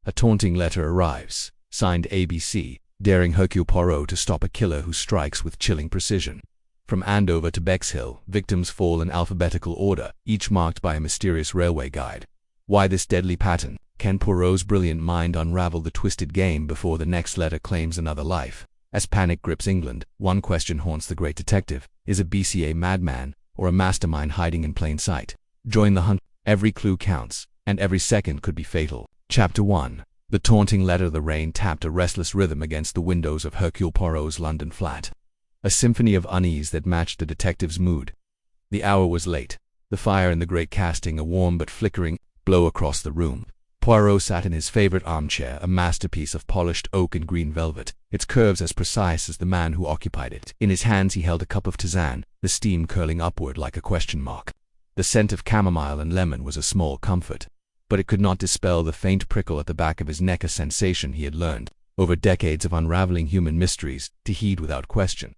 A taunting letter arrives, signed A.B.C., daring Hercule Poirot to stop a killer who strikes with chilling precision. From Andover to Bexhill, victims fall in alphabetical order, each marked by a mysterious railway guide. Why this deadly pattern? Can Poirot's brilliant mind unravel the twisted game before the next letter claims another life? As panic grips England, one question haunts the great detective. Is A.B.C. a madman, or a mastermind hiding in plain sight? Join the hunt. Every clue counts, and every second could be fatal. Chapter 1. The taunting letter. The rain tapped a restless rhythm against the windows of Hercule Poirot's London flat. A symphony of unease that matched the detective's mood. The hour was late. The fire in the grate casting a warm but flickering glow across the room. Poirot sat in his favorite armchair, a masterpiece of polished oak and green velvet, its curves as precise as the man who occupied it. In his hands he held a cup of tisane, the steam curling upward like a question mark. The scent of chamomile and lemon was a small comfort, but it could not dispel the faint prickle at the back of his neck, a sensation he had learned, over decades of unraveling human mysteries, to heed without question.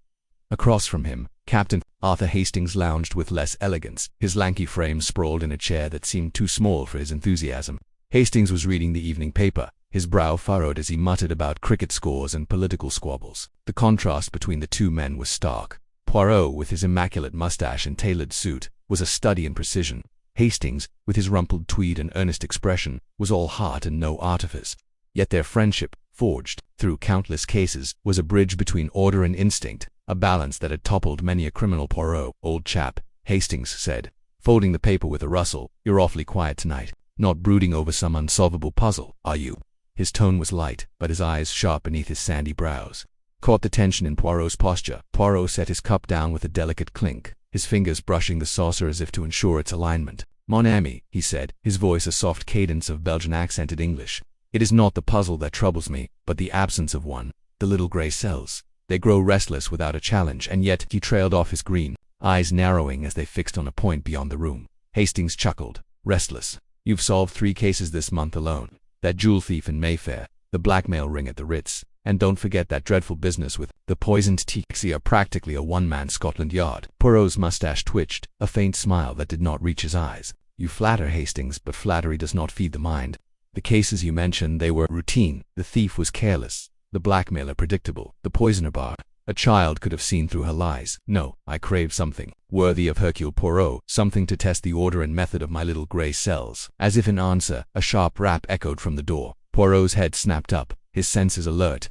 Across from him, Captain Arthur Hastings lounged with less elegance, his lanky frame sprawled in a chair that seemed too small for his enthusiasm. Hastings was reading the evening paper, his brow furrowed as he muttered about cricket scores and political squabbles. The contrast between the two men was stark. Poirot, with his immaculate mustache and tailored suit, was a study in precision. Hastings, with his rumpled tweed and earnest expression, was all heart and no artifice. Yet their friendship, forged through countless cases, was a bridge between order and instinct, a balance that had toppled many a criminal. Poirot, old chap, Hastings said, folding the paper with a rustle, you're awfully quiet tonight. Not brooding over some unsolvable puzzle, are you? His tone was light, but his eyes, sharp beneath his sandy brows, caught the tension in Poirot's posture. Poirot set his cup down with a delicate clink, his fingers brushing the saucer as if to ensure its alignment. Mon ami, he said, his voice a soft cadence of Belgian accented English. It is not the puzzle that troubles me, but the absence of one. The little grey cells. They grow restless without a challenge, and yet he trailed off, his green eyes narrowing as they fixed on a point beyond the room. Hastings chuckled. Restless. You've solved 3 cases this month alone. That jewel thief in Mayfair, the blackmail ring at the Ritz, and don't forget that dreadful business with the poisoned taxi, are practically a one-man Scotland Yard. Poirot's mustache twitched, a faint smile that did not reach his eyes. You flatter, Hastings, but flattery does not feed the mind. The cases you mentioned, they were routine. The thief was careless, the blackmailer predictable, the poisoner bar. A child could have seen through her lies. No, I crave something worthy of Hercule Poirot, something to test the order and method of my little grey cells. As if in answer, a sharp rap echoed from the door. Poirot's head snapped up, his senses alert.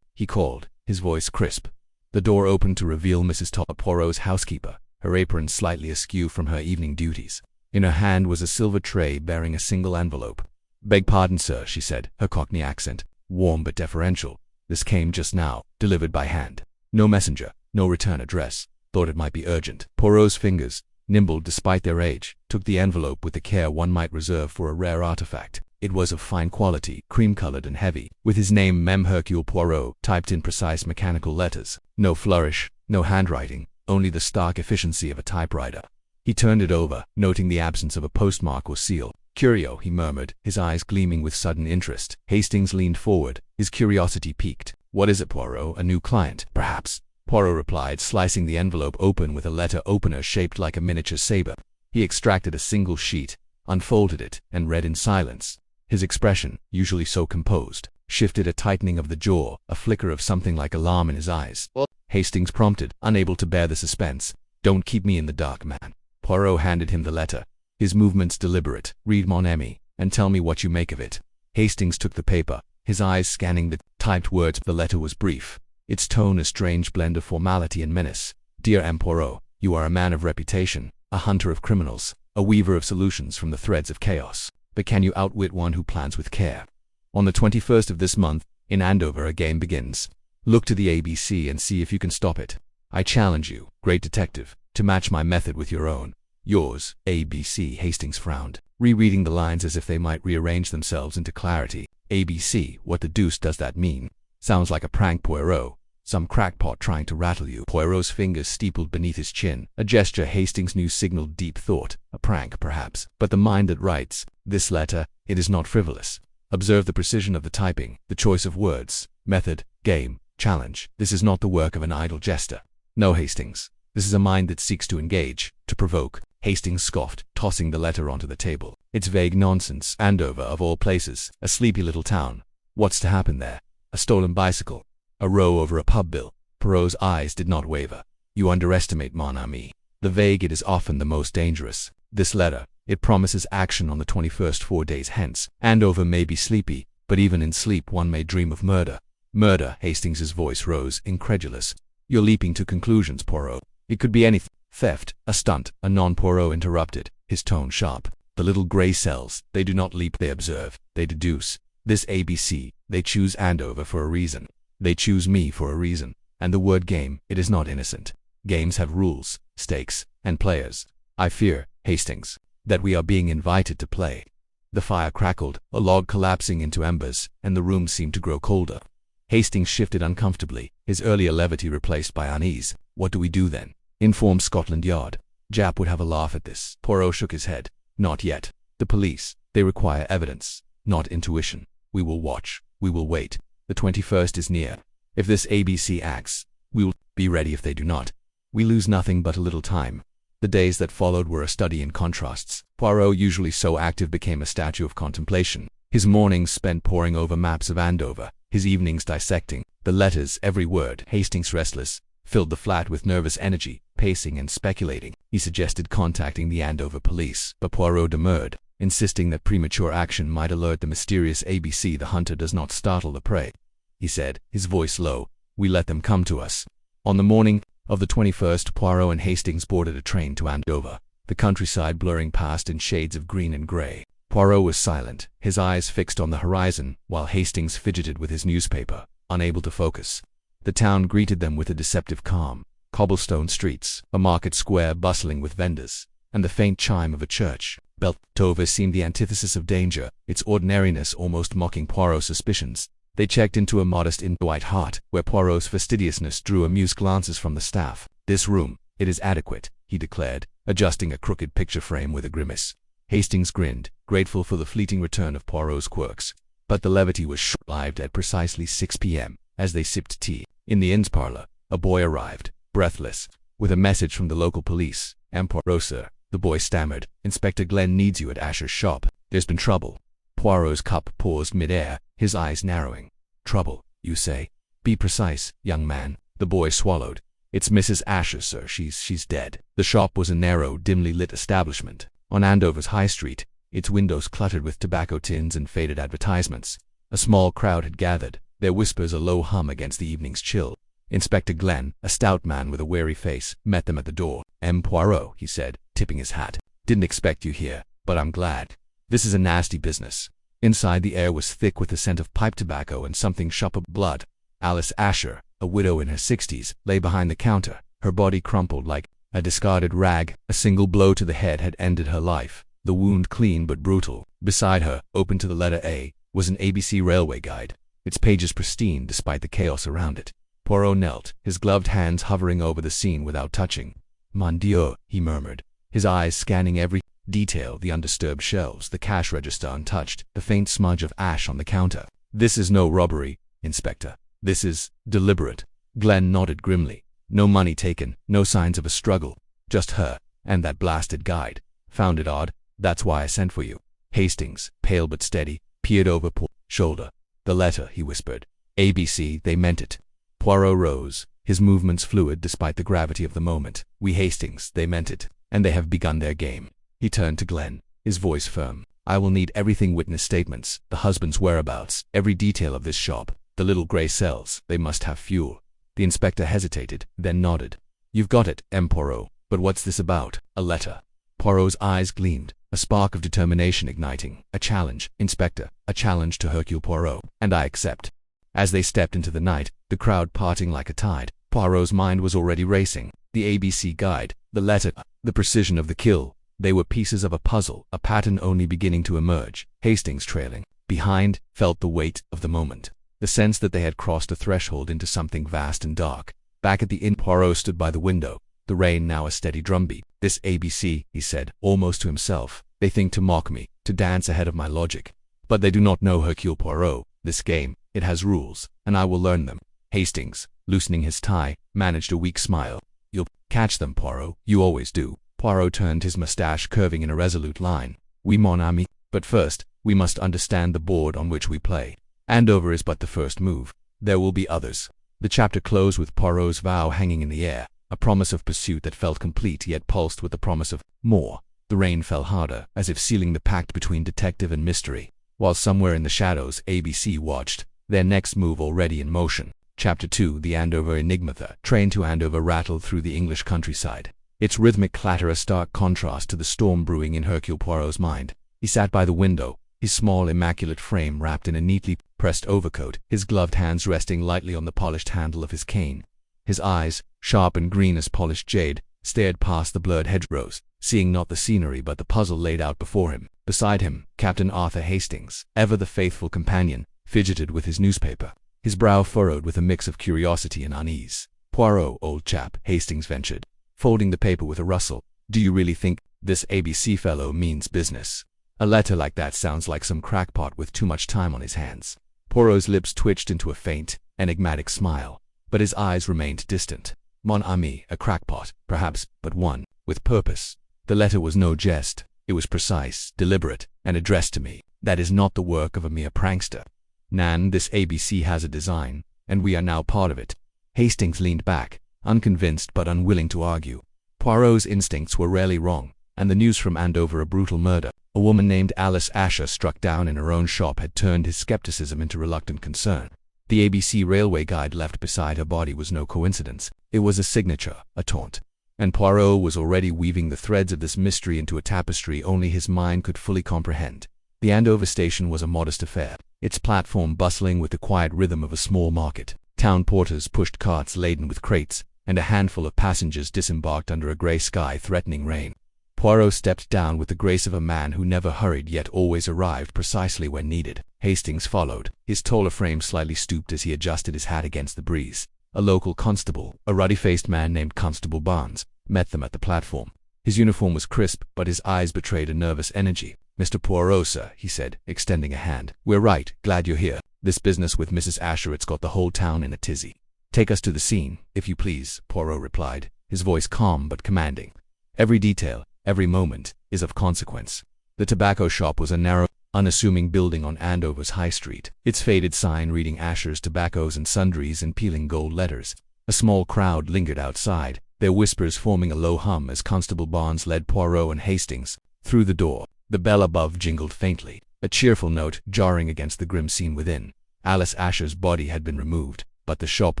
He called, his voice crisp. The door opened to reveal Mrs. Poirot's housekeeper, her apron slightly askew from her evening duties. In her hand was a silver tray bearing a single envelope. Beg pardon, sir, she said, her Cockney accent, warm but deferential. This came just now, delivered by hand. No messenger, no return address. Thought it might be urgent. Poirot's fingers, nimble despite their age, took the envelope with the care one might reserve for a rare artifact. It was of fine quality, cream-colored and heavy, with his name, Mem Hercule Poirot, typed in precise mechanical letters. No flourish, no handwriting, only the stark efficiency of a typewriter. He turned it over, noting the absence of a postmark or seal. Curio, he murmured, his eyes gleaming with sudden interest. Hastings leaned forward, his curiosity piqued. What is it, Poirot? A new client, perhaps? Poirot replied, slicing the envelope open with a letter opener shaped like a miniature saber. He extracted a single sheet, unfolded it, and read in silence. His expression, usually so composed, shifted, a tightening of the jaw, a flicker of something like alarm in his eyes. Well, Hastings prompted, unable to bear the suspense. Don't keep me in the dark, man. Poirot handed him the letter, his movements deliberate. Read, mon ami, and tell me what you make of it. Hastings took the paper, his eyes scanning the typed words. The letter was brief, its tone a strange blend of formality and menace. Dear M. Poirot, you are a man of reputation, a hunter of criminals, a weaver of solutions from the threads of chaos. But can you outwit one who plans with care? On the 21st of this month, in Andover, a game begins. Look to the A.B.C. and see if you can stop it. I challenge you, great detective, to match my method with your own. Yours, A.B.C. Hastings frowned, rereading the lines as if they might rearrange themselves into clarity. A.B.C. What the deuce does that mean? Sounds like a prank, Poirot. Some crackpot trying to rattle you. Poirot's fingers steepled beneath his chin, a gesture Hastings knew signaled deep thought. A prank, perhaps, but the mind that writes this letter, it is not frivolous. Observe the precision of the typing, the choice of words, method, game, challenge. This is not the work of an idle jester. No, Hastings. This is a mind that seeks to engage, to provoke, Hastings scoffed, tossing the letter onto the table. It's vague nonsense. Andover, of all places, a sleepy little town. What's to happen there? A stolen bicycle? A row over a pub bill? Poirot's eyes did not waver. You underestimate mon ami. The vague it is often the most dangerous. This letter, it promises action on the 21st 4 days hence. Andover may be sleepy, but even in sleep one may dream of murder. Murder, Hastings's voice rose, incredulous. You're leaping to conclusions, Poirot. It could be anything. Theft, a stunt, a non-Poirot interrupted, his tone sharp. The little grey cells, they do not leap, they observe, they deduce. This A.B.C, they choose Andover for a reason. They choose me for a reason. And the word game, it is not innocent. Games have rules, stakes, and players. I fear, Hastings, that we are being invited to play. The fire crackled, a log collapsing into embers, and the room seemed to grow colder. Hastings shifted uncomfortably, his earlier levity replaced by unease. What do we do then? Inform Scotland Yard. Jap would have a laugh at this. Poirot shook his head. Not yet. The police, they require evidence, not intuition. We will watch. We will wait. The 21st is near. If this A.B.C acts, we will be ready if they do not. We lose nothing but a little time. The days that followed were a study in contrasts. Poirot, usually so active, became a statue of contemplation. His mornings spent poring over maps of Andover, his evenings dissecting the letters, every word. Hastings, restless, filled the flat with nervous energy, pacing and speculating. He suggested contacting the Andover police, but Poirot demurred, insisting that premature action might alert the mysterious A.B.C. The hunter does not startle the prey. He said, his voice low, we let them come to us. On the morning of the 21st, Poirot and Hastings boarded a train to Andover, the countryside blurring past in shades of green and grey. Poirot was silent, his eyes fixed on the horizon, while Hastings fidgeted with his newspaper, unable to focus. The town greeted them with a deceptive calm. Cobblestone streets, a market square bustling with vendors, and the faint chime of a church. Andover seemed the antithesis of danger, its ordinariness almost mocking Poirot's suspicions. They checked into a modest inn, White Hart, where Poirot's fastidiousness drew amused glances from the staff. This room, it is adequate, he declared, adjusting a crooked picture frame with a grimace. Hastings grinned, grateful for the fleeting return of Poirot's quirks. But the levity was short-lived. At precisely 6 p.m., as they sipped tea in the inn's parlor, a boy arrived, breathless, with a message from the local police. Poirot, sir, the boy stammered. Inspector Glenn needs you at Asher's shop. There's been trouble. Poirot's cup paused mid-air, his eyes narrowing. Trouble, you say? Be precise, young man. The boy swallowed. It's Mrs. Asher, sir. She's dead. The shop was a narrow, dimly lit establishment on Andover's High Street, its windows cluttered with tobacco tins and faded advertisements. A small crowd had gathered, their whispers a low hum against the evening's chill. Inspector Glenn, a stout man with a weary face, met them at the door. Poirot, he said, tipping his hat. Didn't expect you here, but I'm glad. This is a nasty business. Inside, the air was thick with the scent of pipe tobacco and something shop of blood. Alice Asher, a widow in her 60s, lay behind the counter, her body crumpled like a discarded rag. A single blow to the head had ended her life, the wound clean but brutal. Beside her, open to the letter A, was an A.B.C. railway guide, its pages pristine despite the chaos around it. Poirot knelt, his gloved hands hovering over the scene without touching. Mon Dieu, he murmured, his eyes scanning every detail, the undisturbed shelves, the cash register untouched, the faint smudge of ash on the counter. This is no robbery, Inspector. This is deliberate. Glenn nodded grimly. No money taken, no signs of a struggle. Just her, and that blasted guide. Found it odd. That's why I sent for you. Hastings, pale but steady, peered over Poirot's shoulder. The letter, he whispered. A.B.C, they meant it. Poirot rose, his movements fluid despite the gravity of the moment. We Hastings, they meant it, and they have begun their game. He turned to Glenn, his voice firm. I will need everything, witness statements, the husband's whereabouts, every detail of this shop, the little grey cells. They must have fuel. The inspector hesitated, then nodded. You've got it, Poirot, but what's this about? A letter. Poirot's eyes gleamed, a spark of determination igniting. A challenge, Inspector, a challenge to Hercule Poirot, and I accept. As they stepped into the night, the crowd parting like a tide, Poirot's mind was already racing. The A.B.C. guide, the letter, the precision of the kill. They were pieces of a puzzle, a pattern only beginning to emerge. Hastings, trailing behind, felt the weight of the moment, the sense that they had crossed a threshold into something vast and dark. Back at the inn, Poirot stood by the window, the rain now a steady drumbeat. This A.B.C, he said, almost to himself. They think to mock me, to dance ahead of my logic. But they do not know Hercule Poirot. This game, it has rules, and I will learn them. Hastings, loosening his tie, managed a weak smile. You'll catch them, Poirot. You always do. Poirot turned, his mustache curving in a resolute line. "Oui, mon ami. But first, we must understand the board on which we play. Andover is but the first move. There will be others." The chapter closed with Poirot's vow hanging in the air, a promise of pursuit that felt complete yet pulsed with the promise of more. The rain fell harder, as if sealing the pact between detective and mystery, while somewhere in the shadows A.B.C. watched, their next move already in motion. Chapter 2, The Andover Enigma. The train to Andover rattled through the English countryside, its rhythmic clatter a stark contrast to the storm brewing in Hercule Poirot's mind. He sat by the window, his small immaculate frame wrapped in a neatly pressed overcoat, his gloved hands resting lightly on the polished handle of his cane. His eyes, sharp and green as polished jade, stared past the blurred hedgerows, seeing not the scenery but the puzzle laid out before him. Beside him, Captain Arthur Hastings, ever the faithful companion, fidgeted with his newspaper, his brow furrowed with a mix of curiosity and unease. "Poirot, old chap," Hastings ventured, folding the paper with a rustle, "do you really think this A.B.C. fellow means business? A letter like that sounds like some crackpot with too much time on his hands." Poirot's lips twitched into a faint, enigmatic smile, but his eyes remained distant. "Mon ami, a crackpot, perhaps, but one with purpose. The letter was no jest. It was precise, deliberate, and addressed to me. That is not the work of a mere prankster. Nan, this A.B.C. has a design, and we are now part of it." Hastings leaned back, unconvinced but unwilling to argue. Poirot's instincts were rarely wrong, and the news from Andover, a brutal murder, a woman named Alice Asher struck down in her own shop, had turned his skepticism into reluctant concern. The A.B.C. railway guide left beside her body was no coincidence. It was a signature, a taunt. And Poirot was already weaving the threads of this mystery into a tapestry only his mind could fully comprehend. The Andover station was a modest affair, its platform bustling with the quiet rhythm of a small market. Town porters pushed carts laden with crates, and a handful of passengers disembarked under a grey sky threatening rain. Poirot stepped down with the grace of a man who never hurried yet always arrived precisely when needed. Hastings followed, his taller frame slightly stooped as he adjusted his hat against the breeze. A local constable, a ruddy-faced man named Constable Barnes, met them at the platform. His uniform was crisp, but his eyes betrayed a nervous energy. "Mr. Poirot, sir," he said, extending a hand. "We're right, glad you're here. This business with Mrs. Asher, it's got the whole town in a tizzy." "Take us to the scene, if you please," Poirot replied, his voice calm but commanding. "Every detail, every moment, is of consequence." The tobacco shop was a narrow, unassuming building on Andover's High Street, its faded sign reading Asher's Tobaccos and Sundries in peeling gold letters. A small crowd lingered outside, their whispers forming a low hum as Constable Barnes led Poirot and Hastings through the door. The bell above jingled faintly, a cheerful note jarring against the grim scene within. Alice Asher's body had been removed, but the shop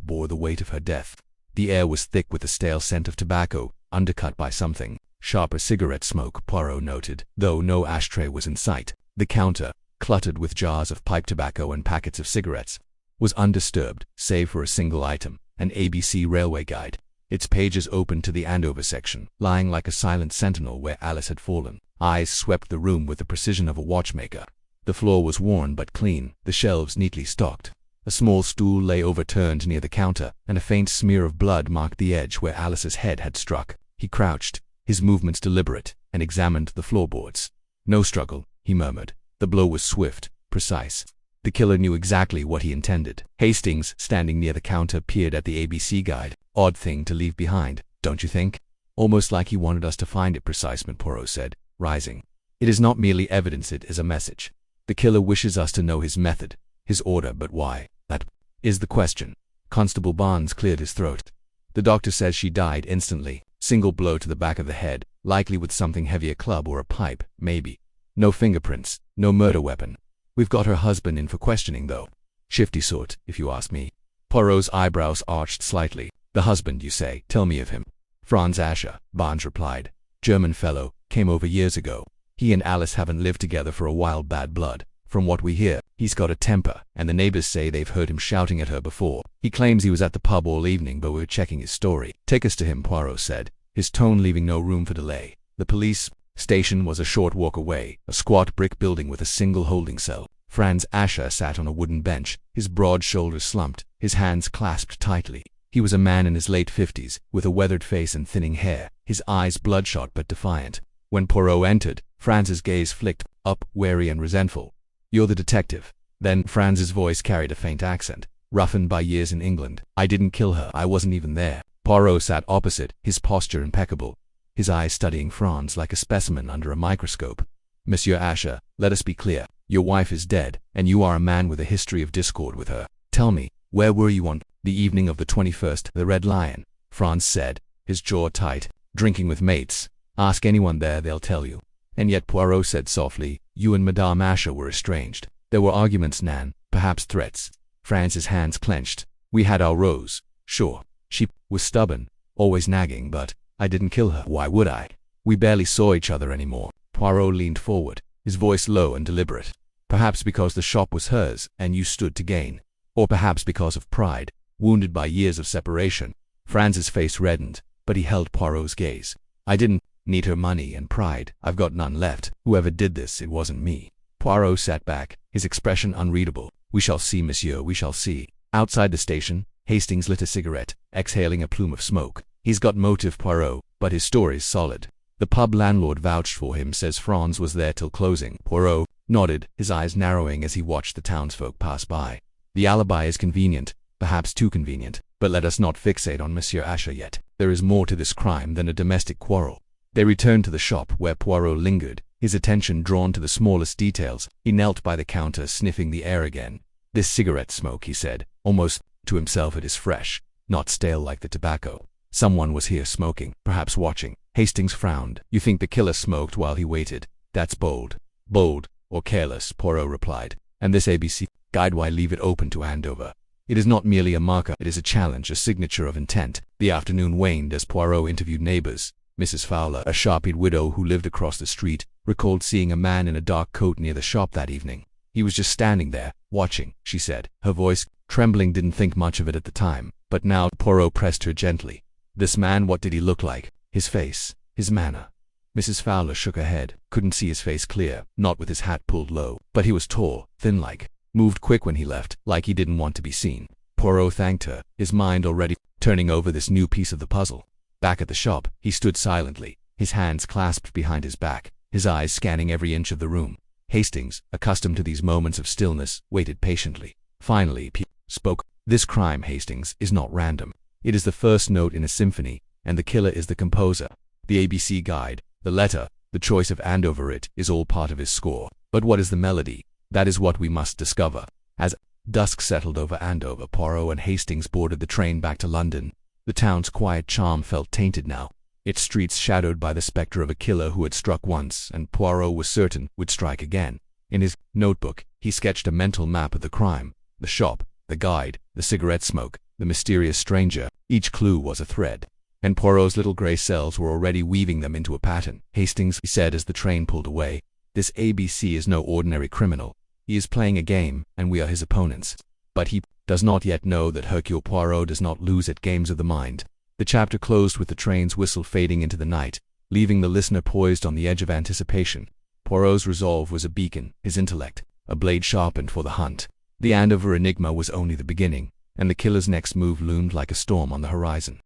bore the weight of her death. The air was thick with the stale scent of tobacco, undercut by something sharper cigarette smoke, Poirot noted, though no ashtray was in sight. The counter, cluttered with jars of pipe tobacco and packets of cigarettes, was undisturbed, save for a single item, an A.B.C. railway guide, its pages open to the Andover section, lying like a silent sentinel where Alice had fallen. Eyes swept the room with the precision of a watchmaker. The floor was worn but clean, the shelves neatly stocked. A small stool lay overturned near the counter, and a faint smear of blood marked the edge where Alice's head had struck. He crouched, his movements deliberate, and examined the floorboards. "No struggle," he murmured. "The blow was swift, precise. The killer knew exactly what he intended." Hastings, standing near the counter, peered at the A.B.C. guide. "Odd thing to leave behind, don't you think?" "Almost like he wanted us to find it," Precisement, Poirot said, rising. "It is not merely evidence, it is a message. The killer wishes us to know his method, his order, but why? That is the question." Constable Barnes cleared his throat. "The doctor says she died instantly. Single blow to the back of the head, likely with something heavy, a club or a pipe, maybe. No fingerprints, no murder weapon. We've got her husband in for questioning, though. Shifty sort, if you ask me." Poirot's eyebrows arched slightly. "The husband, you say? Tell me of him." "Franz Asher," Barnes replied. "German fellow, came over years ago. He and Alice haven't lived together for a while, bad blood. From what we hear, he's got a temper, and the neighbors say they've heard him shouting at her before. He claims he was at the pub all evening, but we were checking his story." "Take us to him," Poirot said, his tone leaving no room for delay. The police station was a short walk away, a squat brick building with a single holding cell. Franz Asher sat on a wooden bench, his broad shoulders slumped, his hands clasped tightly. He was a man in his late 50s, with a weathered face and thinning hair, his eyes bloodshot but defiant. When Poirot entered, Franz's gaze flicked up, wary and resentful. "You're the detective?" Then Franz's voice carried a faint accent, roughened by years in England. "I didn't kill her, I wasn't even there." Poirot sat opposite, his posture impeccable. his eyes studying Franz like a specimen under a microscope. "Monsieur Asher, let us be clear. Your wife is dead, and you are a man with a history of discord with her. Tell me, where were you on the evening of the 21st? The Red Lion," Franz said, his jaw tight. "Drinking with mates. Ask anyone there, they'll tell you." "And yet," Poirot said softly, "you and Madame Asher were estranged. There were arguments, Nan, perhaps threats." Franz's hands clenched. "We had our rows, sure. She was stubborn, always nagging, but I didn't kill her. Why would I? We barely saw each other anymore." Poirot leaned forward, his voice low and deliberate. "Perhaps because the shop was hers and you stood to gain. Or perhaps because of pride, wounded by years of separation." Franz's face reddened, but he held Poirot's gaze. "I didn't need her money and pride. I've got none left. Whoever did this, it wasn't me." Poirot sat back, his expression unreadable. "We shall see, monsieur, we shall see." Outside the station, Hastings lit a cigarette, exhaling a plume of smoke. "He's got motive, Poirot, but his story's solid. The pub landlord vouched for him, says Franz was there till closing." Poirot nodded, his eyes narrowing as he watched the townsfolk pass by. "The alibi is convenient, perhaps too convenient, but let us not fixate on Monsieur Asher yet. There is more to this crime than a domestic quarrel." They returned to the shop where Poirot lingered, his attention drawn to the smallest details. He knelt by the counter, sniffing the air again. "This cigarette smoke," he said, almost to himself, "it is fresh, not stale like the tobacco. Someone was here smoking, perhaps watching." Hastings frowned. "You think the killer smoked while he waited? That's bold." "Bold, or careless," Poirot replied. "And this A.B.C. guide, why leave it open to Andover? It is not merely a marker, it is a challenge, a signature of intent." The afternoon waned as Poirot interviewed neighbors. Mrs. Fowler, a sharp-eyed widow who lived across the street, recalled seeing a man in a dark coat near the shop that evening. "He was just standing there, watching," she said, her voice trembling. "Didn't think much of it at the time, but now." Poirot pressed her gently. "This man, what did he look like? His face, his manner?" Mrs. Fowler shook her head. "Couldn't see his face clear, not with his hat pulled low, but he was tall, thin-like. Moved quick when he left, like he didn't want to be seen." Poirot thanked her, his mind already turning over this new piece of the puzzle. Back at the shop, he stood silently, his hands clasped behind his back, his eyes scanning every inch of the room. Hastings, accustomed to these moments of stillness, waited patiently. Finally, he spoke. "This crime, Hastings, is not random. It is the first note in a symphony, and the killer is the composer. The A.B.C. guide, the letter, the choice of Andover, it is all part of his score. But what is the melody? That is what we must discover." As dusk settled over Andover, Poirot and Hastings boarded the train back to London. The town's quiet charm felt tainted now, its streets shadowed by the specter of a killer who had struck once, and Poirot was certain would strike again. In his notebook, he sketched a mental map of the crime, the shop, the guide, the cigarette smoke, the mysterious stranger. Each clue was a thread, and Poirot's little gray cells were already weaving them into a pattern. "Hastings," he said as the train pulled away, "this A.B.C. is no ordinary criminal. He is playing a game, and we are his opponents. But he does not yet know that Hercule Poirot does not lose at games of the mind." The chapter closed with the train's whistle fading into the night, leaving the listener poised on the edge of anticipation. Poirot's resolve was a beacon, his intellect a blade sharpened for the hunt. The Andover enigma was only the beginning, and the killer's next move loomed like a storm on the horizon.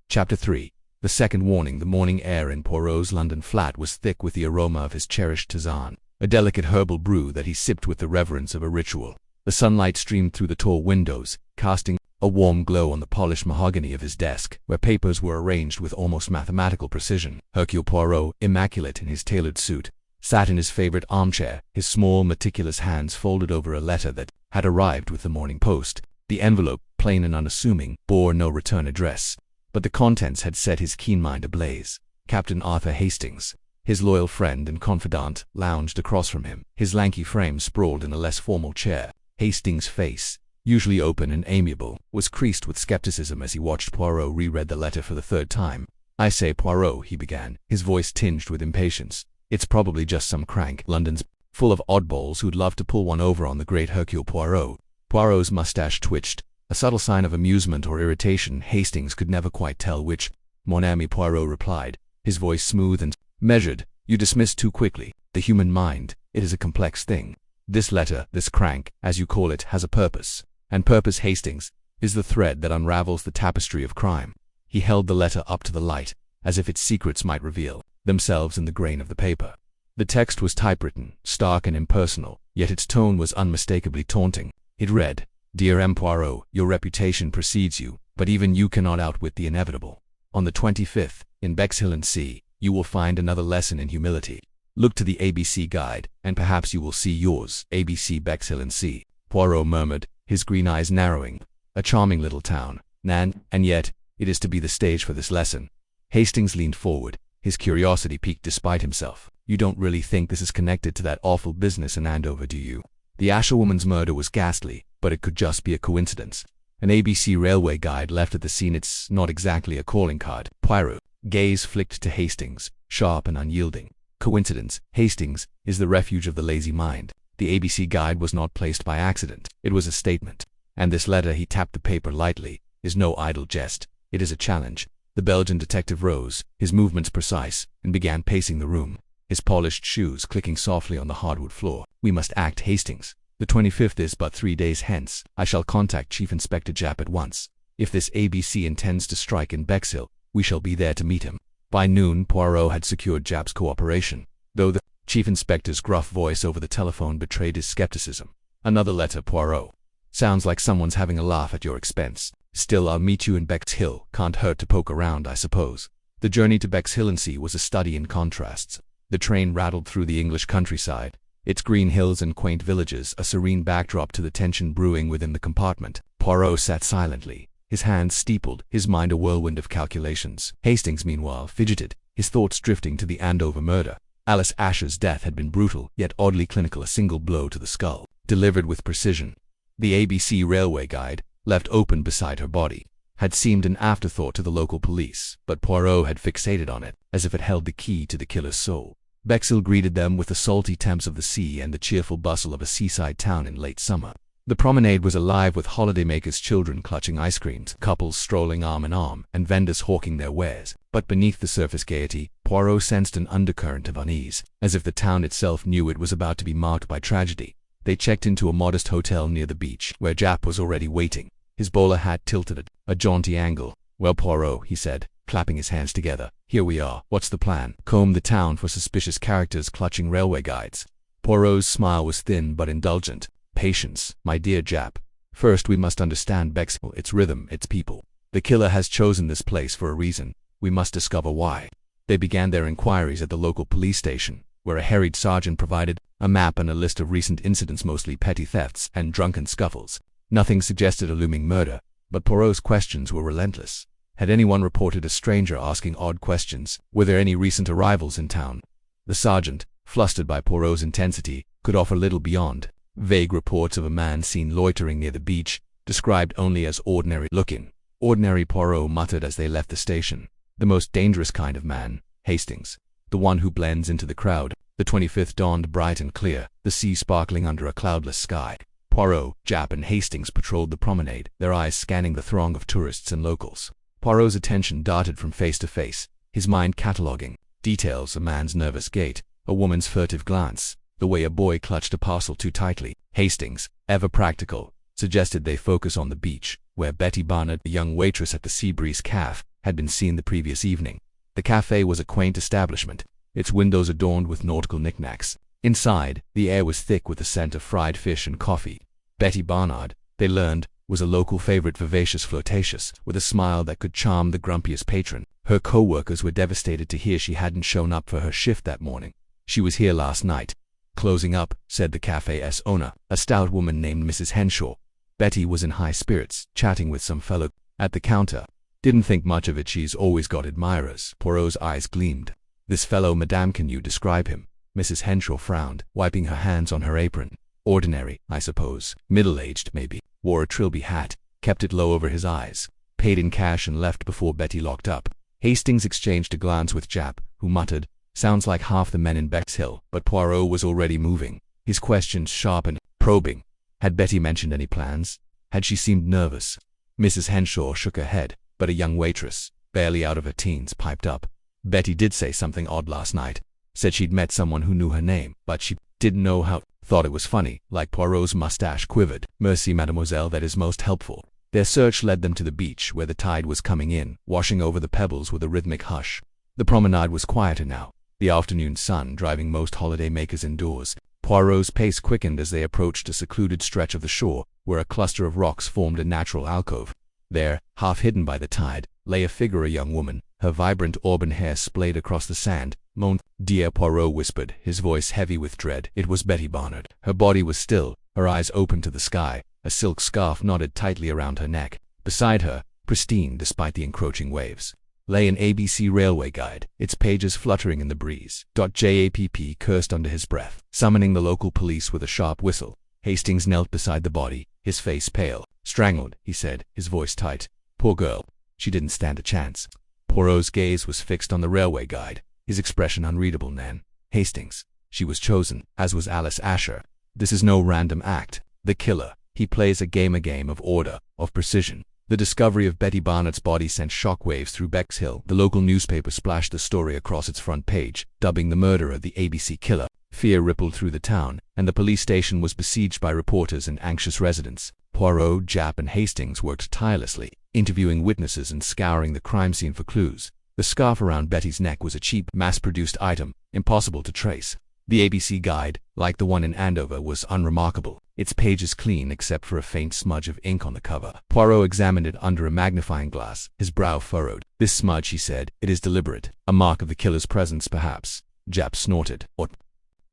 Chapter 3. The second warning. The morning air in Poirot's London flat was thick with the aroma of his cherished tisane, a delicate herbal brew that he sipped with the reverence of a ritual. The sunlight streamed through the tall windows, casting a warm glow on the polished mahogany of his desk, where papers were arranged with almost mathematical precision. Hercule Poirot, immaculate in his tailored suit, sat in his favorite armchair, his small, meticulous hands folded over a letter that had arrived with the morning post. The envelope, plain and unassuming, bore no return address, but the contents had set his keen mind ablaze. Captain Arthur Hastings, his loyal friend and confidant, lounged across from him, his lanky frame sprawled in a less formal chair. Hastings' face, usually open and amiable, was creased with skepticism as he watched Poirot reread the letter for the third time. "I say, Poirot," he began, his voice tinged with impatience. "It's probably just some crank. London's full of oddballs who'd love to pull one over on the great Hercule Poirot." Poirot's mustache twitched, a subtle sign of amusement or irritation. Hastings could never quite tell which. "Mon ami," Poirot replied, his voice smooth and measured. "You dismiss too quickly. The human mind, it is a complex thing. This letter, this crank, as you call it, has a purpose. And purpose, Hastings, is the thread that unravels the tapestry of crime." He held the letter up to the light, as if its secrets might reveal themselves in the grain of the paper. The text was typewritten, stark and impersonal, yet its tone was unmistakably taunting. It read, "Dear M. Poirot, your reputation precedes you, but even you cannot outwit the inevitable. On the 25th, in Bexhill and C, You will find another lesson in humility. Look to the ABC guide, and perhaps you will see yours. ABC, Bexhill and C. Poirot murmured, his green eyes narrowing. A charming little town, Nan, and yet, it is to be the stage for this lesson. Hastings leaned forward, his curiosity piqued despite himself. You don't really think this is connected to that awful business in Andover, do you? The Asherwoman's murder was ghastly, but it could just be a coincidence. An ABC railway guide left at the scene. It's not exactly a calling card. Poirot gaze flicked to Hastings, sharp and unyielding. Coincidence. Hastings is the refuge of the lazy mind. The ABC guide was not placed by accident. It was a statement. And this letter, he tapped the paper lightly, is no idle jest. It is a challenge. The Belgian detective rose, his movements precise, and began pacing the room, his polished shoes clicking softly on the hardwood floor. We must act, Hastings. The 25th is but 3 days hence. I shall contact Chief Inspector Japp at once. If this ABC intends to strike in Bexhill, we shall be there to meet him. By noon, Poirot had secured Japp's cooperation, though the Chief Inspector's gruff voice over the telephone betrayed his skepticism. Another letter, Poirot. Sounds like someone's having a laugh at your expense. Still, I'll meet you in Bexhill. Can't hurt to poke around, I suppose. The journey to Bexhill was a study in contrasts. The train rattled through the English countryside, its green hills and quaint villages a serene backdrop to the tension brewing within the compartment. Poirot sat silently, his hands steepled, his mind a whirlwind of calculations. Hastings, meanwhile, fidgeted, his thoughts drifting to the Andover murder. Alice Asher's death had been brutal, yet oddly clinical, a single blow to the skull, delivered with precision. The ABC railway guide, left open beside her body, had seemed an afterthought to the local police, but Poirot had fixated on it, as if it held the key to the killer's soul. Bexhill greeted them with the salty temps of the sea and the cheerful bustle of a seaside town in late summer. The promenade was alive with holidaymakers, children clutching ice creams, couples strolling arm in arm, and vendors hawking their wares. But beneath the surface gaiety, Poirot sensed an undercurrent of unease, as if the town itself knew it was about to be marked by tragedy. They checked into a modest hotel near the beach, where Japp was already waiting, his bowler hat tilted at a jaunty angle. Well, Poirot, he said, clapping his hands together, here we are. What's the plan? Comb the town for suspicious characters clutching railway guides. Poirot's smile was thin but indulgent. Patience, my dear Japp. First we must understand Bexhill, its rhythm, its people. The killer has chosen this place for a reason. We must discover why. They began their inquiries at the local police station, where a harried sergeant provided a map and a list of recent incidents, mostly petty thefts and drunken scuffles. Nothing suggested a looming murder, but Poirot's questions were relentless. Had anyone reported a stranger asking odd questions? Were there any recent arrivals in town? The sergeant, flustered by Poirot's intensity, could offer little beyond vague reports of a man seen loitering near the beach, described only as ordinary-looking. Ordinary, Poirot muttered as they left the station. The most dangerous kind of man, Hastings. The one who blends into the crowd. The 25th dawned bright and clear, the sea sparkling under a cloudless sky. Poirot, Japp and Hastings patrolled the promenade, their eyes scanning the throng of tourists and locals. Poirot's attention darted from face to face, his mind cataloguing details: a man's nervous gait, a woman's furtive glance, the way a boy clutched a parcel too tightly. Hastings, ever practical, suggested they focus on the beach, where Betty Barnard, the young waitress at the Seabreeze Cafe, had been seen the previous evening. The cafe was a quaint establishment, its windows adorned with nautical knickknacks. Inside, the air was thick with the scent of fried fish and coffee. Betty Barnard, they learned, was a local favorite, vivacious, flirtatious, with a smile that could charm the grumpiest patron. Her co-workers were devastated to hear she hadn't shown up for her shift that morning. She was here last night. Closing up, said the cafe's owner, a stout woman named Mrs. Henshaw. Betty was in high spirits, chatting with some fellow at the counter. Didn't think much of it, she's always got admirers. Poirot's eyes gleamed. This fellow, madame, can you describe him? Mrs. Henshaw frowned, wiping her hands on her apron. Ordinary, I suppose. Middle-aged, maybe. Wore a trilby hat, kept it low over his eyes. Paid in cash and left before Betty locked up. Hastings exchanged a glance with Japp, who muttered, sounds like half the men in Bexhill. But Poirot was already moving, his questions sharp and probing. Had Betty mentioned any plans? Had she seemed nervous? Mrs. Henshaw shook her head, but a young waitress, barely out of her teens, piped up. Betty did say something odd last night. Said she'd met someone who knew her name, but she didn't know how. Thought it was funny, like Poirot's mustache quivered. Merci, mademoiselle, that is most helpful. Their search led them to the beach, where the tide was coming in, washing over the pebbles with a rhythmic hush. The promenade was quieter now, the afternoon sun driving most holiday-makers indoors. Poirot's pace quickened as they approached a secluded stretch of the shore, where a cluster of rocks formed a natural alcove. There, half hidden by the tide, lay a figure, a young woman, Her vibrant auburn hair splayed across the sand. "Mon dear," Poirot whispered, his voice heavy with dread. It was Betty Barnard. Her body was still, her eyes open to the sky, a silk scarf knotted tightly around her neck. Beside her, pristine despite the encroaching waves, lay an A.B.C. railway guide, its pages fluttering in the breeze. Japp cursed under his breath, summoning the local police with a sharp whistle. Hastings knelt beside the body, his face pale. "Strangled," he said, his voice tight. "Poor girl. She didn't stand a chance." Poirot's gaze was fixed on the railway guide, his expression unreadable. "Nan Hastings. She was chosen, as was Alice Asher. This is no random act. The killer, he plays a game of order, of precision." The discovery of Betty Barnard's body sent shockwaves through Bexhill. The local newspaper splashed the story across its front page, dubbing the murderer the A.B.C. killer. Fear rippled through the town, and the police station was besieged by reporters and anxious residents. Poirot, Japp, and Hastings worked tirelessly, interviewing witnesses and scouring the crime scene for clues. The scarf around Betty's neck was a cheap, mass-produced item, impossible to trace. The A.B.C. guide, like the one in Andover, was unremarkable, its pages clean except for a faint smudge of ink on the cover. Poirot examined it under a magnifying glass, his brow furrowed. "This smudge," he said, "it is deliberate. A mark of the killer's presence, perhaps." Japp snorted. "Or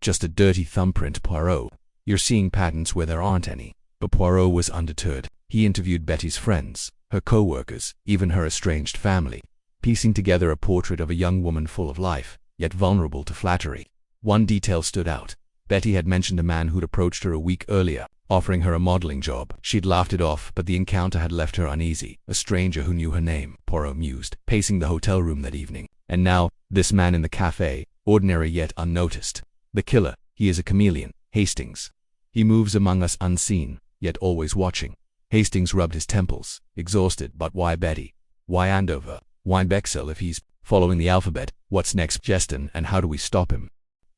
just a dirty thumbprint, Poirot. You're seeing patterns where there aren't any." But Poirot was undeterred. He interviewed Betty's friends, her co-workers, even her estranged family, piecing together a portrait of a young woman full of life, yet vulnerable to flattery. One detail stood out. Betty had mentioned a man who'd approached her a week earlier, offering her a modeling job. She'd laughed it off, but the encounter had left her uneasy. A stranger who knew her name, Poirot mused, pacing the hotel room that evening. And now, this man in the cafe, ordinary yet unnoticed. The killer, he is a chameleon, Hastings. He moves among us unseen, yet always watching. Hastings rubbed his temples, exhausted. But why Betty? Why Andover? Why Bexhill if he's following the alphabet? What's next, Justin, and how do we stop him?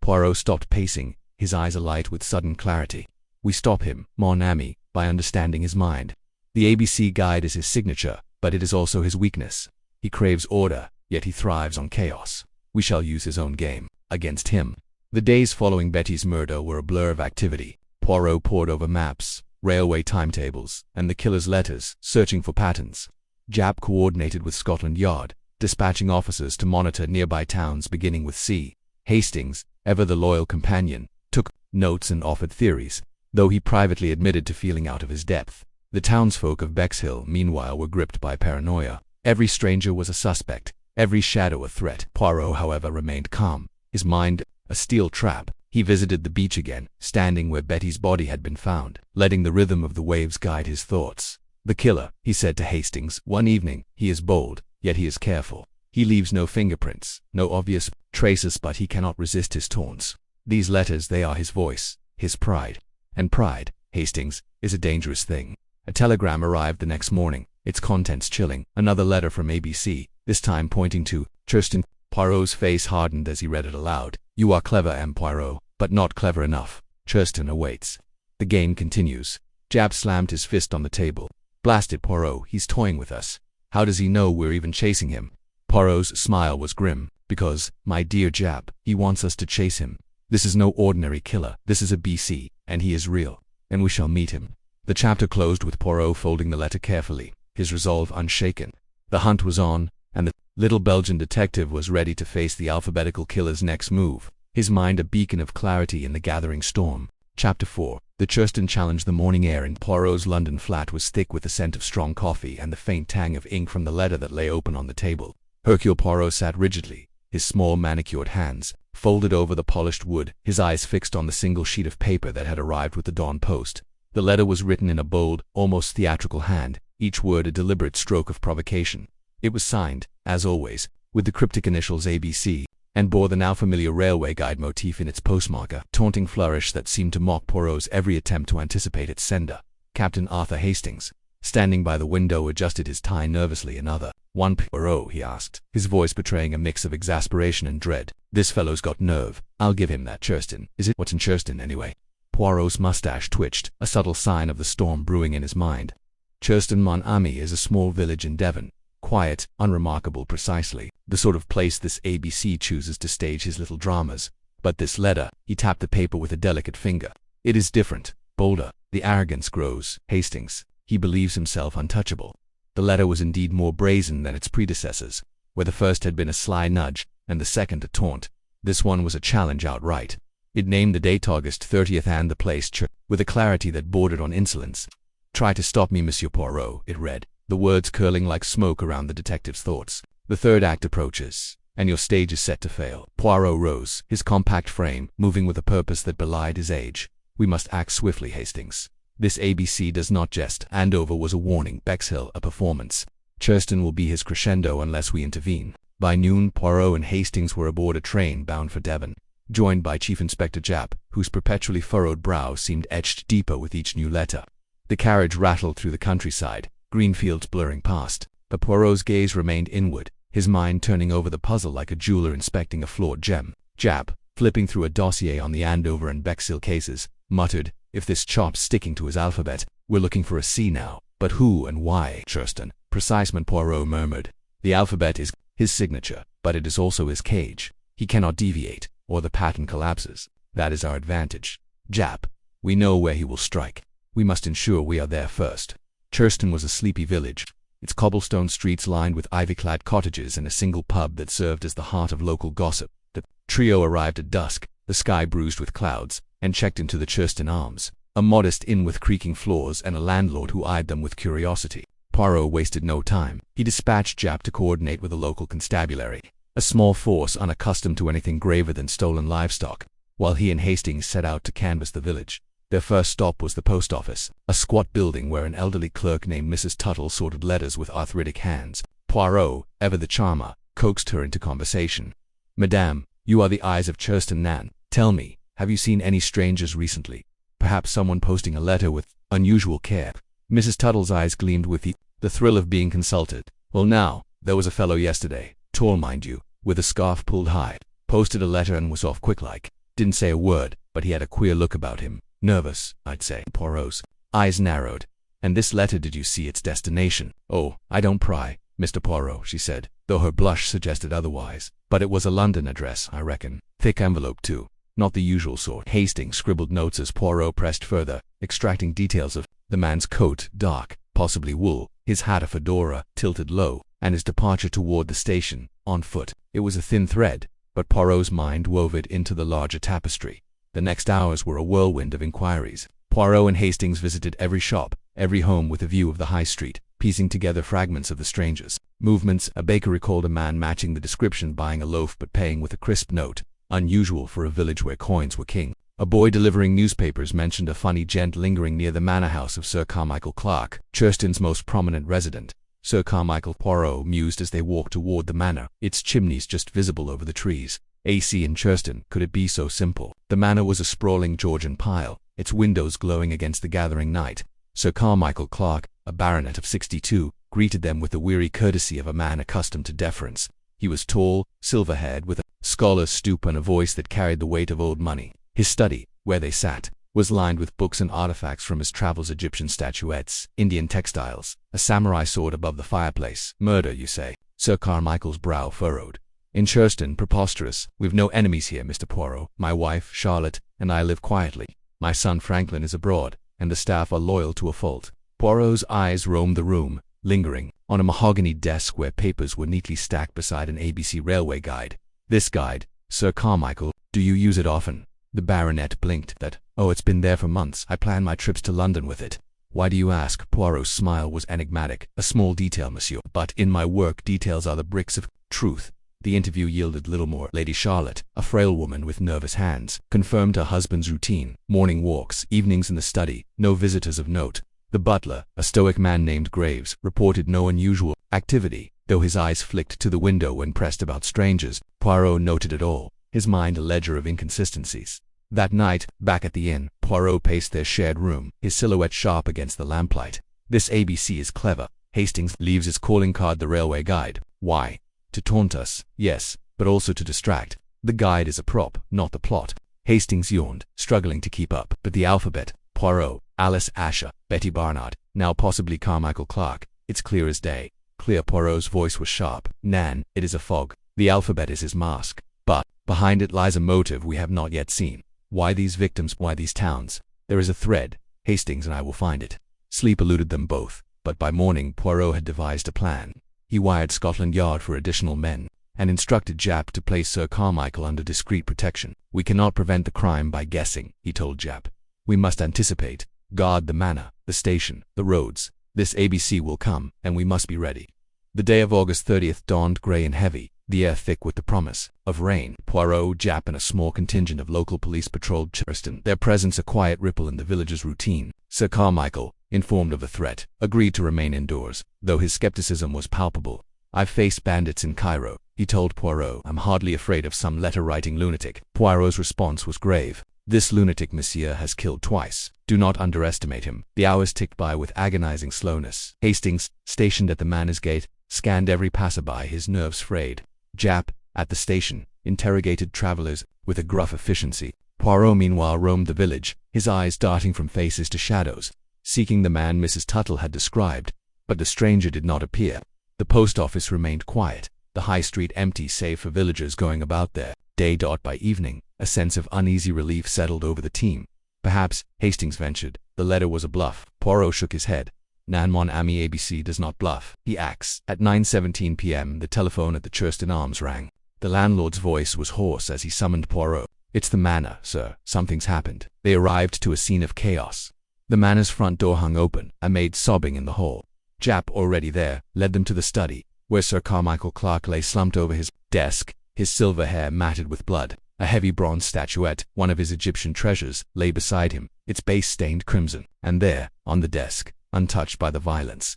Poirot stopped pacing, his eyes alight with sudden clarity. "We stop him, mon ami, by understanding his mind. The A.B.C. guide is his signature, but it is also his weakness. He craves order, yet he thrives on chaos. We shall use his own game against him." The days following Betty's murder were a blur of activity. Poirot pored over maps, railway timetables, and the killer's letters, searching for patterns. Japp coordinated with Scotland Yard, dispatching officers to monitor nearby towns beginning with C. Hastings, ever the loyal companion, took notes and offered theories, though he privately admitted to feeling out of his depth. The townsfolk of Bexhill, meanwhile, were gripped by paranoia. Every stranger was a suspect, every shadow a threat. Poirot, however, remained calm, his mind a steel trap. He visited the beach again, standing where Betty's body had been found, letting the rhythm of the waves guide his thoughts. "The killer," he said to Hastings one evening, "he is bold, yet he is careful. He leaves no fingerprints, no obvious traces, but he cannot resist his taunts. These letters, they are his voice, his pride. And pride, Hastings, is a dangerous thing." A telegram arrived the next morning, its contents chilling. Another letter from A.B.C., this time pointing to Churston. Poirot's face hardened as he read it aloud. "You are clever, M. Poirot, but not clever enough. Churston awaits. The game continues." Japp slammed his fist on the table. "Blast it, Poirot, he's toying with us. How does he know we're even chasing him?" Poirot's smile was grim. "Because, my dear Japp, he wants us to chase him. This is no ordinary killer. This is a B.C., and he is real. And we shall meet him." The chapter closed with Poirot folding the letter carefully, his resolve unshaken. The hunt was on, and the little Belgian detective was ready to face the alphabetical killer's next move, his mind a beacon of clarity in the gathering storm. Chapter 4. The Churston challenged. The morning air in Poirot's London flat was thick with the scent of strong coffee and the faint tang of ink from the letter that lay open on the table. Hercule Poirot sat rigidly, his small manicured hands folded over the polished wood, his eyes fixed on the single sheet of paper that had arrived with the dawn post. The letter was written in a bold, almost theatrical hand, each word a deliberate stroke of provocation. It was signed, as always, with the cryptic initials A.B.C., and bore the now familiar railway guide motif in its postmark, a taunting flourish that seemed to mock Poirot's every attempt to anticipate its sender. Captain Arthur Hastings, standing by the window, adjusted his tie nervously. "Another one, Poirot?" he asked, his voice betraying a mix of exasperation and dread. "This fellow's got nerve. I'll give him that. Churston, is it? What's in Churston, anyway?" Poirot's mustache twitched, a subtle sign of the storm brewing in his mind. "Churston, mon ami, is a small village in Devon. Quiet, unremarkable, precisely the sort of place this A.B.C. chooses to stage his little dramas. But this letter," he tapped the paper with a delicate finger, "it is different, bolder. The arrogance grows. Hastings, he believes himself untouchable." The letter was indeed more brazen than its predecessors. where the first had been a sly nudge, and the second a taunt. This one was a challenge outright. It named the date August 30th and the place with a clarity that bordered on insolence. "Try to stop me, Monsieur Poirot," it read, the words curling like smoke around the detective's thoughts. "The third act approaches, and your stage is set to fail." Poirot rose, his compact frame moving with a purpose that belied his age. "We must act swiftly, Hastings. This A.B.C. does not jest. Andover was a warning, Bexhill a performance. Churston will be his crescendo unless we intervene." By noon, Poirot and Hastings were aboard a train bound for Devon, joined by Chief Inspector Japp, whose perpetually furrowed brow seemed etched deeper with each new letter. The carriage rattled through the countryside, green fields blurring past, but Poirot's gaze remained inward, his mind turning over the puzzle like a jeweler inspecting a flawed gem. Japp, flipping through a dossier on the Andover and Bexhill cases, muttered, "If this chop's sticking to his alphabet, we're looking for a C now. But who and why Churston?" "Precisement," Poirot murmured. "The alphabet is his signature, but it is also his cage. He cannot deviate, or the pattern collapses. That is our advantage. Japp, we know where he will strike. We must ensure we are there first." Churston was a sleepy village, its cobblestone streets lined with ivy-clad cottages and a single pub that served as the heart of local gossip. The trio arrived at dusk, the sky bruised with clouds, and checked into the Churston Arms, a modest inn with creaking floors and a landlord who eyed them with curiosity. Poirot wasted no time. He dispatched Japp to coordinate with a local constabulary, a small force unaccustomed to anything graver than stolen livestock, while he and Hastings set out to canvass the village. Their first stop was the post office, a squat building where an elderly clerk named Mrs. Tuttle sorted letters with arthritic hands. Poirot, ever the charmer, coaxed her into conversation. "Madame, you are the eyes of Churston Nan. Tell me, have you seen any strangers recently? Perhaps someone posting a letter with unusual care?" Mrs. Tuttle's eyes gleamed with the thrill of being consulted. "Well now, there was a fellow yesterday, tall mind you, with a scarf pulled high, posted a letter and was off quick-like. Didn't say a word, but he had a queer look about him. Nervous, I'd say." Poirot's eyes narrowed. "And this letter, did you see its destination?" "Oh, I don't pry, Mr. Poirot," she said, though her blush suggested otherwise. "But it was a London address, I reckon. Thick envelope, too. Not the usual sort." Hastings scribbled notes as Poirot pressed further, extracting details of the man's coat, dark, possibly wool, his hat a fedora, tilted low, and his departure toward the station, on foot. It was a thin thread, but Poirot's mind wove it into the larger tapestry. The next hours were a whirlwind of inquiries. Poirot and Hastings visited every shop, every home with a view of the high street, piecing together fragments of the stranger's movements. A baker recalled a man matching the description buying a loaf but paying with a crisp note, unusual for a village where coins were king. A boy delivering newspapers mentioned a funny gent lingering near the manor house of Sir Carmichael Clarke, Churston's most prominent resident. Sir Carmichael, Poirot mused as they walked toward the manor, its chimneys just visible over the trees. A.C. in Churston, could it be so simple? The manor was a sprawling Georgian pile, its windows glowing against the gathering night. Sir Carmichael Clarke, a baronet of 62, greeted them with the weary courtesy of a man accustomed to deference. He was tall, silver-haired, with a scholar's stoop and a voice that carried the weight of old money. His study, where they sat, was lined with books and artifacts from his travels: Egyptian statuettes, Indian textiles, a samurai sword above the fireplace. "Murder, you say?" Sir Carmichael's brow furrowed. "In Churston, preposterous. We've no enemies here, Mr. Poirot. My wife, Charlotte, and I live quietly. My son Franklin is abroad, and the staff are loyal to a fault." Poirot's eyes roamed the room, lingering on a mahogany desk where papers were neatly stacked beside an A.B.C. railway guide. "This guide, Sir Carmichael, do you use it often?" The baronet blinked. "Oh, it's been there for months. I plan my trips to London with it." "Why do you ask?" Poirot's smile was enigmatic. "A small detail, monsieur. But in my work, details are the bricks of truth." The interview yielded little more. Lady Charlotte, a frail woman with nervous hands, confirmed her husband's routine: morning walks, evenings in the study, no visitors of note. The butler, a stoic man named Graves, reported no unusual activity, though his eyes flicked to the window when pressed about strangers. Poirot noted it all, his mind a ledger of inconsistencies. That night, back at the inn, Poirot paced their shared room, his silhouette sharp against the lamplight. "This A.B.C. is clever. Hastings leaves his calling card the railway guide. Why? To taunt us, yes, but also to distract. The guide is a prop, not the plot." Hastings yawned, struggling to keep up. "But the alphabet: Poirot, Alice Asher, Betty Barnard, now possibly Carmichael Clarke. It's clear as day." "Clear." Poirot's voice was sharp. "Nan, it is a fog. The alphabet is his mask. But behind it lies a motive we have not yet seen. Why these victims? Why these towns? There is a thread. Hastings and I will find it." Sleep eluded them both, but by morning Poirot had devised a plan. He wired Scotland Yard for additional men, and instructed Japp to place Sir Carmichael under discreet protection. "We cannot prevent the crime by guessing," he told Japp. "We must anticipate, guard the manor, the station, the roads. This ABC will come, and we must be ready." The day of August 30th dawned grey and heavy, the air thick with the promise of rain. Poirot, Japp, and a small contingent of local police patrolled Churston, their presence a quiet ripple in the village's routine. Sir Carmichael, informed of the threat, agreed to remain indoors, though his skepticism was palpable. "I've faced bandits in Cairo," he told Poirot. "I'm hardly afraid of some letter-writing lunatic." Poirot's response was grave. "This lunatic, monsieur, has killed twice. Do not underestimate him." The hours ticked by with agonizing slowness. Hastings, stationed at the manor's gate, scanned every passerby, his nerves frayed. Japp, at the station, interrogated travelers with a gruff efficiency. Poirot meanwhile roamed the village, his eyes darting from faces to shadows, seeking the man Mrs. Tuttle had described, but the stranger did not appear. The post office remained quiet, the high street empty save for villagers going about their day. By evening, a sense of uneasy relief settled over the team. "Perhaps," Hastings ventured, "the letter was a bluff." Poirot shook his head. "Non mon ami ABC does not bluff. He acts." At 9:17 p.m. the telephone at the Churston Arms rang. The landlord's voice was hoarse as he summoned Poirot. "It's the manor, sir. Something's happened." They arrived to a scene of chaos. The manor's front door hung open, a maid sobbing in the hall. Japp, already there, led them to the study, where Sir Carmichael Clark lay slumped over his desk, his silver hair matted with blood. A heavy bronze statuette, one of his Egyptian treasures, lay beside him, its base stained crimson. And there, on the desk, untouched by the violence,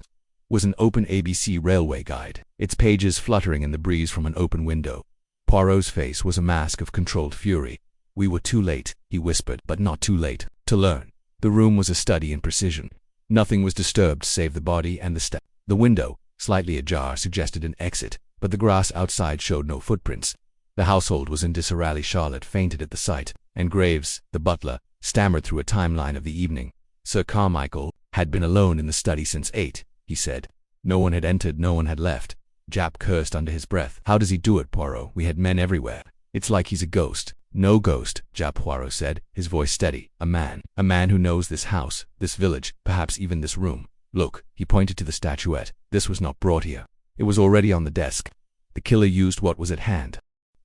was an open ABC railway guide, its pages fluttering in the breeze from an open window. Poirot's face was a mask of controlled fury. "We were too late," he whispered, "but not too late to learn." The room was a study in precision. Nothing was disturbed save the body and the step. The window, slightly ajar, suggested an exit, but the grass outside showed no footprints. The household was in disarray. Charlotte fainted at the sight, and Graves, the butler, stammered through a timeline of the evening. Sir Carmichael had been alone in the study since 8, he said. No one had entered, no one had left. Japp cursed under his breath. "How does he do it, Poirot? We had men everywhere. It's like he's a ghost." "No ghost," Japp, Poirot said, his voice steady. "A man. A man who knows this house, this village, perhaps even this room. Look," he pointed to the statuette. "This was not brought here. It was already on the desk. The killer used what was at hand."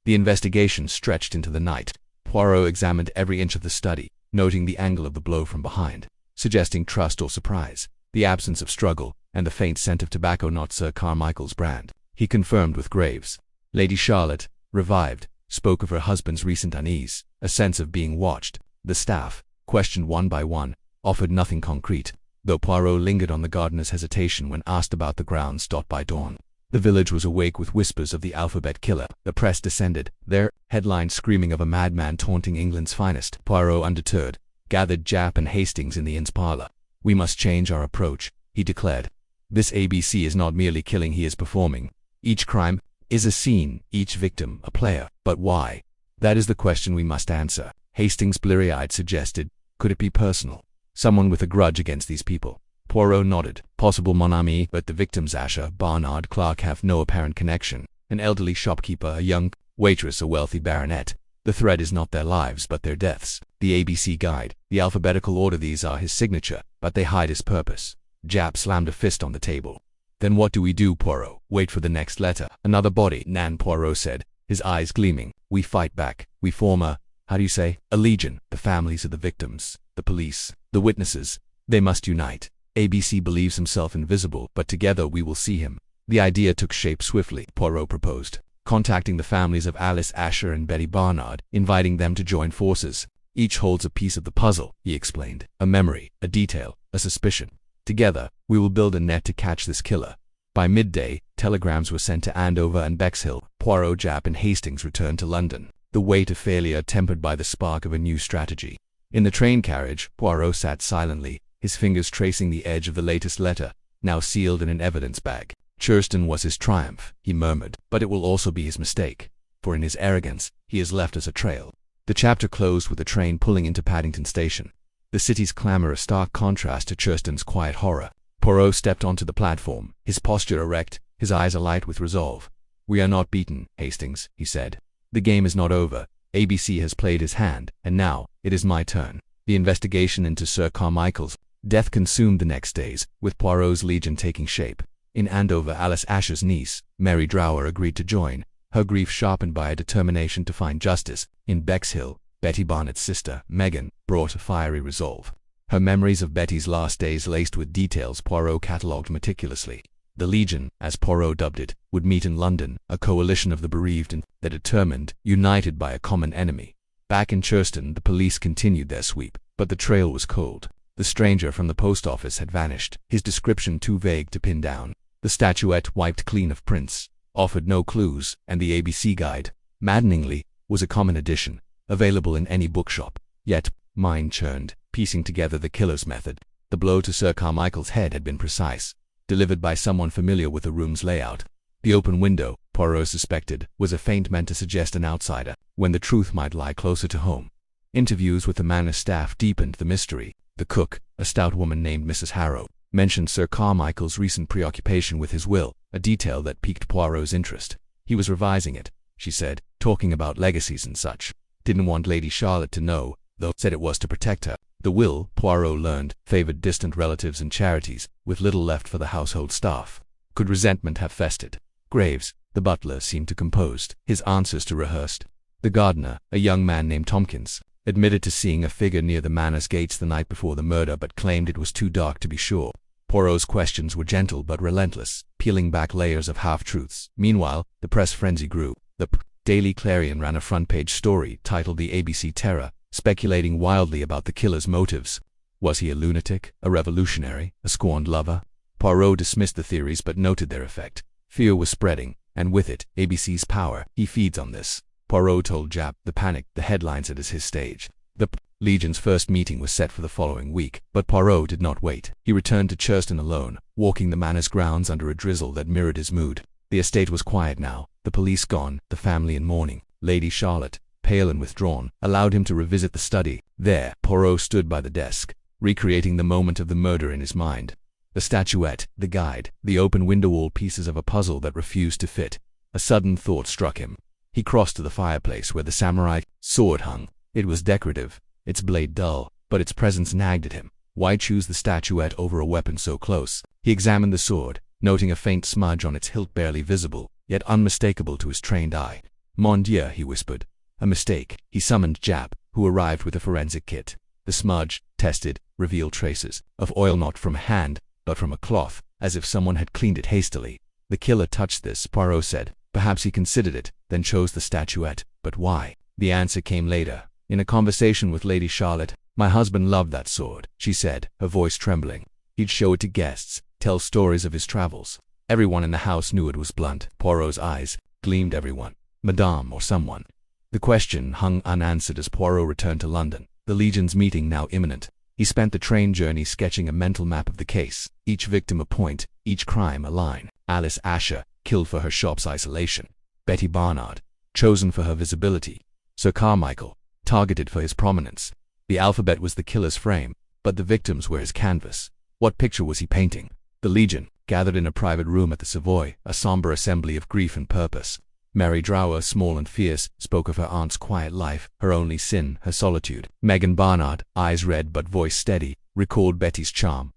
The investigation stretched into the night. Poirot examined every inch of the study, noting the angle of the blow from behind, suggesting trust or surprise, the absence of struggle, and the faint scent of tobacco not Sir Carmichael's brand. He confirmed with Graves. Lady Charlotte, revived, spoke of her husband's recent unease, a sense of being watched. The staff, questioned one by one, offered nothing concrete, though Poirot lingered on the gardener's hesitation when asked about the grounds. By dawn, the village was awake with whispers of the alphabet killer. The press descended, their headlines screaming of a madman taunting England's finest. Poirot, undeterred, gathered Japp and Hastings in the inn's parlor. "We must change our approach," he declared. "This ABC is not merely killing, he is performing. Each crime is a scene, each victim a player. But why? That is the question we must answer." Hastings, bleary-eyed, suggested, "Could it be personal? Someone with a grudge against these people?" Poirot nodded. "Possible, mon ami, but the victims Asher, Barnard, Clark have no apparent connection. An elderly shopkeeper, a young waitress, a wealthy baronet. The thread is not their lives, but their deaths. The ABC guide, the alphabetical order, these are his signature, but they hide his purpose." Japp slammed a fist on the table. "Then what do we do, Poirot? Wait for the next letter?" "Another body," Nan, Poirot said, his eyes gleaming. "We fight back. We form a, how do you say, a legion. The families of the victims, the police, the witnesses, they must unite. ABC believes himself invisible, but together we will see him." The idea took shape swiftly. Poirot proposed contacting the families of Alice Asher and Betty Barnard, inviting them to join forces. "Each holds a piece of the puzzle," he explained. "A memory, a detail, a suspicion. Together, we will build a net to catch this killer." By midday, telegrams were sent to Andover and Bexhill. Poirot, Japp, and Hastings returned to London, the weight of failure tempered by the spark of a new strategy. In the train carriage, Poirot sat silently, his fingers tracing the edge of the latest letter, now sealed in an evidence bag. "Churston was his triumph," he murmured, "but it will also be his mistake, for in his arrogance, he has left us a trail." The chapter closed with the train pulling into Paddington Station, the city's clamor a stark contrast to Churston's quiet horror. Poirot stepped onto the platform, his posture erect, his eyes alight with resolve. "We are not beaten, Hastings," he said. "The game is not over. ABC has played his hand, and now, it is my turn." The investigation into Sir Carmichael's death consumed the next days, with Poirot's legion taking shape. In Andover, Alice Asher's niece, Mary Drower, agreed to join, her grief sharpened by a determination to find justice. In Bexhill, Betty Barnett's sister, Megan, brought a fiery resolve. Her memories of Betty's last days laced with details Poirot catalogued meticulously. The Legion, as Poirot dubbed it, would meet in London, a coalition of the bereaved and the determined, united by a common enemy. Back in Churston, the police continued their sweep, but the trail was cold. The stranger from the post office had vanished, his description too vague to pin down. The statuette, wiped clean of prints, offered no clues, and the A.B.C. guide, maddeningly, was a common edition, available in any bookshop. Yet, mind churned, piecing together the killer's method. The blow to Sir Carmichael's head had been precise, delivered by someone familiar with the room's layout. The open window, Poirot suspected, was a feint meant to suggest an outsider, when the truth might lie closer to home. Interviews with the manor staff deepened the mystery. The cook, a stout woman named Mrs. Harrow, mentioned Sir Carmichael's recent preoccupation with his will, a detail that piqued Poirot's interest. He was revising it, she said, talking about legacies and such. Didn't want Lady Charlotte to know, though said it was to protect her. The will, Poirot learned, favored distant relatives and charities, with little left for the household staff. Could resentment have festered? Graves, the butler, seemed to composed, his answers to rehearsed. The gardener, a young man named Tompkins, admitted to seeing a figure near the manor's gates the night before the murder but claimed it was too dark to be sure. Poirot's questions were gentle but relentless, peeling back layers of half-truths. Meanwhile, the press frenzy grew. The Daily Clarion ran a front-page story titled The A.B.C. Terror, speculating wildly about the killer's motives. Was he a lunatic, a revolutionary, a scorned lover? Poirot dismissed the theories but noted their effect. Fear was spreading, and with it, A.B.C.'s power. He feeds on this, Poirot told Jap. The panic, the headlines at his stage. The Legion's first meeting was set for the following week, but Poirot did not wait. He returned to Churston alone, walking the manor's grounds under a drizzle that mirrored his mood. The estate was quiet now, the police gone, the family in mourning. Lady Charlotte, pale and withdrawn, allowed him to revisit the study. There, Poirot stood by the desk, recreating the moment of the murder in his mind. The statuette, the guide, the open window, all pieces of a puzzle that refused to fit. A sudden thought struck him. He crossed to the fireplace where the samurai sword hung. It was decorative, its blade dull, but its presence nagged at him. Why choose the statuette over a weapon so close? He examined the sword, noting a faint smudge on its hilt barely visible, yet unmistakable to his trained eye. Mon Dieu, he whispered. A mistake. He summoned Jap, who arrived with a forensic kit. The smudge, tested, revealed traces of oil not from a hand, but from a cloth, as if someone had cleaned it hastily. The killer touched this, Poirot said. Perhaps he considered it, then chose the statuette. But why? The answer came later. In a conversation with Lady Charlotte, "My husband loved that sword," she said, her voice trembling. "He'd show it to guests, tell stories of his travels. Everyone in the house knew it was blunt." Poirot's eyes gleamed. Everyone? Madame or someone? The question hung unanswered as Poirot returned to London, the Legion's meeting now imminent. He spent the train journey sketching a mental map of the case, each victim a point, each crime a line. Alice Asher, killed for her shop's isolation. Betty Barnard, chosen for her visibility. Sir Carmichael, targeted for his prominence. The alphabet was the killer's frame, but the victims were his canvas. What picture was he painting? The Legion, gathered in a private room at the Savoy, a somber assembly of grief and purpose. Mary Drower, small and fierce, spoke of her aunt's quiet life, her only sin, her solitude. Megan Barnard, eyes red but voice steady, recalled Betty's charm,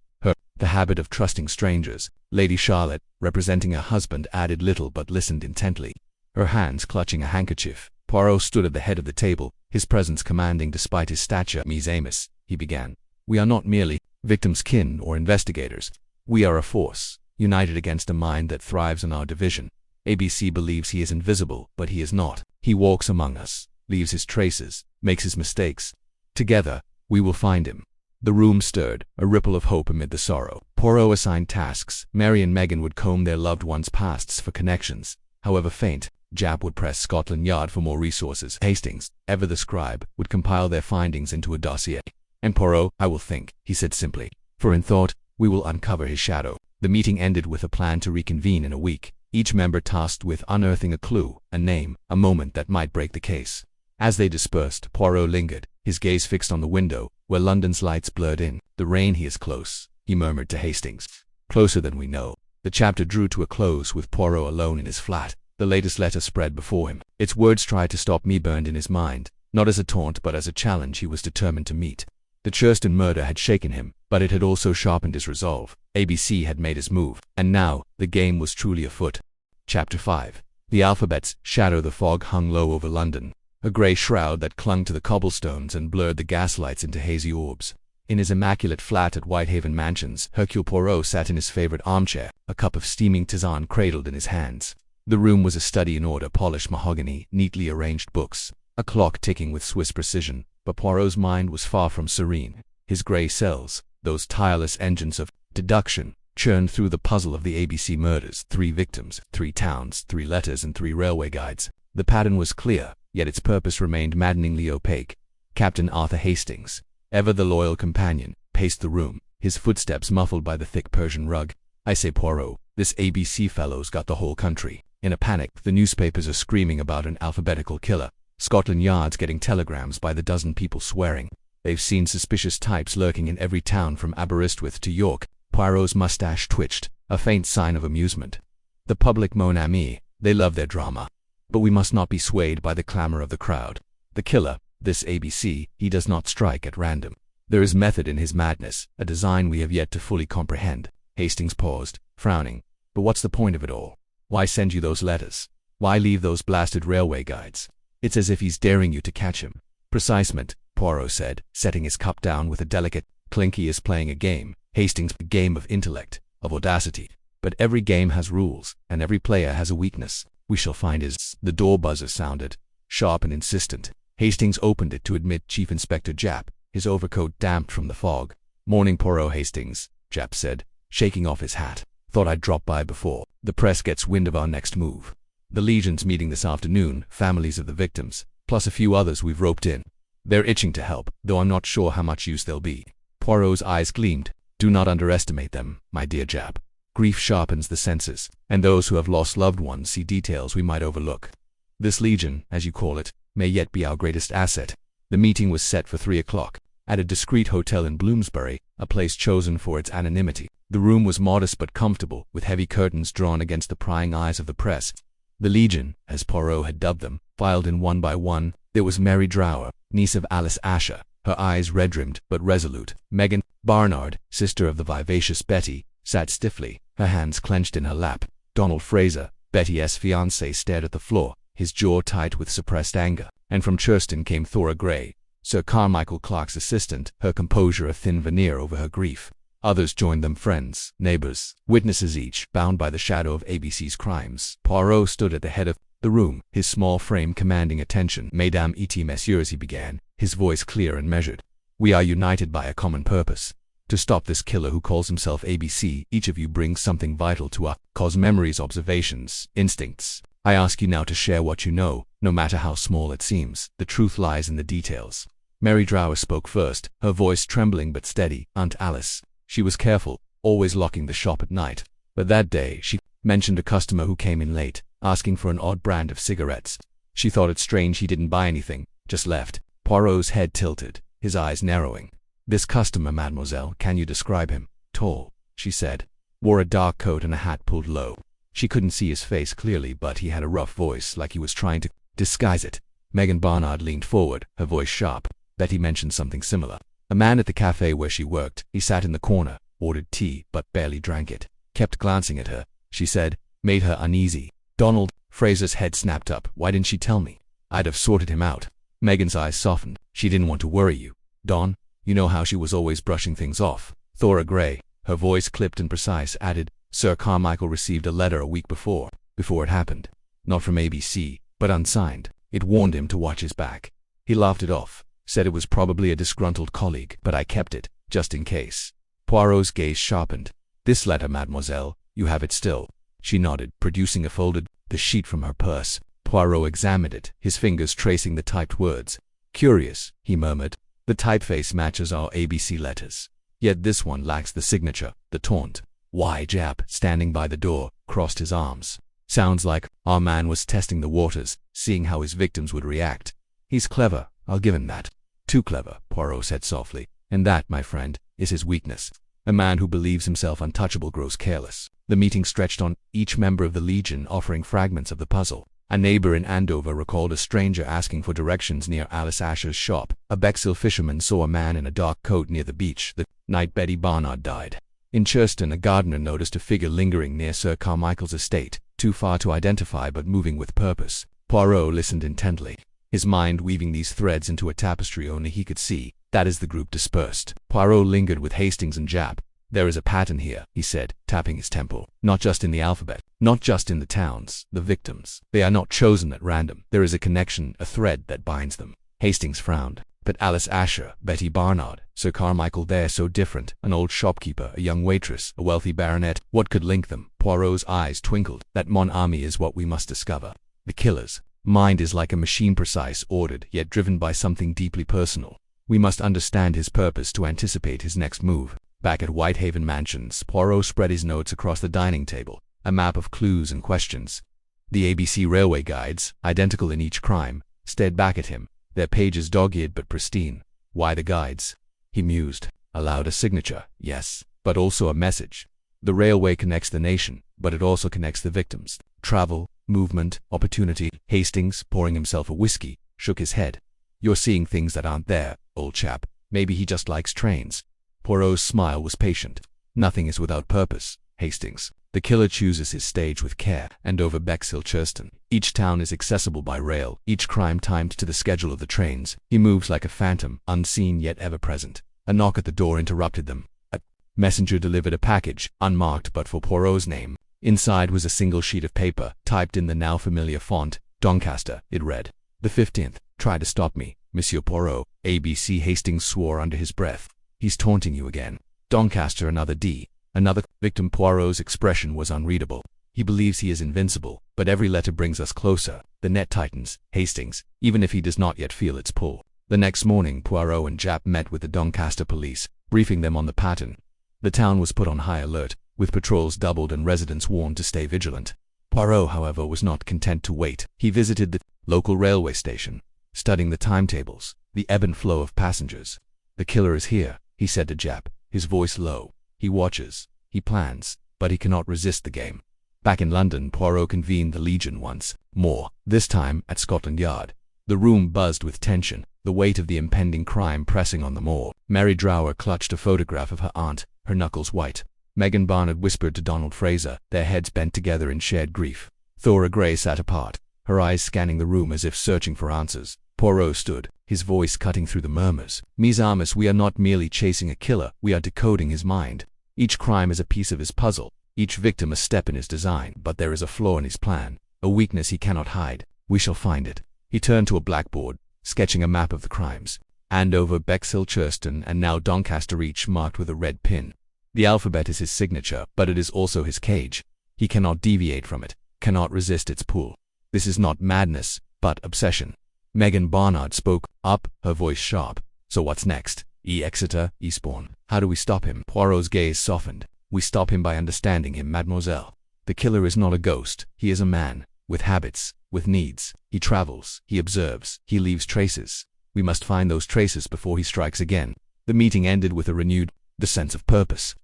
the habit of trusting strangers. Lady Charlotte, representing her husband, added little but listened intently, her hands clutching a handkerchief. Poirot stood at the head of the table, his presence commanding despite his stature. "Miss Amos," he began, "we are not merely victims' kin or investigators. We are a force, united against a mind that thrives on our division. A.B.C. believes he is invisible, but he is not. He walks among us, leaves his traces, makes his mistakes. Together, we will find him." The room stirred, a ripple of hope amid the sorrow. Poirot assigned tasks. Mary and Megan would comb their loved ones' pasts for connections, however faint. Jap would press Scotland Yard for more resources. Hastings, ever the scribe, would compile their findings into a dossier. "And Poirot, I will think," he said simply, "for in thought, we will uncover his shadow." The meeting ended with a plan to reconvene in a week, each member tasked with unearthing a clue, a name, a moment that might break the case. As they dispersed, Poirot lingered, his gaze fixed on the window, where London's lights blurred in. "The rain, he is close," he murmured to Hastings. "Closer than we know." The chapter drew to a close with Poirot alone in his flat. The latest letter spread before him. Its words tried to stop me burned in his mind, not as a taunt but as a challenge he was determined to meet. The Churston murder had shaken him, But it had also sharpened his resolve. A.B.C. had made his move, and now the game was truly afoot. Chapter 5. The alphabet's shadow. The fog hung low over London, a grey shroud that clung to the cobblestones and blurred the gaslights into hazy orbs. In his immaculate flat at Whitehaven Mansions, Hercule Poirot sat in his favourite armchair, a cup of steaming tisane cradled in his hands. The room was a study in order, polished mahogany, neatly arranged books, a clock ticking with Swiss precision, but Poirot's mind was far from serene. His grey cells, those tireless engines of deduction, churned through the puzzle of the A.B.C. murders: 3 victims, 3 towns, 3 letters, and 3 railway guides. The pattern was clear, yet its purpose remained maddeningly opaque. Captain Arthur Hastings, ever the loyal companion, paced the room, his footsteps muffled by the thick Persian rug. "I say, Poirot, this A.B.C. fellow's got the whole country in a panic. The newspapers are screaming about an alphabetical killer. Scotland Yard's getting telegrams by the dozen, people swearing. They've seen suspicious types lurking in every town from Aberystwyth to York." Poirot's mustache twitched, a faint sign of amusement. "The public, mon ami, they love their drama. But we must not be swayed by the clamour of the crowd. The killer, this A.B.C., he does not strike at random. There is method in his madness, a design we have yet to fully comprehend." Hastings paused, frowning. "But what's the point of it all? Why send you those letters? Why leave those blasted railway guides? It's as if he's daring you to catch him." "Precisement," Poirot said, setting his cup down with a delicate clink. "He is playing a game, Hastings, a game of intellect, of audacity. But every game has rules, and every player has a weakness. We shall find his—" The door buzzer sounded, sharp and insistent. Hastings opened it to admit Chief Inspector Japp, his overcoat damp from the fog. "Morning, Poirot." Hastings, Japp said, shaking off his hat. "Thought I'd drop by before the press gets wind of our next move. The Legion's meeting this afternoon, families of the victims, plus a few others we've roped in. They're itching to help, though I'm not sure how much use they'll be." Poirot's eyes gleamed. "Do not underestimate them, my dear Japp. Grief sharpens the senses, and those who have lost loved ones see details we might overlook. This Legion, as you call it, may yet be our greatest asset." The meeting was set for 3 o'clock, at a discreet hotel in Bloomsbury, a place chosen for its anonymity. The room was modest but comfortable, with heavy curtains drawn against the prying eyes of the press. The Legion, as Poirot had dubbed them, filed in one by one. There was Mary Drower, niece of Alice Asher, her eyes red-rimmed but resolute. Megan Barnard, sister of the vivacious Betty, sat stiffly, her hands clenched in her lap. Donald Fraser, Betty's fiancé, stared at the floor, his jaw tight with suppressed anger. And from Churston came Thora Grey, Sir Carmichael Clark's assistant, her composure a thin veneer over her grief. Others joined them, friends, neighbours, witnesses, each bound by the shadow of A.B.C.'s crimes. Poirot stood at the head of the room, his small frame commanding attention. "Mesdames et messieurs," he began, his voice clear and measured. "We are united by a common purpose. To stop this killer who calls himself A.B.C. Each of you brings something vital to our cause: memories, observations, instincts. I ask you now to share what you know, no matter how small it seems. The truth lies in the details." Mary Drower spoke first, her voice trembling but steady. "Aunt Alice. She was careful, always locking the shop at night. But that day she mentioned a customer who came in late, asking for an odd brand of cigarettes. She thought it strange he didn't buy anything, just left." Poirot's head tilted, his eyes narrowing. "This customer, mademoiselle, can you describe him?" "Tall," she said. "Wore a dark coat and a hat pulled low." She couldn't see his face clearly, but he had a rough voice, like he was trying to disguise it. Megan Barnard leaned forward, her voice sharp. Betty mentioned something similar. "A man at the cafe where she worked. He sat in the corner, ordered tea, but barely drank it. Kept glancing at her," she said. "Made her uneasy." "Donald," Fraser's head snapped up. "Why didn't she tell me? I'd have sorted him out." Megan's eyes softened. "She didn't want to worry you, Don. You know how she was always brushing things off." Thora Grey, her voice clipped and precise, added, "Sir Carmichael received a letter a week before it happened. Not from A.B.C., but unsigned. It warned him to watch his back. He laughed it off, said it was probably a disgruntled colleague, but I kept it, just in case." Poirot's gaze sharpened. "This letter, mademoiselle, you have it still?" She nodded, producing the sheet from her purse. Poirot examined it, his fingers tracing the typed words. "Curious," he murmured. "The typeface matches our A.B.C. letters. Yet this one lacks the signature, the taunt." "Why?" Japp, standing by the door, crossed his arms. "Sounds like our man was testing the waters, seeing how his victims would react. He's clever, I'll give him that." "Too clever," Poirot said softly. "And that, my friend, is his weakness. A man who believes himself untouchable grows careless." The meeting stretched on, each member of the Legion offering fragments of the puzzle. A neighbor in Andover recalled a stranger asking for directions near Alice Asher's shop. A Bexhill fisherman saw a man in a dark coat near the beach the night Betty Barnard died. In Churston, a gardener noticed a figure lingering near Sir Carmichael's estate, too far to identify but moving with purpose. Poirot listened intently, his mind weaving these threads into a tapestry only he could see. That is the group dispersed. Poirot lingered with Hastings and Japp. There is a pattern here, he said, tapping his temple. Not just in the alphabet, not just in the towns, the victims. They are not chosen at random. There is a connection, a thread that binds them. Hastings frowned. But Alice Asher, Betty Barnard, Sir Carmichael, they're so different. An old shopkeeper, a young waitress, a wealthy baronet. What could link them? Poirot's eyes twinkled. That mon ami is what we must discover. The killer's mind is like a machine, precise, ordered, yet driven by something deeply personal. We must understand his purpose to anticipate his next move. Back at Whitehaven Mansions, Poirot spread his notes across the dining table, a map of clues and questions. The A.B.C. railway guides, identical in each crime, stared back at him, their pages dog-eared but pristine. Why the guides? He mused. Aloud, a signature, yes, but also a message. The railway connects the nation, but it also connects the victims. Travel, movement, opportunity. Hastings, pouring himself a whiskey, shook his head. You're seeing things that aren't there, old chap. Maybe he just likes trains. Poirot's smile was patient. Nothing is without purpose, Hastings. The killer chooses his stage with care. Andover, Bexhill, Churston. Each town is accessible by rail, each crime timed to the schedule of the trains. He moves like a phantom, unseen yet ever present. A knock at the door interrupted them. A messenger delivered a package, unmarked but for Poirot's name. Inside was a single sheet of paper, typed in the now familiar font, Doncaster, it read. The 15th. Try to stop me, Monsieur Poirot. A.B.C. Hastings swore under his breath. He's taunting you again. Doncaster, another D. Another victim. Poirot's expression was unreadable. He believes he is invincible, but every letter brings us closer. The net tightens, Hastings, even if he does not yet feel its pull. The next morning, Poirot and Japp met with the Doncaster police, briefing them on the pattern. The town was put on high alert, with patrols doubled and residents warned to stay vigilant. Poirot, however, was not content to wait. He visited the local railway station, studying the timetables, the ebb and flow of passengers. The killer is here, he said to Japp, his voice low. He watches, he plans, but he cannot resist the game. Back in London, Poirot convened the Legion once more, this time at Scotland Yard. The room buzzed with tension, the weight of the impending crime pressing on them all. Mary Drower clutched a photograph of her aunt, her knuckles white. Megan Barnard whispered to Donald Fraser, their heads bent together in shared grief. Thora Grey sat apart, her eyes scanning the room as if searching for answers. Poirot stood, his voice cutting through the murmurs. Mes amis, we are not merely chasing a killer, we are decoding his mind. Each crime is a piece of his puzzle, each victim a step in his design, but there is a flaw in his plan, a weakness he cannot hide. We shall find it. He turned to a blackboard, sketching a map of the crimes. Andover, Bexhill, Churston, and now Doncaster, each marked with a red pin. The alphabet is his signature, but it is also his cage. He cannot deviate from it, cannot resist its pull. This is not madness, but obsession. Megan Barnard spoke up, her voice sharp. So what's next? Exeter, Eastbourne. How do we stop him? Poirot's gaze softened. We stop him by understanding him, mademoiselle. The killer is not a ghost. He is a man, with habits, with needs. He travels, he observes, he leaves traces. We must find those traces before he strikes again. The meeting ended with a renewed sense of purpose.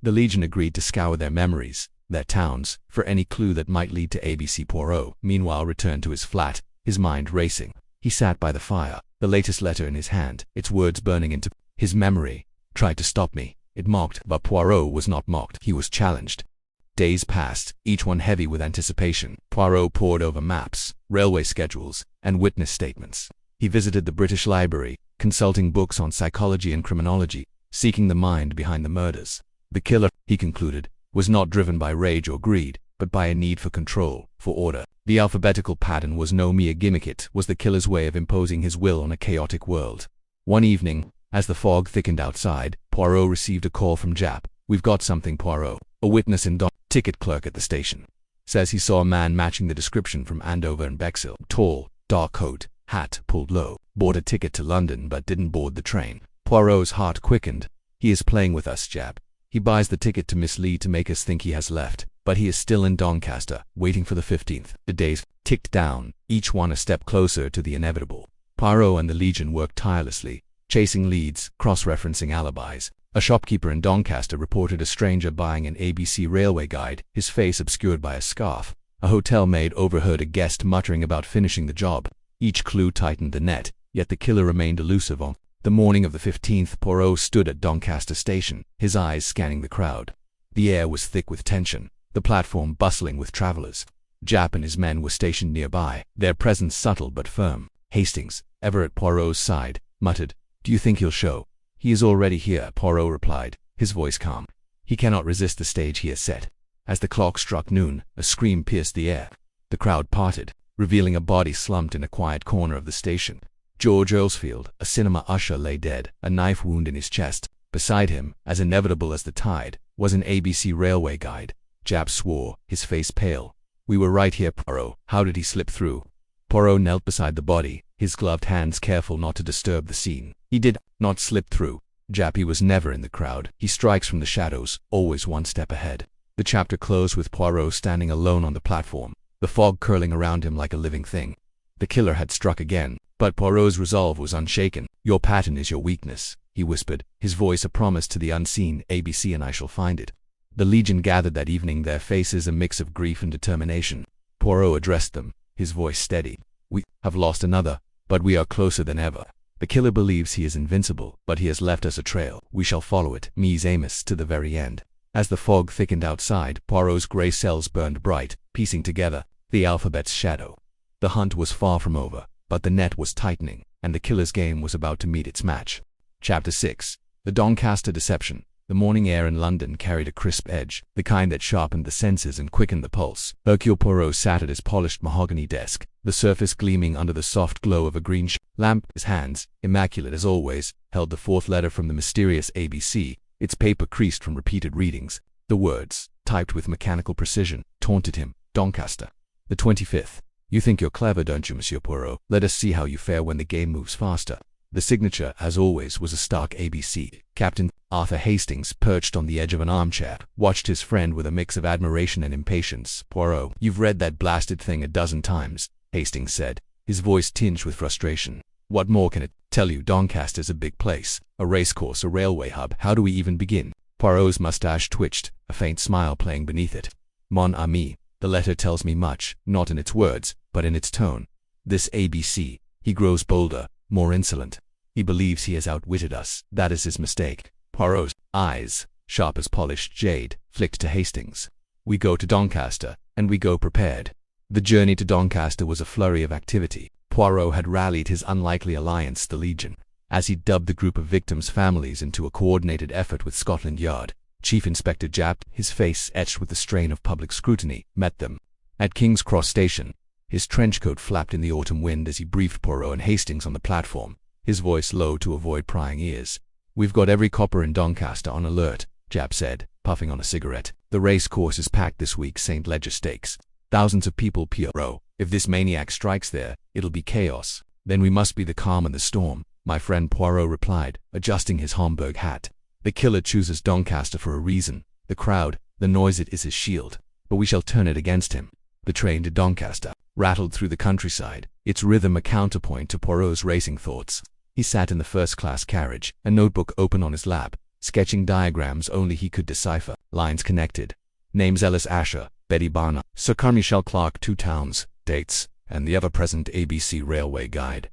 The Legion agreed to scour their memories, their towns, for any clue that might lead to A.B.C. Poirot. Meanwhile returned to his flat, his mind racing. He sat by the fire, the latest letter in his hand, its words burning into his memory. Tried to stop me, it mocked, but Poirot was not mocked, he was challenged. Days passed, each one heavy with anticipation. Poirot pored over maps, railway schedules, and witness statements. He visited the British Library, consulting books on psychology and criminology, seeking the mind behind the murders. The killer, he concluded, was not driven by rage or greed, but by a need for control, for order. The alphabetical pattern was no mere gimmick, it was the killer's way of imposing his will on a chaotic world. One evening, as the fog thickened outside, Poirot received a call from Japp. We've got something, Poirot. A witness in ticket clerk at the station. Says he saw a man matching the description from Andover and Bexhill. Tall, dark coat, hat pulled low. Bought a ticket to London but didn't board the train. Poirot's heart quickened. He is playing with us, Japp. He buys the ticket to mislead, to make us think he has left. But he is still in Doncaster, waiting for the 15th. The days ticked down, each one a step closer to the inevitable. Poirot and the Legion worked tirelessly, chasing leads, cross-referencing alibis. A shopkeeper in Doncaster reported a stranger buying an A.B.C. railway guide, his face obscured by a scarf. A hotel maid overheard a guest muttering about finishing the job. Each clue tightened the net, yet the killer remained elusive. On the morning of the 15th, Poirot stood at Doncaster Station, his eyes scanning the crowd. The air was thick with tension, the platform bustling with travelers. Japp and his men were stationed nearby, their presence subtle but firm. Hastings, ever at Poirot's side, muttered, "Do you think he'll show?" "He is already here," Poirot replied, his voice calm. "He cannot resist the stage he has set." As the clock struck noon, a scream pierced the air. The crowd parted, revealing a body slumped in a quiet corner of the station. George Earlsfield, a cinema usher, lay dead, a knife wound in his chest. Beside him, as inevitable as the tide, was an ABC railway guide. Japp swore, his face pale. "We were right here, Poirot. How did he slip through?" Poirot knelt beside the body, his gloved hands careful not to disturb the scene. "He did not slip through. Japp, he was never in the crowd. He strikes from the shadows, always one step ahead." The chapter closed with Poirot standing alone on the platform, the fog curling around him like a living thing. The killer had struck again, but Poirot's resolve was unshaken. "Your pattern is your weakness," he whispered, his voice a promise to the unseen. "ABC and I shall find it." The Legion gathered that evening, their faces a mix of grief and determination. Poirot addressed them, his voice steady. "We have lost another, but we are closer than ever. The killer believes he is invincible, but he has left us a trail. We shall follow it, Ms. Amos, to the very end." As the fog thickened outside, Poirot's grey cells burned bright, piecing together the alphabet's shadow. The hunt was far from over, but the net was tightening, and the killer's game was about to meet its match. Chapter 6. The Doncaster Deception. The morning air in London carried a crisp edge, the kind that sharpened the senses and quickened the pulse. Hercule Poirot sat at his polished mahogany desk, the surface gleaming under the soft glow of a green lamp. His hands, immaculate as always, held the fourth letter from the mysterious ABC, its paper creased from repeated readings. The words, typed with mechanical precision, taunted him. Doncaster. The 25th. "You think you're clever, don't you, Monsieur Poirot? Let us see how you fare when the game moves faster." The signature, as always, was a stark ABC. Captain Arthur Hastings, perched on the edge of an armchair, watched his friend with a mix of admiration and impatience. "Poirot, you've read that blasted thing a dozen times," Hastings said, his voice tinged with frustration. "What more can it tell you? Doncaster's a big place, a racecourse, a railway hub. How do we even begin?" Poirot's mustache twitched, a faint smile playing beneath it. "Mon ami, the letter tells me much, not in its words, but in its tone. This ABC, he grows bolder, more insolent. He believes he has outwitted us. That is his mistake." Poirot's eyes, sharp as polished jade, flicked to Hastings. "We go to Doncaster, and we go prepared." The journey to Doncaster was a flurry of activity. Poirot had rallied his unlikely alliance, the Legion, as he dubbed the group of victims' families into a coordinated effort with Scotland Yard. Chief Inspector Japp, his face etched with the strain of public scrutiny, met them at King's Cross Station. His trench coat flapped in the autumn wind as he briefed Poirot and Hastings on the platform, his voice low to avoid prying ears. "We've got every copper in Doncaster on alert," Japp said, puffing on a cigarette. "The race course is packed this week, St. Leger Stakes. Thousands of people, Poirot. If this maniac strikes there, it'll be chaos. Then we must be the calm in the storm," my friend Poirot replied, adjusting his Homburg hat. "The killer chooses Doncaster for a reason. The crowd, the noise, it is his shield. But we shall turn it against him." The train to Doncaster rattled through the countryside, its rhythm a counterpoint to Poirot's racing thoughts. He sat in the first-class carriage, a notebook open on his lap, sketching diagrams only he could decipher, lines connected. Names: Ellis Asher, Betty Barnard, Sir Carmichael Clark, 2 towns, dates, and the ever-present ABC railway guide.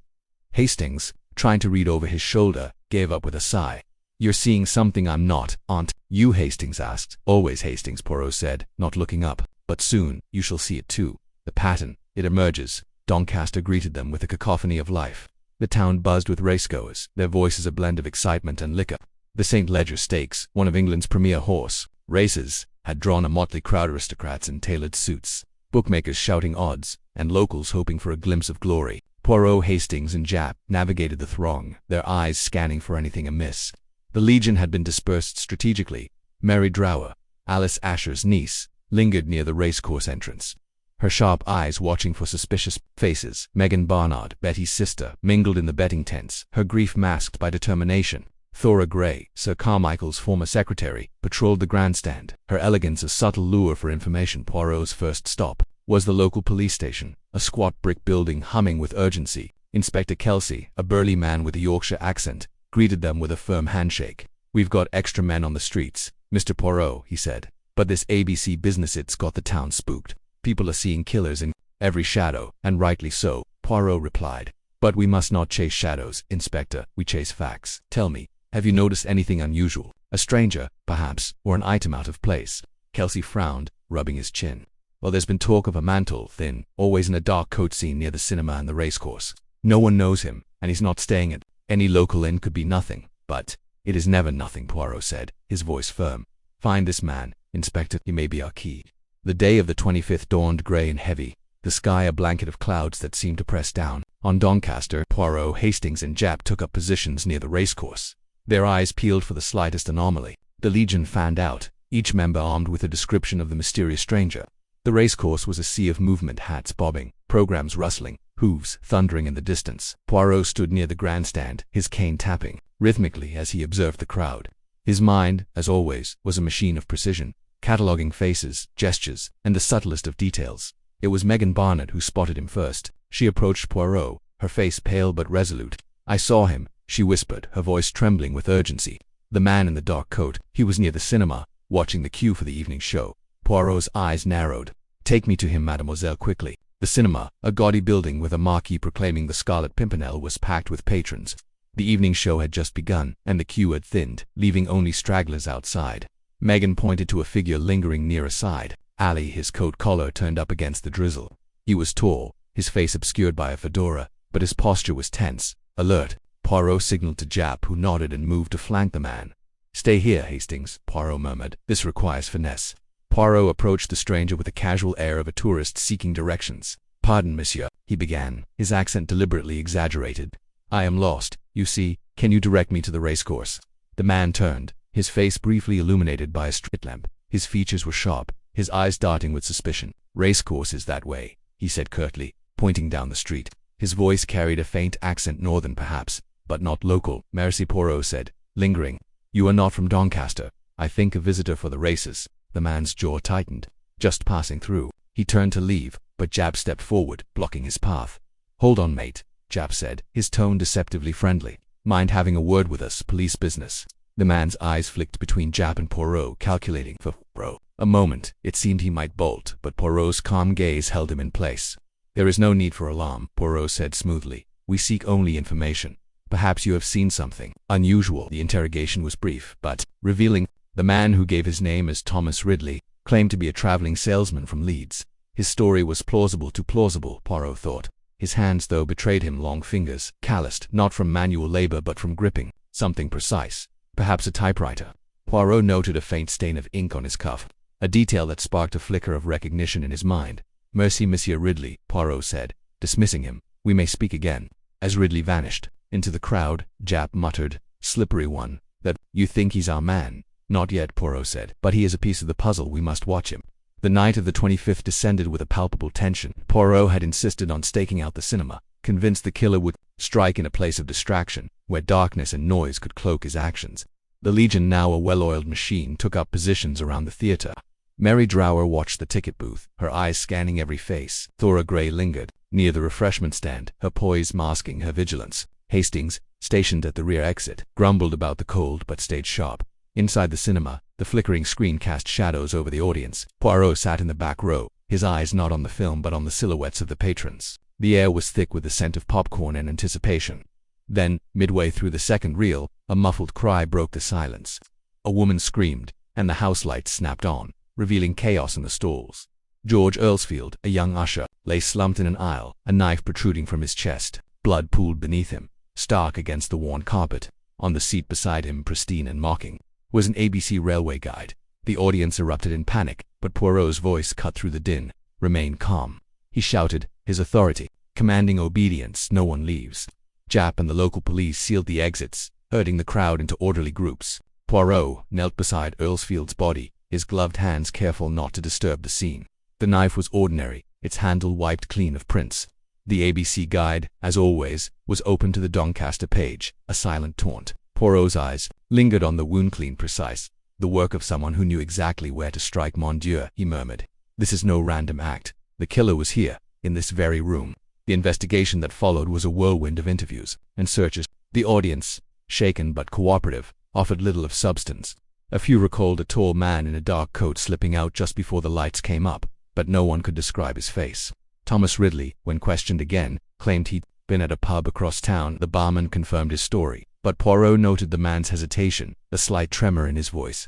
Hastings, trying to read over his shoulder, gave up with a sigh. "You're seeing something I'm not, aren't you?" Hastings asked. "Always, Hastings," Poirot said, not looking up. "But soon, you shall see it too. The pattern, it emerges." Doncaster greeted them with a cacophony of life. The town buzzed with racegoers, their voices a blend of excitement and liquor. The St. Leger Stakes, one of England's premier horse races, had drawn a motley crowd, aristocrats in tailored suits, bookmakers shouting odds, and locals hoping for a glimpse of glory. Poirot, Hastings, and Japp navigated the throng, their eyes scanning for anything amiss. The Legion had been dispersed strategically. Mary Drower, Alice Asher's niece, lingered near the racecourse entrance, her sharp eyes watching for suspicious faces. Megan Barnard, Betty's sister, mingled in the betting tents, her grief masked by determination. Thora Gray, Sir Carmichael's former secretary, patrolled the grandstand, her elegance a subtle lure for information. Poirot's first stop was the local police station, a squat brick building humming with urgency. Inspector Kelsey, a burly man with a Yorkshire accent, greeted them with a firm handshake. "We've got extra men on the streets, Mr. Poirot," he said. "But this ABC business, it's got the town spooked. People are seeing killers in every shadow, and rightly so, Poirot replied. But we must not chase shadows, Inspector, we chase facts. Tell me, have you noticed anything unusual? A stranger, perhaps, or an item out of place? Kelsey frowned, rubbing his chin. Well, there's been talk of a man thin, always in a dark coat seen near the cinema and the racecourse. No one knows him, and he's not staying at any local inn. Could be nothing, but it is never nothing, Poirot said, his voice firm. Find this man, Inspector, he may be our key. The day of the 25th dawned grey and heavy, the sky a blanket of clouds that seemed to press down on Doncaster. Poirot, Hastings, and Japp took up positions near the racecourse. Their eyes peeled for the slightest anomaly. The Legion fanned out, each member armed with a description of the mysterious stranger. The racecourse was a sea of movement, hats bobbing, programs rustling, hooves thundering in the distance. Poirot stood near the grandstand, his cane tapping rhythmically as he observed the crowd. His mind, as always, was a machine of precision, cataloguing faces, gestures, and the subtlest of details. It was Megan Barnett who spotted him first. She approached Poirot, her face pale but resolute. I saw him, she whispered, her voice trembling with urgency. The man in the dark coat. He was near the cinema, watching the queue for the evening show. Poirot's eyes narrowed. Take me to him, mademoiselle, quickly. The cinema, a gaudy building with a marquee proclaiming the Scarlet Pimpernel, was packed with patrons. The evening show had just begun, and the queue had thinned, leaving only stragglers outside. Megan pointed to a figure lingering near a side alley, his coat collar turned up against the drizzle. He was tall, his face obscured by a fedora, but his posture was tense, alert. Poirot signaled to Japp, who nodded and moved to flank the man. Stay here, Hastings, Poirot murmured. This requires finesse. Poirot approached the stranger with the casual air of a tourist seeking directions. Pardon, monsieur, he began, his accent deliberately exaggerated. I am lost, you see. Can you direct me to the racecourse? The man turned, his face briefly illuminated by a street lamp. His features were sharp, his eyes darting with suspicion. Racecourse is that way, he said curtly, pointing down the street. His voice carried a faint accent, northern perhaps, but not local. Merci, Poirot said, lingering. You are not from Doncaster. I think a visitor for the races. The man's jaw tightened. Just passing through. He turned to leave, but Japp stepped forward, blocking his path. Hold on, mate, Japp said, his tone deceptively friendly. Mind having a word with us, police business. The man's eyes flicked between Japp and Poirot, calculating for Poirot. A moment, it seemed he might bolt, but Poirot's calm gaze held him in place. There is no need for alarm, Poirot said smoothly. We seek only information. Perhaps you have seen something unusual. The interrogation was brief, but revealing. The man, who gave his name as Thomas Ridley, claimed to be a traveling salesman from Leeds. His story was plausible to plausible, Poirot thought. His hands, though, betrayed him, long fingers, calloused, not from manual labor but from gripping something precise. Perhaps a typewriter. Poirot noted a faint stain of ink on his cuff, a detail that sparked a flicker of recognition in his mind. Merci, Monsieur Ridley, Poirot said, dismissing him. We may speak again. As Ridley vanished into the crowd, Japp muttered, slippery one. That, you think he's our man? Not yet, Poirot said, but he is a piece of the puzzle. We must watch him. The night of the 25th descended with a palpable tension. Poirot had insisted on staking out the cinema, convinced the killer would strike in a place of distraction, where darkness and noise could cloak his actions. The Legion, now a well-oiled machine, took up positions around the theater. Mary Drower watched the ticket booth, her eyes scanning every face. Thora Gray lingered near the refreshment stand, her poise masking her vigilance. Hastings, stationed at the rear exit, grumbled about the cold but stayed sharp. Inside the cinema, the flickering screen cast shadows over the audience. Poirot sat in the back row, his eyes not on the film but on the silhouettes of the patrons. The air was thick with the scent of popcorn and anticipation. Then, midway through the second reel, a muffled cry broke the silence. A woman screamed, and the house lights snapped on, revealing chaos in the stalls. George Earlsfield, a young usher, lay slumped in an aisle, a knife protruding from his chest. Blood pooled beneath him, stark against the worn carpet. On the seat beside him, pristine and mocking, was an A.B.C. railway guide. The audience erupted in panic, but Poirot's voice cut through the din. Remain calm. He shouted, his authority commanding obedience. No one leaves. Japp and the local police sealed the exits, herding the crowd into orderly groups. Poirot knelt beside Earlsfield's body, his gloved hands careful not to disturb the scene. The knife was ordinary, its handle wiped clean of prints. The A.B.C. guide, as always, was open to the Doncaster page, a silent taunt. Poirot's eyes lingered on the wound, clean, precise. The work of someone who knew exactly where to strike. Mon Dieu, he murmured. This is no random act. The killer was here, in this very room. The investigation that followed was a whirlwind of interviews and searches. The audience, shaken but cooperative, offered little of substance. A few recalled a tall man in a dark coat slipping out just before the lights came up, but no one could describe his face. Thomas Ridley, when questioned again, claimed he'd been at a pub across town. The barman confirmed his story, but Poirot noted the man's hesitation, a slight tremor in his voice.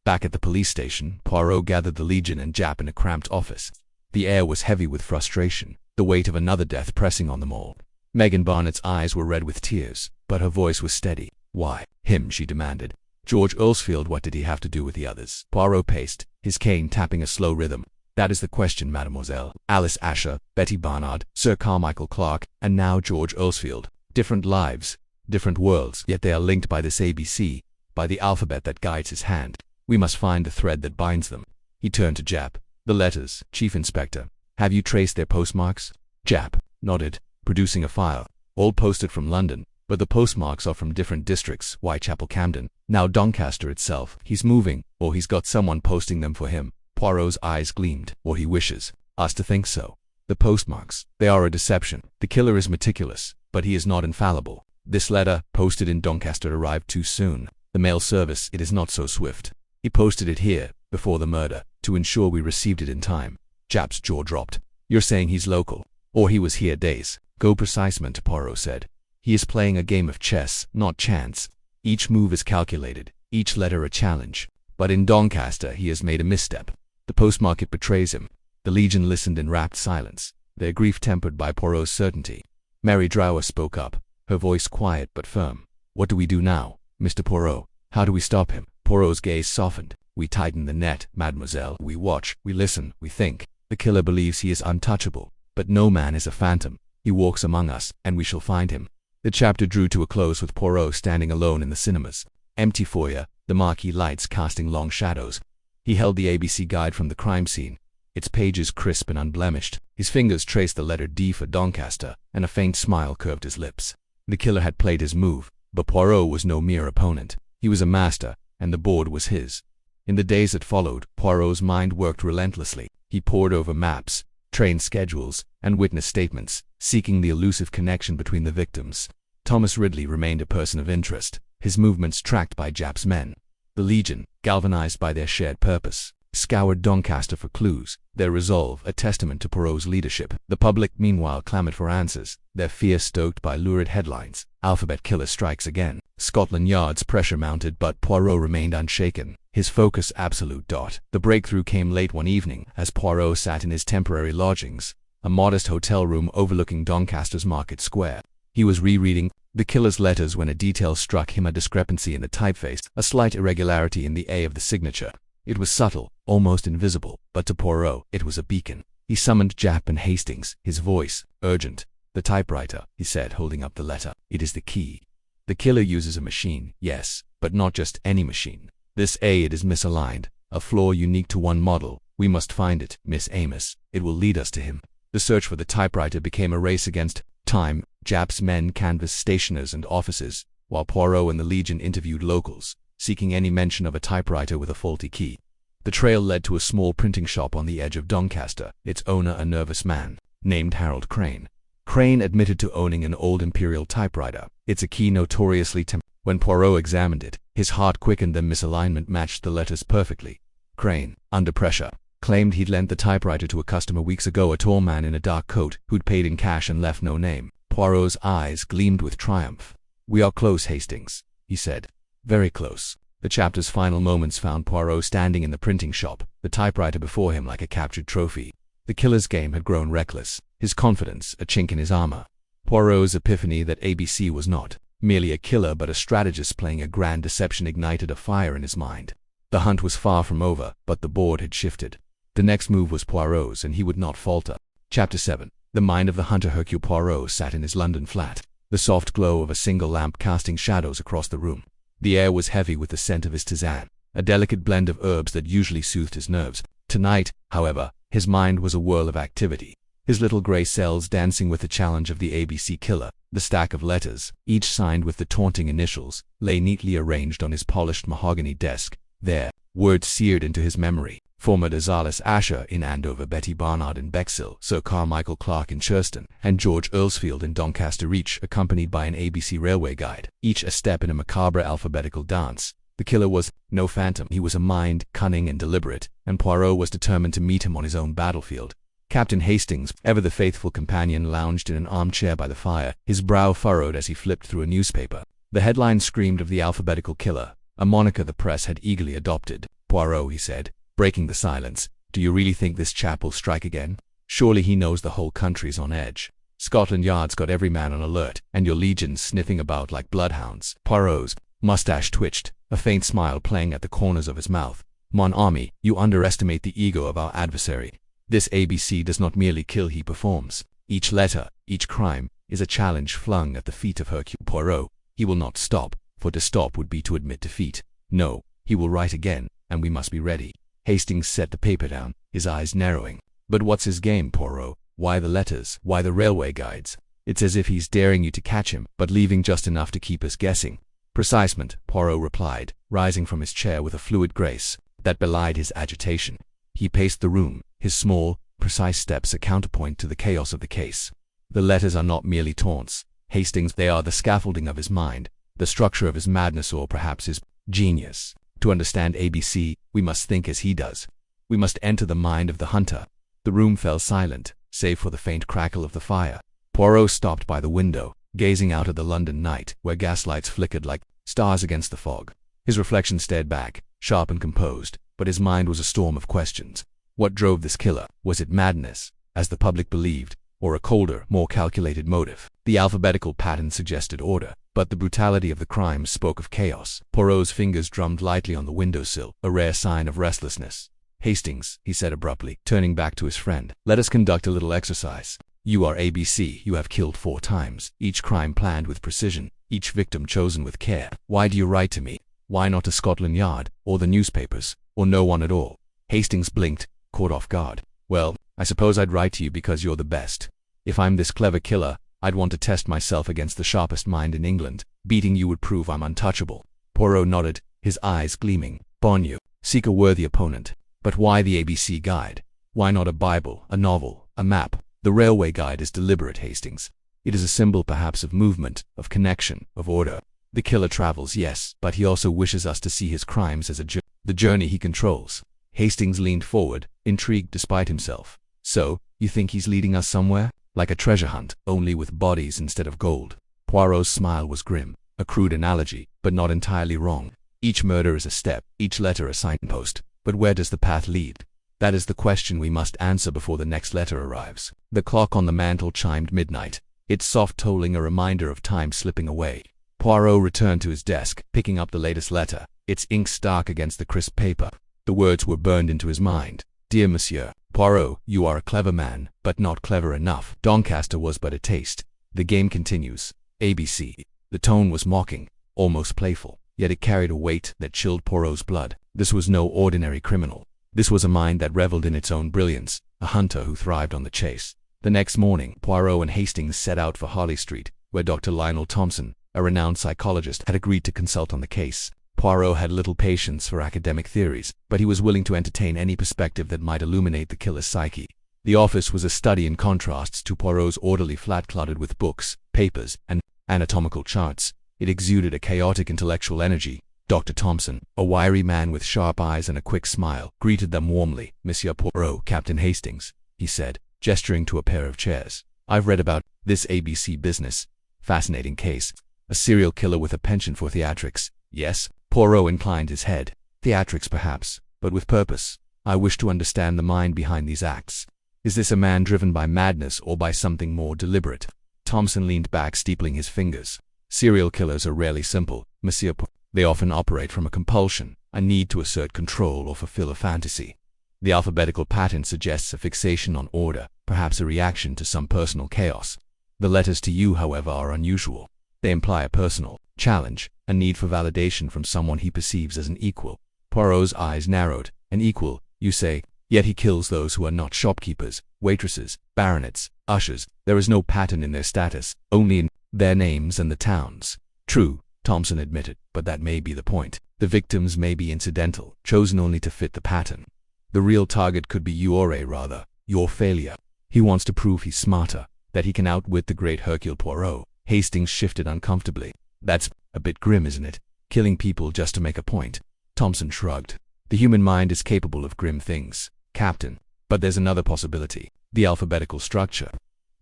Back at the police station, Poirot gathered the Legion and Jap in a cramped office. The air was heavy with frustration, the weight of another death pressing on them all. Megan Barnett's eyes were red with tears, but her voice was steady. "Why him?" she demanded. "George Earlsfield, what did he have to do with the others?" Poirot paced, his cane tapping a slow rhythm. "That is the question, mademoiselle. Alice Asher, Betty Barnard, Sir Carmichael Clark, and now George Earlsfield. Different lives, different worlds, yet they are linked by this A.B.C, by the alphabet that guides his hand. We must find the thread that binds them." He turned to Jap. "The letters, Chief Inspector. Have you traced their postmarks?" Jap nodded, producing a file. "All posted from London, but the postmarks are from different districts. Whitechapel, Camden, now Doncaster itself. He's moving, or he's got someone posting them for him." Poirot's eyes gleamed. "Or he wishes us to think so. The postmarks, they are a deception. The killer is meticulous, but he is not infallible. This letter, posted in Doncaster, arrived too soon. The mail service, it is not so swift. He posted it here, before the murder, to ensure we received it in time." Jap's jaw dropped. "You're saying he's local, or he was here days?" "Go precisement," Poirot said. "He is playing a game of chess, not chance. Each move is calculated, each letter a challenge. But in Doncaster he has made a misstep. The postmark, it betrays him." The Legion listened in rapt silence, their grief tempered by Poirot's certainty. Mary Drower spoke up, her voice quiet but firm. "What do we do now, Mr. Poirot? How do we stop him?" Poirot's gaze softened. "We tighten the net, mademoiselle. We watch, we listen, we think. The killer believes he is untouchable, but no man is a phantom. He walks among us, and we shall find him." The chapter drew to a close with Poirot standing alone in the cinemas. Empty foyer, the marquee lights casting long shadows. He held the A.B.C. guide from the crime scene, its pages crisp and unblemished. His fingers traced the letter D for Doncaster, and a faint smile curved his lips. The killer had played his move, but Poirot was no mere opponent. He was a master, and the board was his. In the days that followed, Poirot's mind worked relentlessly. He pored over maps, train schedules, and witness statements, seeking the elusive connection between the victims. Thomas Ridley remained a person of interest, his movements tracked by Jap's men. The Legion, galvanized by their shared purpose, scoured Doncaster for clues, their resolve a testament to Poirot's leadership. The public, meanwhile, clamored for answers, their fear stoked by lurid headlines. "Alphabet killer strikes again." Scotland Yard's pressure mounted, but Poirot remained unshaken, his focus absolute. The breakthrough came late one evening, as Poirot sat in his temporary lodgings, a modest hotel room overlooking Doncaster's Market Square. He was rereading the killer's letters when a detail struck him, a discrepancy in the typeface, a slight irregularity in the A of the signature. It was subtle, almost invisible, but to Poirot it was a beacon. He summoned Jap and Hastings, his voice urgent. "The typewriter," he said, holding up the letter. "It is the key. The killer uses a machine, yes, but not just any machine. This A, it is misaligned, a flaw unique to one model. We must find it, Miss Amos. It will lead us to him." The search for the typewriter became a race against time. Jap's men canvassed stationers and offices, while Poirot and the Legion interviewed locals, seeking any mention of a typewriter with a faulty key. The trail led to a small printing shop on the edge of Doncaster, its owner a nervous man named Harold Crane. Crane admitted to owning an old imperial typewriter, its key notoriously When Poirot examined it, his heart quickened. The misalignment matched the letters perfectly. Crane, under pressure, claimed he'd lent the typewriter to a customer weeks ago, a tall man in a dark coat who'd paid in cash and left no name. Poirot's eyes gleamed with triumph. "We are close, Hastings," he said. "Very close." The chapter's final moments found Poirot standing in the printing shop, the typewriter before him like a captured trophy. The killer's game had grown reckless, his confidence a chink in his armor. Poirot's epiphany that A.B.C. was not merely a killer but a strategist playing a grand deception ignited a fire in his mind. The hunt was far from over, but the board had shifted. The next move was Poirot's, and he would not falter. Chapter 7. The mind of the hunter. Hercule Poirot sat in his London flat, the soft glow of a single lamp casting shadows across the room. The air was heavy with the scent of his tisane, a delicate blend of herbs that usually soothed his nerves. Tonight, however, his mind was a whirl of activity. His little grey cells dancing with the challenge of the A.B.C. killer. The stack of letters, each signed with the taunting initials, lay neatly arranged on his polished mahogany desk. There, words seared into his memory. Former Alice Asher in Andover, Betty Barnard in Bexhill, Sir Carmichael Clark in Churston, and George Earlsfield in Doncaster, each accompanied by an A.B.C. railway guide, each a step in a macabre alphabetical dance. The killer was no phantom. He was a mind, cunning and deliberate, and Poirot was determined to meet him on his own battlefield. Captain Hastings, ever the faithful companion, lounged in an armchair by the fire, his brow furrowed as he flipped through a newspaper. The headline screamed of the alphabetical killer, a moniker the press had eagerly adopted. "Poirot," he said, breaking the silence, "do you really think this chap will strike again? Surely he knows the whole country's on edge. Scotland Yard's got every man on alert, and your legions sniffing about like bloodhounds." Poirot's mustache twitched, a faint smile playing at the corners of his mouth. "Mon ami, you underestimate the ego of our adversary. This A.B.C. does not merely kill, he performs. Each letter, each crime, is a challenge flung at the feet of Hercule Poirot. He will not stop, for to stop would be to admit defeat. No, he will write again, and we must be ready." Hastings set the paper down, his eyes narrowing. "But what's his game, Poirot? Why the letters? Why the railway guides? It's as if he's daring you to catch him, but leaving just enough to keep us guessing." "Precisement," Poirot replied, rising from his chair with a fluid grace that belied his agitation. He paced the room, his small, precise steps a counterpoint to the chaos of the case. "The letters are not merely taunts, Hastings, they are the scaffolding of his mind, the structure of his madness, or perhaps his genius. To understand A.B.C., we must think as he does. We must enter the mind of the hunter." The room fell silent, save for the faint crackle of the fire. Poirot stopped by the window, gazing out at the London night, where gaslights flickered like stars against the fog. His reflection stared back, sharp and composed, but his mind was a storm of questions. What drove this killer? Was it madness, as the public believed, or a colder, more calculated motive? The alphabetical pattern suggested order, but the brutality of the crime spoke of chaos. Poirot's fingers drummed lightly on the windowsill, a rare sign of restlessness. "Hastings," he said abruptly, turning back to his friend, "let us conduct a little exercise. You are A.B.C., you have killed 4 times, each crime planned with precision, each victim chosen with care. Why do you write to me? Why not to Scotland Yard, or the newspapers, or no one at all?" Hastings blinked, caught off guard. "Well, I suppose I'd write to you because you're the best. If I'm this clever killer, I'd want to test myself against the sharpest mind in England. Beating you would prove I'm untouchable." Poirot nodded, his eyes gleaming. "Bon you, seek a worthy opponent. But why the A.B.C. guide? Why not a Bible, a novel, a map? The railway guide is deliberate, Hastings. It is a symbol perhaps of movement, of connection, of order. The killer travels, yes, but he also wishes us to see his crimes as the journey he controls." Hastings leaned forward, intrigued despite himself. "So, you think he's leading us somewhere? Like a treasure hunt, only with bodies instead of gold?" Poirot's smile was grim, a crude analogy, but not entirely wrong. "Each murder is a step, each letter a signpost. But where does the path lead? That is the question we must answer before the next letter arrives." The clock on the mantel chimed midnight, its soft tolling a reminder of time slipping away. Poirot returned to his desk, picking up the latest letter, its ink stark against the crisp paper. The words were burned into his mind. "Dear Monsieur Poirot, you are a clever man, but not clever enough. Doncaster was but a taste. The game continues. A.B.C." The tone was mocking, almost playful, yet it carried a weight that chilled Poirot's blood. This was no ordinary criminal. This was a mind that reveled in its own brilliance, a hunter who thrived on the chase. The next morning, Poirot and Hastings set out for Harley Street, where Dr. Lionel Thompson, a renowned psychologist, had agreed to consult on the case. Poirot had little patience for academic theories, but he was willing to entertain any perspective that might illuminate the killer's psyche. The office was a study in contrasts to Poirot's orderly flat cluttered with books, papers, and anatomical charts. It exuded a chaotic intellectual energy. Dr. Thompson, a wiry man with sharp eyes and a quick smile, greeted them warmly. "Monsieur Poirot, Captain Hastings," he said, gesturing to a pair of chairs. "I've read about this A.B.C. business. Fascinating case. A serial killer with a penchant for theatrics. Yes?" Poirot inclined his head. "Theatrics perhaps, but with purpose. I wish to understand the mind behind these acts. Is this a man driven by madness or by something more deliberate?" Thompson leaned back, steepling his fingers. "Serial killers are rarely simple, Monsieur Poirot. They often operate from a compulsion, a need to assert control or fulfill a fantasy. The alphabetical pattern suggests a fixation on order, perhaps a reaction to some personal chaos. The letters to you, however, are unusual. They imply a personal challenge, a need for validation from someone he perceives as an equal." Poirot's eyes narrowed. "An equal, you say? Yet he kills those who are not shopkeepers, waitresses, baronets, ushers. There is no pattern in their status, only in their names and the towns." "True," Thompson admitted, "but that may be the point. The victims may be incidental, chosen only to fit the pattern. The real target could be you, or rather, your failure. He wants to prove he's smarter, that he can outwit the great Hercule Poirot." Hastings shifted uncomfortably. "That's a bit grim, isn't it? killing people just to make a point. Thompson shrugged. The human mind is capable of grim things, Captain. But there's another possibility. The alphabetical structure.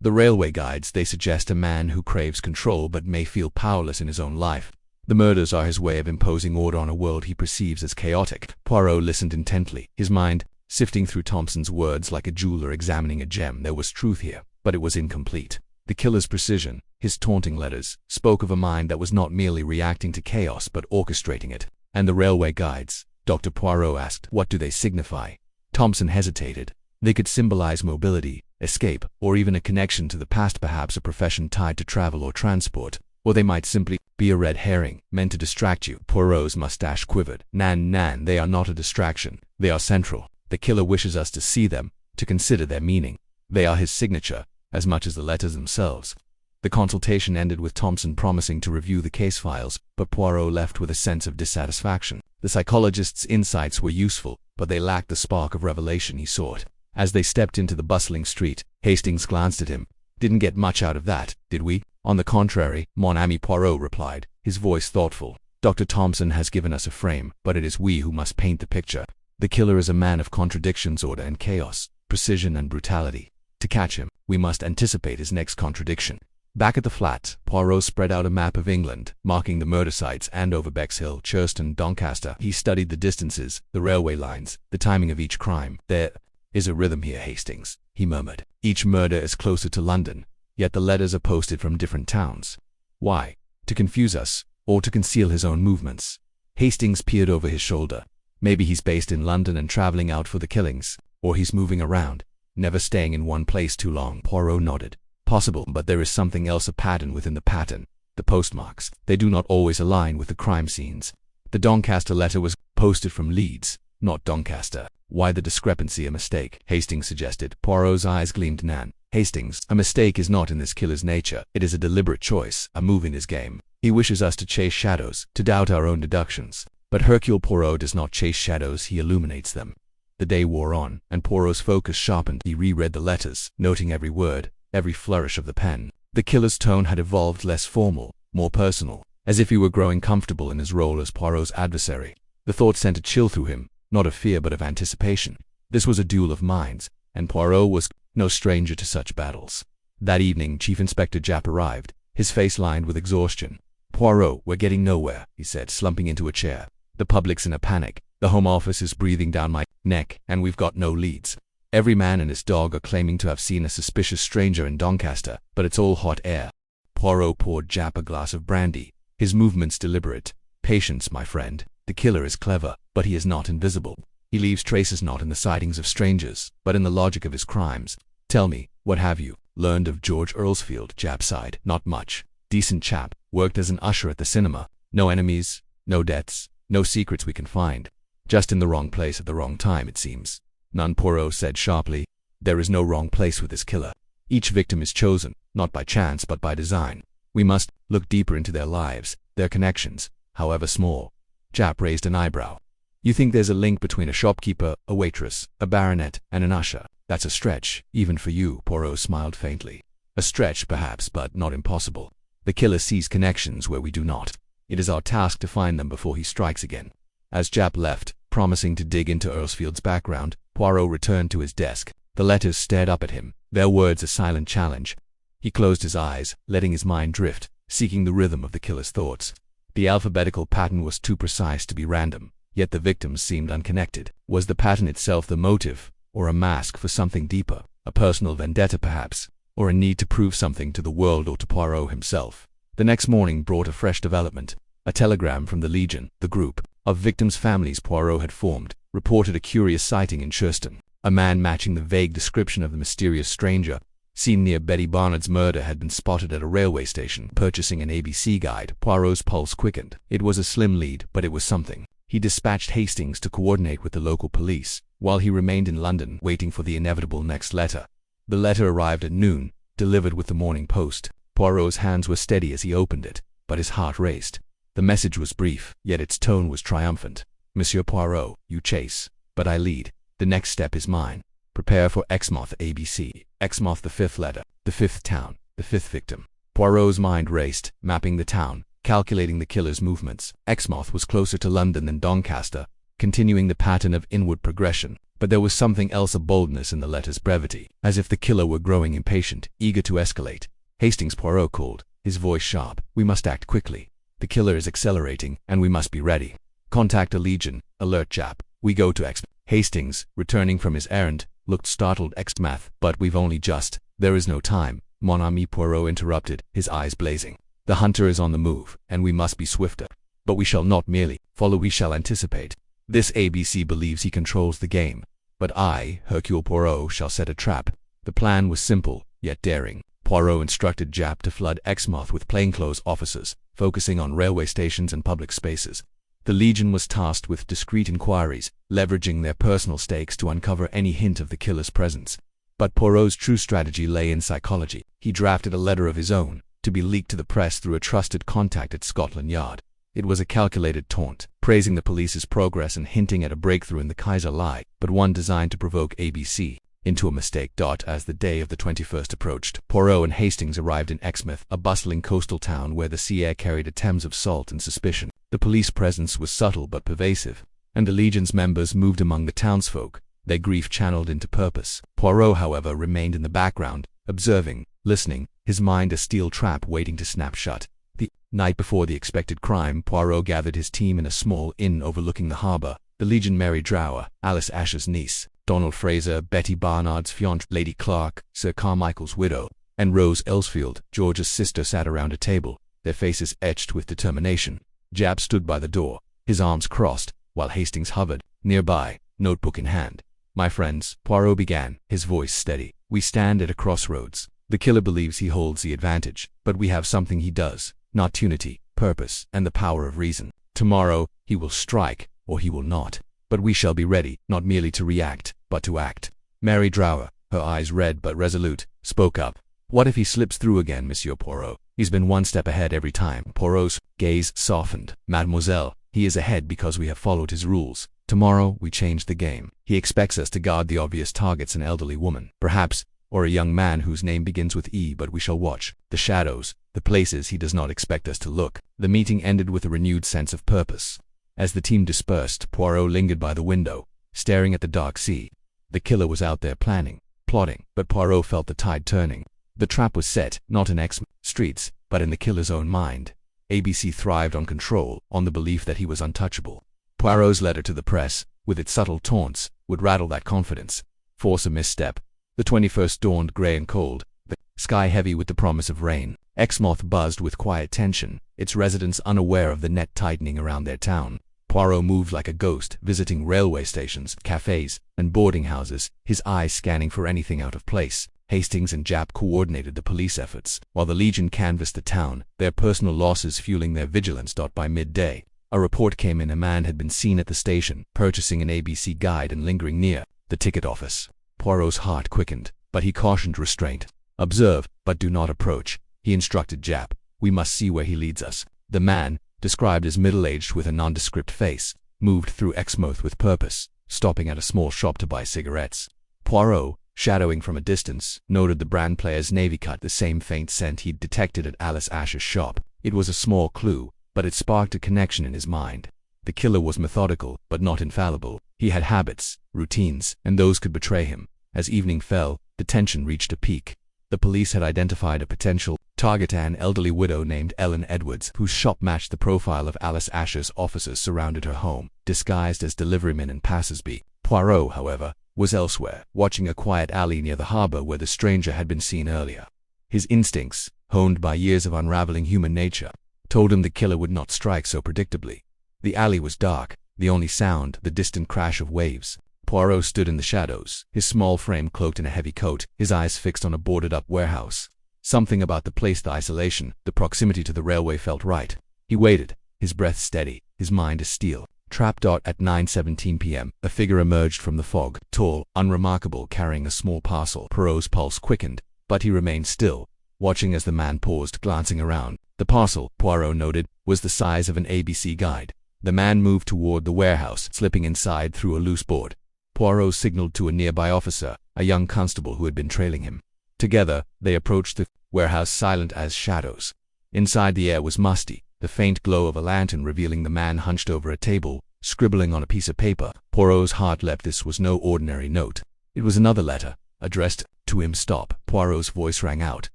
The railway guides, they suggest a man who craves control but may feel powerless in his own life. The murders are his way of imposing order on a world he perceives as chaotic. Poirot listened intently, his mind sifting through Thompson's words like a jeweler examining a gem. There was truth here, but it was incomplete. The killer's precision, his taunting letters, spoke of a mind that was not merely reacting to chaos but orchestrating it. And the railway guides? Dr. Poirot asked. What do they signify? Thompson hesitated. They could symbolize mobility, escape, or even a connection to the past, perhaps a profession tied to travel or transport. Or they might simply be a red herring, meant to distract you. Poirot's mustache quivered. Nan, they are not a distraction. They are central. The killer wishes us to see them, to consider their meaning. They are his signature, as much as the letters themselves. The consultation ended with Thompson promising to review the case files, but Poirot left with a sense of dissatisfaction. The psychologist's insights were useful, but they lacked the spark of revelation he sought. As they stepped into the bustling street, Hastings glanced at him. Didn't get much out of that, did we? On the contrary, mon ami, Poirot replied, his voice thoughtful. Dr. Thompson has given us a frame, but it is we who must paint the picture. The killer is a man of contradictions, order and chaos, precision and brutality. To catch him, we must anticipate his next contradiction. Back at the flat, Poirot spread out a map of England, marking the murder sites: Andover, Bexhill, Churston, Doncaster. He studied the distances, the railway lines, the timing of each crime. There is a rhythm here, Hastings, he murmured. Each murder is closer to London, yet the letters are posted from different towns. Why? To confuse us, or to conceal his own movements? Hastings peered over his shoulder. Maybe he's based in London and traveling out for the killings, or he's moving around, never staying in one place too long. Poirot nodded. Possible, but there is something else, a pattern within the pattern. The postmarks, they do not always align with the crime scenes. The Doncaster letter was posted from Leeds, not Doncaster. Why the discrepancy? A mistake, Hastings suggested. Poirot's eyes gleamed. Nan, Hastings, a mistake is not in this killer's nature. It is a deliberate choice, a move in his game. He wishes us to chase shadows, to doubt our own deductions. But Hercule Poirot does not chase shadows, he illuminates them. The day wore on, and Poirot's focus sharpened. He reread the letters, noting every word, every flourish of the pen. The killer's tone had evolved, less formal, more personal, as if he were growing comfortable in his role as Poirot's adversary. The thought sent a chill through him, not of fear but of anticipation. This was a duel of minds, and Poirot was no stranger to such battles. That evening, Chief Inspector Japp arrived, his face lined with exhaustion. Poirot, we're getting nowhere, he said, slumping into a chair. The public's in a panic. The Home Office is breathing down my neck, and we've got no leads. Every man and his dog are claiming to have seen a suspicious stranger in Doncaster, but it's all hot air. Poirot poured Japp a glass of brandy, his movements deliberate. Patience, my friend. The killer is clever, but he is not invisible. He leaves traces not in the sightings of strangers, but in the logic of his crimes. Tell me, what have you learned of George Earlsfield? Japp sighed. Not much. Decent chap, worked as an usher at the cinema. No enemies, no debts, no secrets we can find. Just in the wrong place at the wrong time, it seems. None, Poirot said sharply. There is no wrong place with this killer. Each victim is chosen, not by chance but by design. We must look deeper into their lives, their connections, however small. Japp raised an eyebrow. You think there's a link between a shopkeeper, a waitress, a baronet, and an usher? That's a stretch, even for you, Poirot smiled faintly. A stretch, perhaps, but not impossible. The killer sees connections where we do not. It is our task to find them before he strikes again. As Japp left, promising to dig into Earlsfield's background, Poirot returned to his desk. The letters stared up at him, their words a silent challenge. He closed his eyes, letting his mind drift, seeking the rhythm of the killer's thoughts. The alphabetical pattern was too precise to be random, yet the victims seemed unconnected. Was the pattern itself the motive, or a mask for something deeper? A personal vendetta, perhaps, or a need to prove something to the world or to Poirot himself? The next morning brought a fresh development. A telegram from the Legion, the group of victims' families Poirot had formed, reported a curious sighting in Churston. A man matching the vague description of the mysterious stranger seen near Betty Barnard's murder had been spotted at a railway station. Purchasing an A.B.C. guide, Poirot's pulse quickened. It was a slim lead, but it was something. He dispatched Hastings to coordinate with the local police, while he remained in London waiting for the inevitable next letter. The letter arrived at noon, delivered with the morning post. Poirot's hands were steady as he opened it, but his heart raced. The message was brief, yet its tone was triumphant. Monsieur Poirot, you chase, but I lead. The next step is mine. Prepare for Exmouth, A.B.C. Exmouth, the fifth letter, the fifth town, the fifth victim. Poirot's mind raced, mapping the town, calculating the killer's movements. Exmouth was closer to London than Doncaster, continuing the pattern of inward progression. But there was something else, a boldness in the letter's brevity, as if the killer were growing impatient, eager to escalate. Hastings, Poirot called, his voice sharp. We must act quickly. The killer is accelerating, and we must be ready. Contact a legion, alert chap. We go to Exmouth. Hastings, returning from his errand, looked startled. Exmouth, but we've only just. There is no time, mon ami, Poirot interrupted, his eyes blazing. The hunter is on the move, and we must be swifter. But we shall not merely follow, we shall anticipate. This A.B.C. believes he controls the game. But I, Hercule Poirot, shall set a trap. The plan was simple, yet daring. Poirot instructed Japp to flood Exmouth with plainclothes officers, focusing on railway stations and public spaces. The Legion was tasked with discreet inquiries, leveraging their personal stakes to uncover any hint of the killer's presence. But Poirot's true strategy lay in psychology. He drafted a letter of his own, to be leaked to the press through a trusted contact at Scotland Yard. It was a calculated taunt, praising the police's progress and hinting at a breakthrough in the Kaiser lie, but one designed to provoke A.B.C. into a mistake. As the day of the 21st approached, Poirot and Hastings arrived in Exmouth, a bustling coastal town where the sea air carried a Thames of salt and suspicion. The police presence was subtle but pervasive, and the Legion's members moved among the townsfolk, their grief channeled into purpose. Poirot, however, remained in the background, observing, listening, his mind a steel trap waiting to snap shut. The night before the expected crime, Poirot gathered his team in a small inn overlooking the harbour. The Legion, Mary Drower, Alice Asher's niece, Donald Fraser, Betty Barnard's fiancée, Lady Clark, Sir Carmichael's widow, and Rose Elsfield, George's sister, sat around a table, their faces etched with determination. Japp stood by the door, his arms crossed, while Hastings hovered nearby, notebook in hand. My friends, Poirot began, his voice steady, we stand at a crossroads. The killer believes he holds the advantage, but we have something he does, not unity, purpose, and the power of reason. Tomorrow, he will strike, or he will not. But we shall be ready, not merely to react, but to act. Mary Drower, her eyes red but resolute, spoke up. What if he slips through again, Monsieur Poirot? He's been one step ahead every time. Poirot's gaze softened. Mademoiselle, he is ahead because we have followed his rules. Tomorrow, we change the game. He expects us to guard the obvious targets, an elderly woman, perhaps, or a young man whose name begins with E, but we shall watch the shadows, the places he does not expect us to look. The meeting ended with a renewed sense of purpose. As the team dispersed, Poirot lingered by the window, staring at the dark sea. The killer was out there planning, plotting, but Poirot felt the tide turning. The trap was set, not in Exmouth streets, but in the killer's own mind. A.B.C. thrived on control, on the belief that he was untouchable. Poirot's letter to the press, with its subtle taunts, would rattle that confidence, force a misstep. The 21st dawned grey and cold, the sky heavy with the promise of rain. Exmouth buzzed with quiet tension, its residents unaware of the net tightening around their town. Poirot moved like a ghost, visiting railway stations, cafes, and boarding houses, his eyes scanning for anything out of place. Hastings and Japp coordinated the police efforts, while the Legion canvassed the town, their personal losses fueling their vigilance. By midday, a report came in. A man had been seen at the station, purchasing an A.B.C. guide and lingering near the ticket office. Poirot's heart quickened, but he cautioned restraint. Observe, but do not approach, he instructed Japp. We must see where he leads us. The man, described as middle-aged with a nondescript face, moved through Exmouth with purpose, stopping at a small shop to buy cigarettes. Poirot, shadowing from a distance, noted the brand player's navy cut, the same faint scent he'd detected at Alice Asher's shop. It was a small clue, but it sparked a connection in his mind. The killer was methodical, but not infallible. He had habits, routines, and those could betray him. As evening fell, the tension reached a peak. The police had identified a potential target, an elderly widow named Ellen Edwards, whose shop matched the profile of Alice Asher's. Officers surrounded her home, disguised as deliverymen and passers-by. Poirot, however, was elsewhere, watching a quiet alley near the harbour where the stranger had been seen earlier. His instincts, honed by years of unraveling human nature, told him the killer would not strike so predictably. The alley was dark, the only sound the distant crash of waves. Poirot stood in the shadows, his small frame cloaked in a heavy coat, his eyes fixed on a boarded-up warehouse. Something about the place, the isolation, the proximity to the railway felt right. He waited, his breath steady, his mind as steel. Trapped. At 9:17 p.m., a figure emerged from the fog, tall, unremarkable, carrying a small parcel. Poirot's pulse quickened, but he remained still, watching as the man paused, glancing around. The parcel, Poirot noted, was the size of an A.B.C. guide. The man moved toward the warehouse, slipping inside through a loose board. Poirot signaled to a nearby officer, a young constable who had been trailing him. Together, they approached the warehouse, silent as shadows. Inside, the air was musty, the faint glow of a lantern revealing the man hunched over a table, scribbling on a piece of paper. Poirot's heart leapt. This was no ordinary note. It was another letter, addressed to him. Stop! Poirot's voice rang out,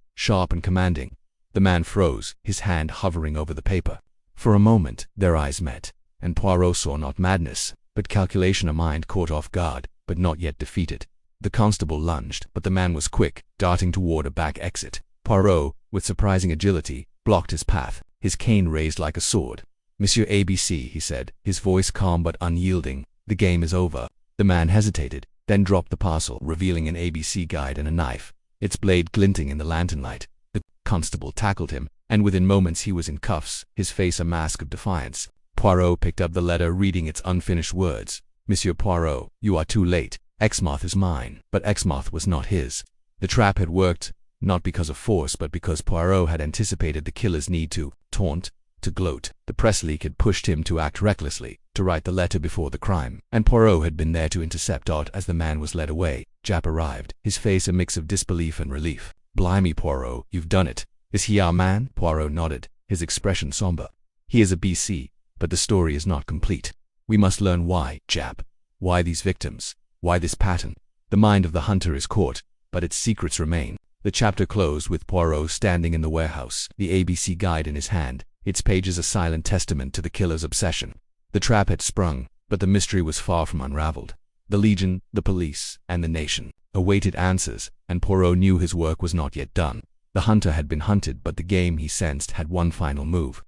sharp and commanding. The man froze, his hand hovering over the paper. For a moment, their eyes met, and Poirot saw not madness, but calculation. A mind caught off guard, but not yet defeated. The constable lunged, but the man was quick, darting toward a back exit. Poirot, with surprising agility, blocked his path, his cane raised like a sword. "Monsieur A.B.C," he said, his voice calm but unyielding, "the game is over." The man hesitated, then dropped the parcel, revealing an ABC guide and a knife, its blade glinting in the lantern light. The constable tackled him, and within moments he was in cuffs, his face a mask of defiance. Poirot picked up the letter, reading its unfinished words. "Monsieur Poirot, you are too late. Exmouth is mine." But Exmouth was not his. The trap had worked, not because of force, but because Poirot had anticipated the killer's need to taunt, to gloat. The press leak had pushed him to act recklessly, to write the letter before the crime, and Poirot had been there to intercept. As the man was led away, Japp arrived, his face a mix of disbelief and relief. "Blimey, Poirot, you've done it. Is he our man?" Poirot nodded, his expression somber. "He is a B.C., but the story is not complete. We must learn why, Japp. Why these victims? Why this pattern? The mind of the hunter is caught, but its secrets remain." The chapter closed with Poirot standing in the warehouse, the ABC guide in his hand, its pages a silent testament to the killer's obsession. The trap had sprung, but the mystery was far from unraveled. The Legion, the police, and the nation awaited answers, and Poirot knew his work was not yet done. The hunter had been hunted, but the game, he sensed, had one final move.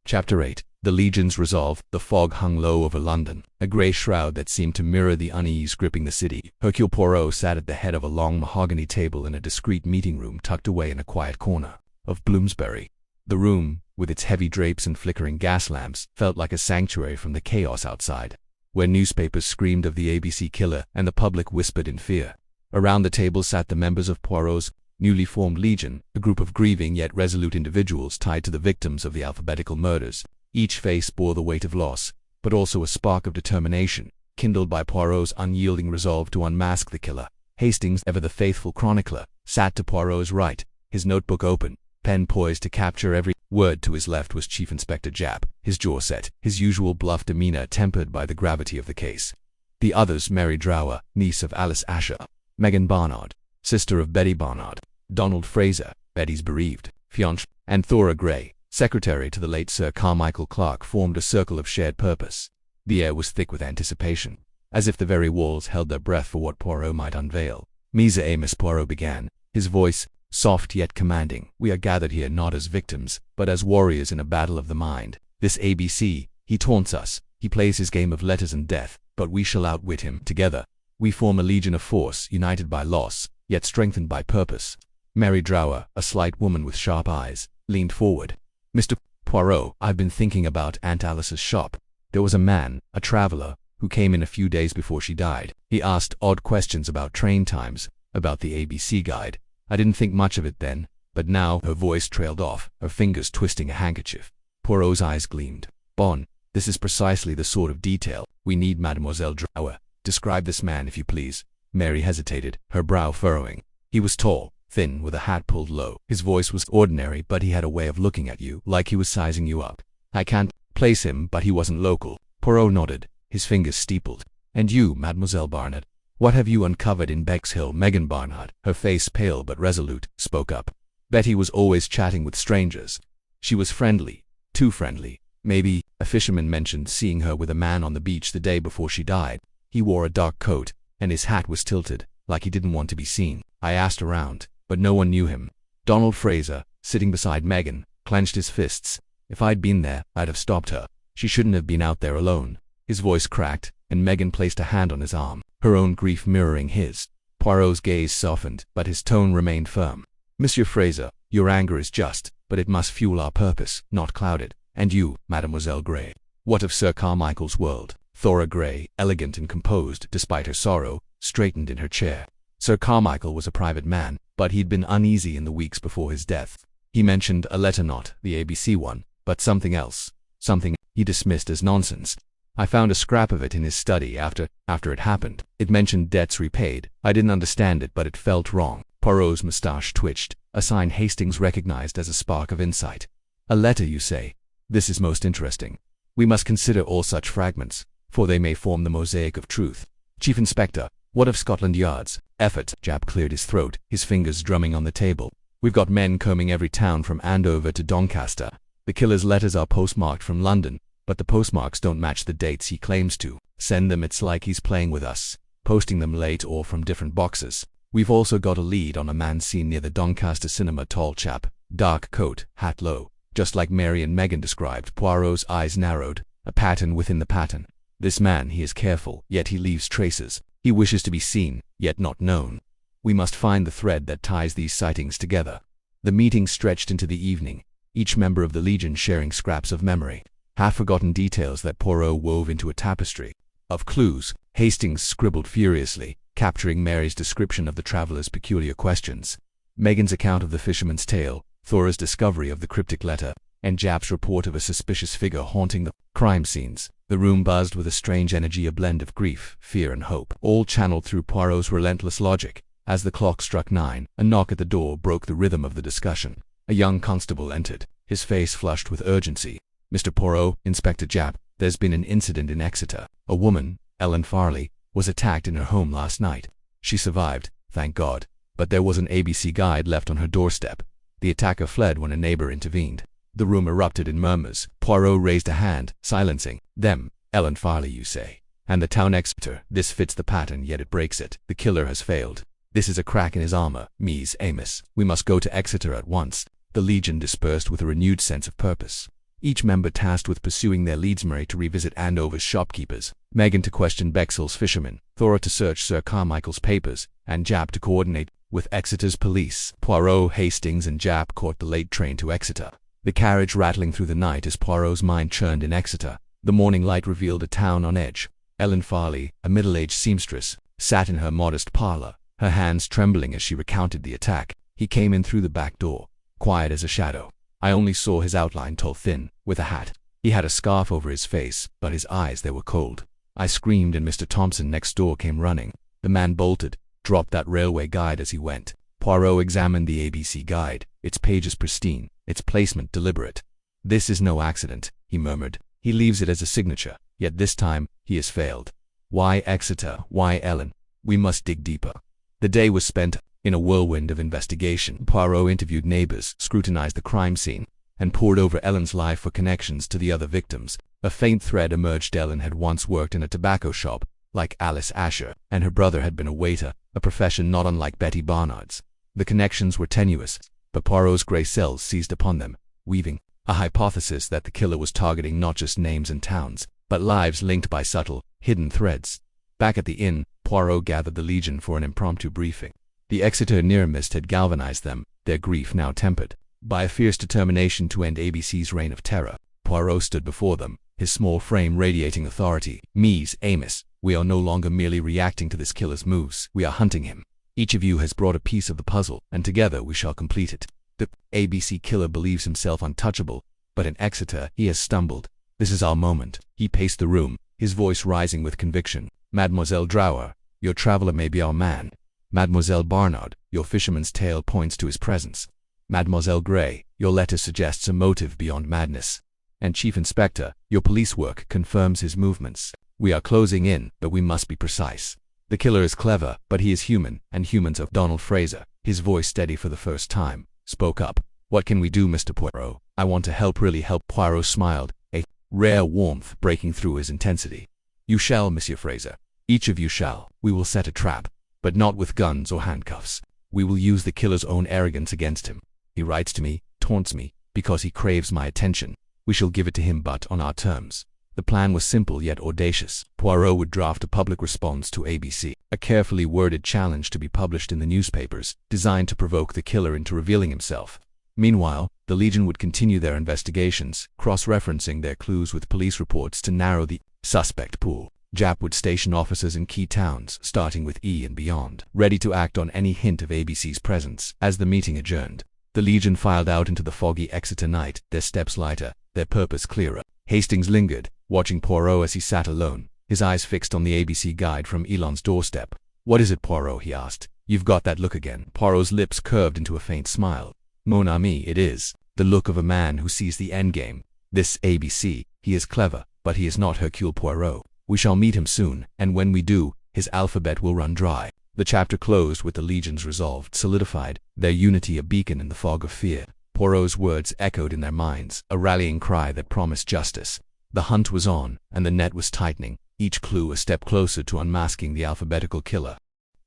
Chapter 8. The Legion's Resolve. The fog hung low over London, a grey shroud that seemed to mirror the unease gripping the city. Hercule Poirot sat at the head of a long mahogany table in a discreet meeting room tucked away in a quiet corner of Bloomsbury. The room, with its heavy drapes and flickering gas lamps, felt like a sanctuary from the chaos outside, where newspapers screamed of the ABC killer and the public whispered in fear. Around the table sat the members of Poirot's newly formed Legion, a group of grieving yet resolute individuals tied to the victims of the Alphabetical murders. Each face bore the weight of loss, but also a spark of determination, kindled by Poirot's unyielding resolve to unmask the killer. Hastings, ever the faithful chronicler, sat to Poirot's right, his notebook open, pen poised to capture every word. To his left was Chief Inspector Japp, his jaw set, his usual bluff demeanor tempered by the gravity of the case. The others: Mary Drower, niece of Alice Asher; Megan Barnard, sister of Betty Barnard; Donald Fraser, Betty's bereaved fiancé; and Thora Gray, secretary to the late Sir Carmichael Clarke, formed a circle of shared purpose. The air was thick with anticipation, as if the very walls held their breath for what Poirot might unveil. "Mise Amos," Poirot began, his voice soft yet commanding. "We are gathered here not as victims, but as warriors in a battle of the mind. This ABC, he taunts us, he plays his game of letters and death, but we shall outwit him. Together, we form a legion of force, united by loss, yet strengthened by purpose." Mary Drower, a slight woman with sharp eyes, leaned forward. "Mr. Poirot, I've been thinking about Aunt Alice's shop. There was a man, a traveler, who came in a few days before she died. He asked odd questions about train times, about the ABC guide. I didn't think much of it then, but now—" Her voice trailed off, her fingers twisting a handkerchief. Poirot's eyes gleamed. "Bon, this is precisely the sort of detail we need, Mademoiselle Drower. Describe this man, if you please." Mary hesitated, her brow furrowing. "He was tall, thin, with a hat pulled low. His voice was ordinary, but he had a way of looking at you, like he was sizing you up. I can't place him, but he wasn't local." Poirot nodded, his fingers steepled. "And you, Mademoiselle Barnard, what have you uncovered in Bexhill?" Megan Barnard, her face pale but resolute, spoke up. "Betty was always chatting with strangers. She was friendly, too friendly. Maybe a fisherman mentioned seeing her with a man on the beach the day before she died. He wore a dark coat, and his hat was tilted, like he didn't want to be seen. I asked around, but no one knew him." Donald Fraser, sitting beside Megan, clenched his fists. "If I'd been there, I'd have stopped her. She shouldn't have been out there alone." His voice cracked, and Megan placed a hand on his arm, her own grief mirroring his. Poirot's gaze softened, but his tone remained firm. "Monsieur Fraser, your anger is just, but it must fuel our purpose, not cloud it. And you, Mademoiselle Gray, what of Sir Carmichael's world?" Thora Gray, elegant and composed despite her sorrow, straightened in her chair. "Sir Carmichael was a private man, but he'd been uneasy in the weeks before his death. He mentioned a letter, not the ABC one, but something else, something he dismissed as nonsense. I found a scrap of it in his study after it happened. It mentioned debts repaid. I didn't understand it, but it felt wrong." Poirot's moustache twitched, a sign Hastings recognized as a spark of insight. "A letter, you say? This is most interesting. We must consider all such fragments, for they may form the mosaic of truth. Chief Inspector, what of Scotland Yard's effort? Jap cleared his throat, his fingers drumming on the table. We've got men combing every town from Andover to Doncaster. The killer's letters are postmarked from London, but the postmarks don't match the dates he claims to send them. It's like he's playing with us, posting them late or from different boxes. We've also got a lead on a man seen near the Doncaster cinema. Tall chap, dark coat, hat low, just like Mary and Megan described. Poirot's eyes narrowed, a pattern within the pattern. This man, he is careful, yet he leaves traces. He wishes to be seen, yet not known. We must find the thread that ties these sightings together. The meeting stretched into the evening, each member of the Legion sharing scraps of memory, half-forgotten details that Poirot wove into a tapestry of clues. Hastings scribbled furiously, capturing Mary's description of the traveler's peculiar questions, Megan's account of the fisherman's tale, Thora's discovery of the cryptic letter, and Jap's report of a suspicious figure haunting the crime scenes. The room buzzed with a strange energy, a blend of grief, fear, and hope, all channeled through Poirot's relentless logic. As the clock struck 9, a knock at the door broke the rhythm of the discussion. A young constable entered, his face flushed with urgency. Mr. Poirot, Inspector Jap, there's been an incident in Exeter. A woman, Ellen Farley, was attacked in her home last night. She survived, thank God, but there was an A.B.C. guide left on her doorstep. The attacker fled when a neighbor intervened. The room erupted in murmurs. Poirot raised a hand, silencing them. Ellen Farley, you say? And the town Exeter. This fits the pattern, yet it breaks it. The killer has failed. This is a crack in his armor. Ms. Amos, we must go to Exeter at once. The Legion dispersed with a renewed sense of purpose, each member tasked with pursuing their leads. Mary to revisit Andover's shopkeepers, Megan to question Bexhill's fishermen, Thora to search Sir Carmichael's papers, and Jap to coordinate with Exeter's police. Poirot, Hastings, and Jap caught the late train to Exeter, the carriage rattling through the night as Poirot's mind churned in Exeter. The morning light revealed a town on edge. Ellen Farley, a middle-aged seamstress, sat in her modest parlor, her hands trembling as she recounted the attack. He came in through the back door, quiet as a shadow. I only saw his outline, tall, thin, with a hat. He had a scarf over his face, but his eyes, they were cold. I screamed and Mr. Thompson next door came running. The man bolted, dropped that railway guide as he went. Poirot examined the A.B.C. guide, its pages pristine, its placement deliberate. This is no accident, he murmured. He leaves it as a signature, yet this time he has failed. Why Exeter? Why Ellen? We must dig deeper. The day was spent in a whirlwind of investigation. Poirot interviewed neighbors, scrutinized the crime scene, and pored over Ellen's life for connections to the other victims. A faint thread emerged. Ellen had once worked in a tobacco shop, like Alice Asher, and her brother had been a waiter, a profession not unlike Betty Barnard's. The connections were tenuous, but Poirot's gray cells seized upon them, weaving a hypothesis that the killer was targeting not just names and towns, but lives linked by subtle, hidden threads. Back at the inn, Poirot gathered the Legion for an impromptu briefing. The Exeter near-mist had galvanized them, their grief now tempered by a fierce determination to end A.B.C.'s reign of terror. Poirot stood before them, his small frame radiating authority. Ms. Amos, we are no longer merely reacting to this killer's moves, we are hunting him. Each of you has brought a piece of the puzzle, and together we shall complete it. The A.B.C. killer believes himself untouchable, but in Exeter he has stumbled. This is our moment. He paced the room, his voice rising with conviction. Mademoiselle Drower, your traveler may be our man. Mademoiselle Barnard, your fisherman's tale points to his presence. Mademoiselle Gray, your letter suggests a motive beyond madness. And Chief Inspector, your police work confirms his movements. We are closing in, but we must be precise. The killer is clever, but he is human, and humans are. Donald Fraser, his voice steady for the first time, spoke up. What can we do, Mr. Poirot? I want to help, really help. Poirot smiled, a rare warmth breaking through his intensity. You shall, Monsieur Fraser. Each of you shall. We will set a trap, but not with guns or handcuffs. We will use the killer's own arrogance against him. He writes to me, taunts me, because he craves my attention. We shall give it to him, but on our terms. The plan was simple yet audacious. Poirot would draft a public response to A.B.C., a carefully worded challenge to be published in the newspapers, designed to provoke the killer into revealing himself. Meanwhile, the Legion would continue their investigations, cross-referencing their clues with police reports to narrow the suspect pool. Jap would station officers in key towns, starting with E and beyond, ready to act on any hint of A.B.C.'s presence. As the meeting adjourned, the Legion filed out into the foggy Exeter night, their steps lighter, their purpose clearer. Hastings lingered, watching Poirot as he sat alone, his eyes fixed on the A.B.C. guide from Elon's doorstep. What is it, Poirot? He asked. You've got that look again. Poirot's lips curved into a faint smile. Mon ami, it is the look of a man who sees the endgame, This A.B.C, he is clever, but he is not Hercule Poirot. We shall meet him soon, and when we do, his alphabet will run dry. The chapter closed with the legions resolved, solidified, their unity a beacon in the fog of fear. Poirot's words echoed in their minds, a rallying cry that promised justice. The hunt was on, and the net was tightening, each clue a step closer to unmasking the alphabetical killer.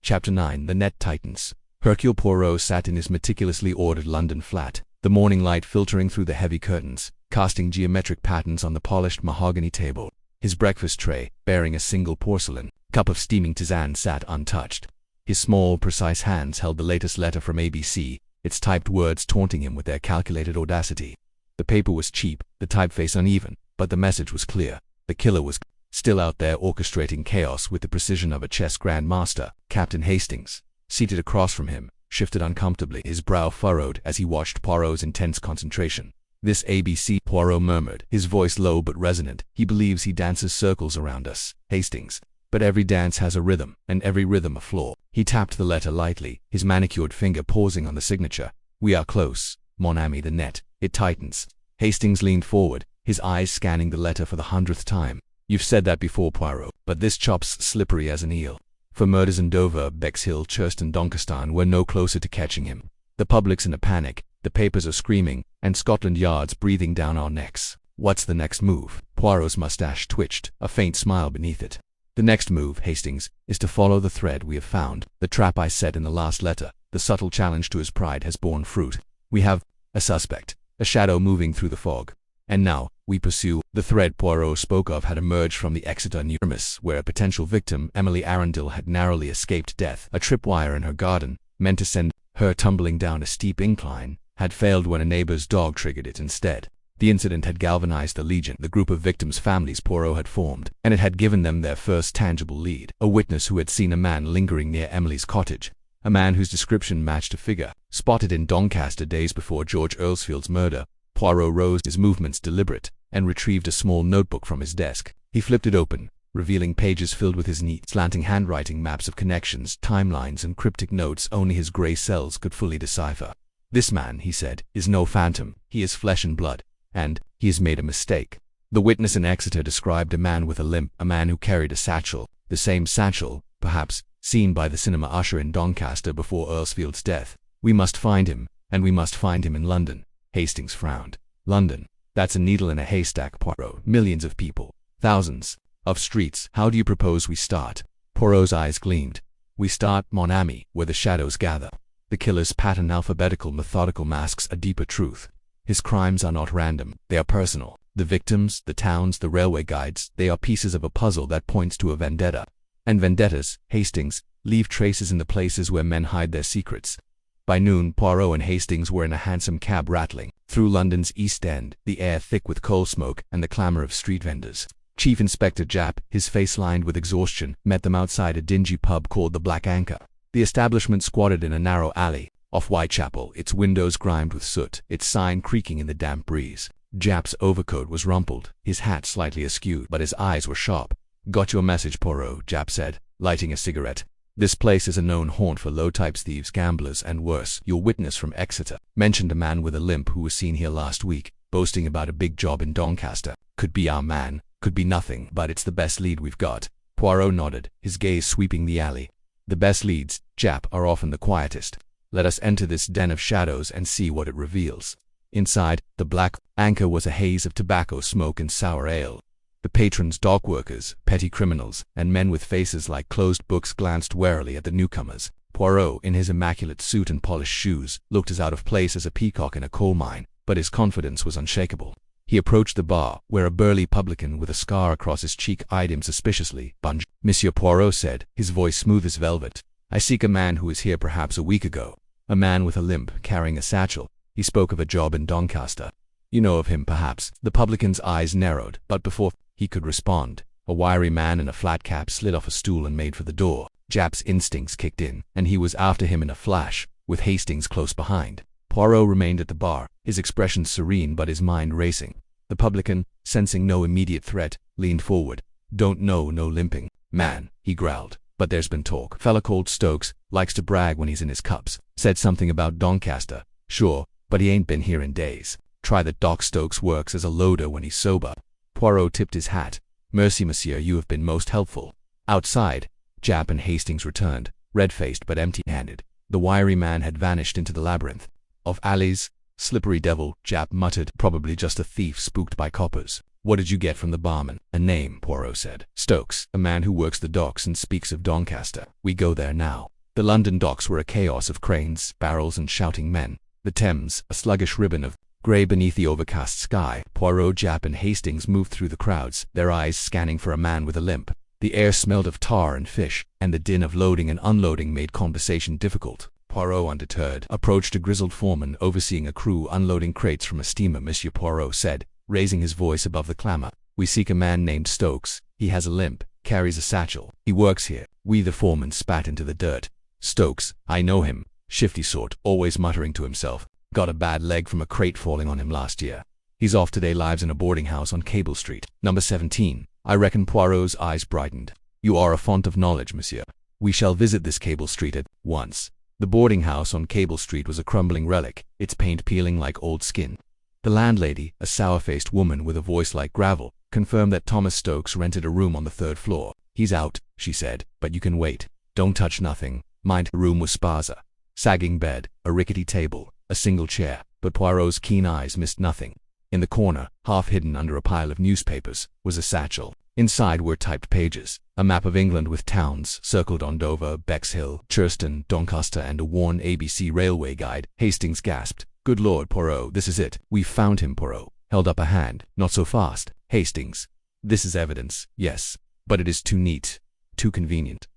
Chapter 9. The Net Tightens. Hercule Poirot sat in his meticulously ordered London flat, the morning light filtering through the heavy curtains, casting geometric patterns on the polished mahogany table. His breakfast tray, bearing a single porcelain cup of steaming tisane, sat untouched. His small, precise hands held the latest letter from A.B.C, its typed words taunting him with their calculated audacity. The paper was cheap, the typeface uneven, but the message was clear. The killer was still out there orchestrating chaos with the precision of a chess grandmaster. Captain Hastings, seated across from him, shifted uncomfortably, his brow furrowed as he watched Poirot's intense concentration. This A.B.C, Poirot murmured, his voice low but resonant. He believes he dances circles around us, Hastings. But every dance has a rhythm, and every rhythm a flaw. He tapped the letter lightly, his manicured finger pausing on the signature. We are close, mon ami, the net. It tightens. Hastings leaned forward, his eyes scanning the letter for the 100th time. You've said that before, Poirot, but this chop's slippery as an eel. For murders in Dover, Bexhill, Churst and Doncaster were no closer to catching him. The public's in a panic, the papers are screaming, and Scotland Yard's breathing down our necks. What's the next move? Poirot's mustache twitched, a faint smile beneath it. The next move, Hastings, is to follow the thread we have found. The trap I set in the last letter, the subtle challenge to his pride, has borne fruit. We have a suspect, a shadow moving through the fog. And now, we pursue. The thread Poirot spoke of had emerged from the Exeter Neurmis, where a potential victim, Emily Arundel, had narrowly escaped death. A tripwire in her garden, meant to send her tumbling down a steep incline, had failed when a neighbor's dog triggered it instead. The incident had galvanized the Legion, the group of victims' families Poirot had formed, and it had given them their first tangible lead. A witness who had seen a man lingering near Emily's cottage, a man whose description matched a figure spotted in Doncaster days before George Earlsfield's murder. Poirot rose, his movements deliberate, and retrieved a small notebook from his desk. He flipped it open, revealing pages filled with his neat, slanting handwriting, maps of connections, timelines, and cryptic notes only his gray cells could fully decipher. This man, he said, is no phantom. He is flesh and blood. And he has made a mistake. The witness in Exeter described a man with a limp, a man who carried a satchel, the same satchel, perhaps, seen by the cinema usher in Doncaster before Earlsfield's death. We must find him, and we must find him in London. Hastings frowned. London. That's a needle in a haystack, Poirot. Millions of people. Thousands of streets. How do you propose we start? Poirot's eyes gleamed. We start, mon ami, where the shadows gather. The killer's pattern alphabetical methodical masks a deeper truth. His crimes are not random, they are personal. The victims, the towns, the railway guides, they are pieces of a puzzle that points to a vendetta. And vendettas, Hastings, leave traces in the places where men hide their secrets. By noon, Poirot and Hastings were in a hansom cab rattling through London's East End, the air thick with coal smoke and the clamor of street vendors. Chief Inspector Japp, his face lined with exhaustion, met them outside a dingy pub called the Black Anchor. The establishment squatted in a narrow alley off Whitechapel, its windows grimed with soot, its sign creaking in the damp breeze. Japp's overcoat was rumpled, his hat slightly askew, but his eyes were sharp. Got your message, Poirot, Japp said, lighting a cigarette. This place is a known haunt for low-type thieves, gamblers, and worse. Your witness from Exeter mentioned a man with a limp who was seen here last week, boasting about a big job in Doncaster. Could be our man, could be nothing, but it's the best lead we've got. Poirot nodded, his gaze sweeping the alley. The best leads, Japp, are often the quietest. Let us enter this den of shadows and see what it reveals. Inside, the Black Anchor was a haze of tobacco smoke and sour ale. The patrons, dock workers, petty criminals, and men with faces like closed books glanced warily at the newcomers. Poirot, in his immaculate suit and polished shoes, looked as out of place as a peacock in a coal mine, but his confidence was unshakable. He approached the bar, where a burly publican with a scar across his cheek eyed him suspiciously. Bonjour, Monsieur Poirot said, his voice smooth as velvet. I seek a man who was here perhaps a week ago. A man with a limp, carrying a satchel. He spoke of a job in Doncaster. You know of him, perhaps. The publican's eyes narrowed, but before he could respond, a wiry man in a flat cap slid off a stool and made for the door. Japp's instincts kicked in, and he was after him in a flash, with Hastings close behind. Poirot remained at the bar, his expression serene but his mind racing. The publican, sensing no immediate threat, leaned forward. Don't know no limping man, he growled. But there's been talk. Fella called Stokes, likes to brag when he's in his cups. Said something about Doncaster. Sure, but he ain't been here in days. Try that Doc Stokes works as a loader when he's sober. Poirot tipped his hat. Merci, monsieur, you have been most helpful. Outside, Japp and Hastings returned, red-faced but empty-handed. The wiry man had vanished into the labyrinth of alleys. Slippery devil, Japp muttered, probably just a thief spooked by coppers. What did you get from the barman? A name, Poirot said. Stokes, a man who works the docks and speaks of Doncaster. We go there now. The London docks were a chaos of cranes, barrels, and shouting men. The Thames, a sluggish ribbon of grey beneath the overcast sky. Poirot, Japp, and Hastings moved through the crowds, their eyes scanning for a man with a limp. The air smelled of tar and fish, and the din of loading and unloading made conversation difficult. Poirot, undeterred, approached a grizzled foreman overseeing a crew unloading crates from a steamer. Monsieur, Poirot said, raising his voice above the clamor. We seek a man named Stokes. He has a limp, carries a satchel. He works here. The foreman spat into the dirt. Stokes, I know him. Shifty sort, always muttering to himself. Got a bad leg from a crate falling on him last year. He's off today, lives in a boarding house on Cable Street. Number 17. I reckon. Poirot's eyes brightened. You are a font of knowledge, monsieur. We shall visit this Cable Street at once. The boarding house on Cable Street was a crumbling relic, its paint peeling like old skin. The landlady, a sour-faced woman with a voice like gravel, confirmed that Thomas Stokes rented a room on the 3rd floor. He's out, she said, but you can wait. Don't touch nothing. Mind. The room was sparse. Sagging bed, a rickety table, a single chair, but Poirot's keen eyes missed nothing. In the corner, half hidden under a pile of newspapers, was a satchel. Inside were typed pages, a map of England with towns circled: Andover, Bexhill, Churston, Doncaster, and a worn A.B.C. railway guide. Hastings gasped. Good Lord, Poirot, this is it. We've found him. Poirot held up a hand. Not so fast, Hastings. This is evidence, yes, but it is too neat, too convenient.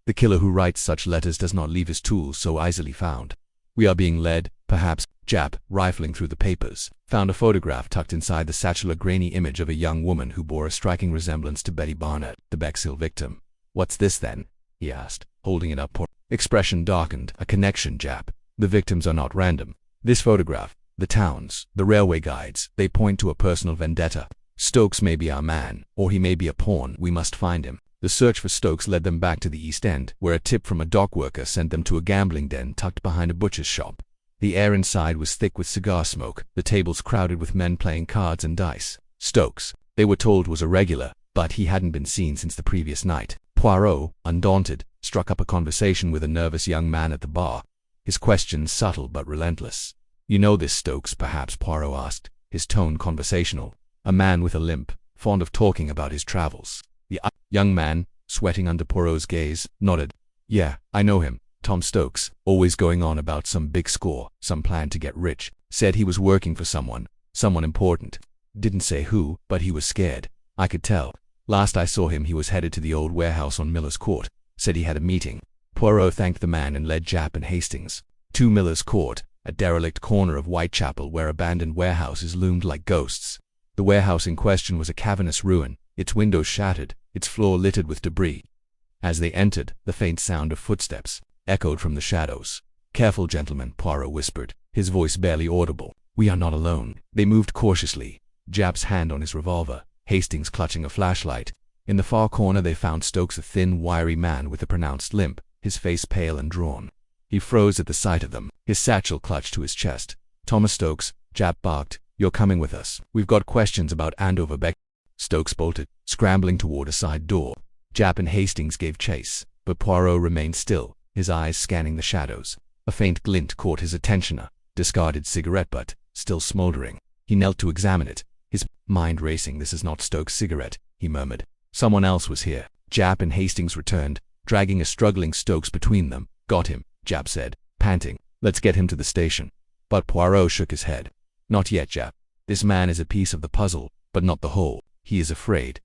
The killer who writes such letters does not leave his tools so easily found. We are being led, perhaps. Japp, rifling through the papers, found a photograph tucked inside the satchel, a grainy image of a young woman who bore a striking resemblance to Betty Barnett, the Bexhill victim. What's this then? He asked, holding it up. Expression darkened. A connection, Japp. The victims are not random. This photograph, the towns, the railway guides, they point to a personal vendetta. Stokes may be our man, or he may be a pawn. We must find him. The search for Stokes led them back to the East End, where a tip from a dock worker sent them to a gambling den tucked behind a butcher's shop. The air inside was thick with cigar smoke, the tables crowded with men playing cards and dice. Stokes, they were told, was a regular, but he hadn't been seen since the previous night. Poirot, undaunted, struck up a conversation with a nervous young man at the bar, his questions subtle but relentless. You know this Stokes, perhaps? Poirot asked, his tone conversational. A man with a limp, fond of talking about his travels. The young man, sweating under Poirot's gaze, nodded. Yeah, I know him. Tom Stokes, always going on about some big score, some plan to get rich. Said he was working for someone important. Didn't say who, but he was scared. I could tell. Last I saw him he was headed to the old warehouse on Miller's Court. Said he had a meeting. Poirot thanked the man and led Japp and Hastings to Miller's Court, a derelict corner of Whitechapel where abandoned warehouses loomed like ghosts. The warehouse in question was a cavernous ruin, its windows shattered, its floor littered with debris. As they entered, the faint sound of footsteps echoed from the shadows. Careful, gentlemen, Poirot whispered, his voice barely audible. We are not alone. They moved cautiously, Japp's hand on his revolver, Hastings clutching a flashlight. In the far corner they found Stokes, a thin, wiry man with a pronounced limp, his face pale and drawn. He froze at the sight of them, his satchel clutched to his chest. Thomas Stokes, Japp barked, you're coming with us. We've got questions about Andover. Stokes bolted, scrambling toward a side door. Japp and Hastings gave chase, but Poirot remained still, his eyes scanning the shadows. A faint glint caught his attention, a discarded cigarette butt, still smoldering. He knelt to examine it, his mind racing. This is not Stokes' cigarette, he murmured. Someone else was here. Japp and Hastings returned, dragging a struggling Stokes between them. Got him, Japp said, panting. Let's get him to the station. But Poirot shook his head. Not yet, Japp. This man is a piece of the puzzle, but not the whole. He is afraid,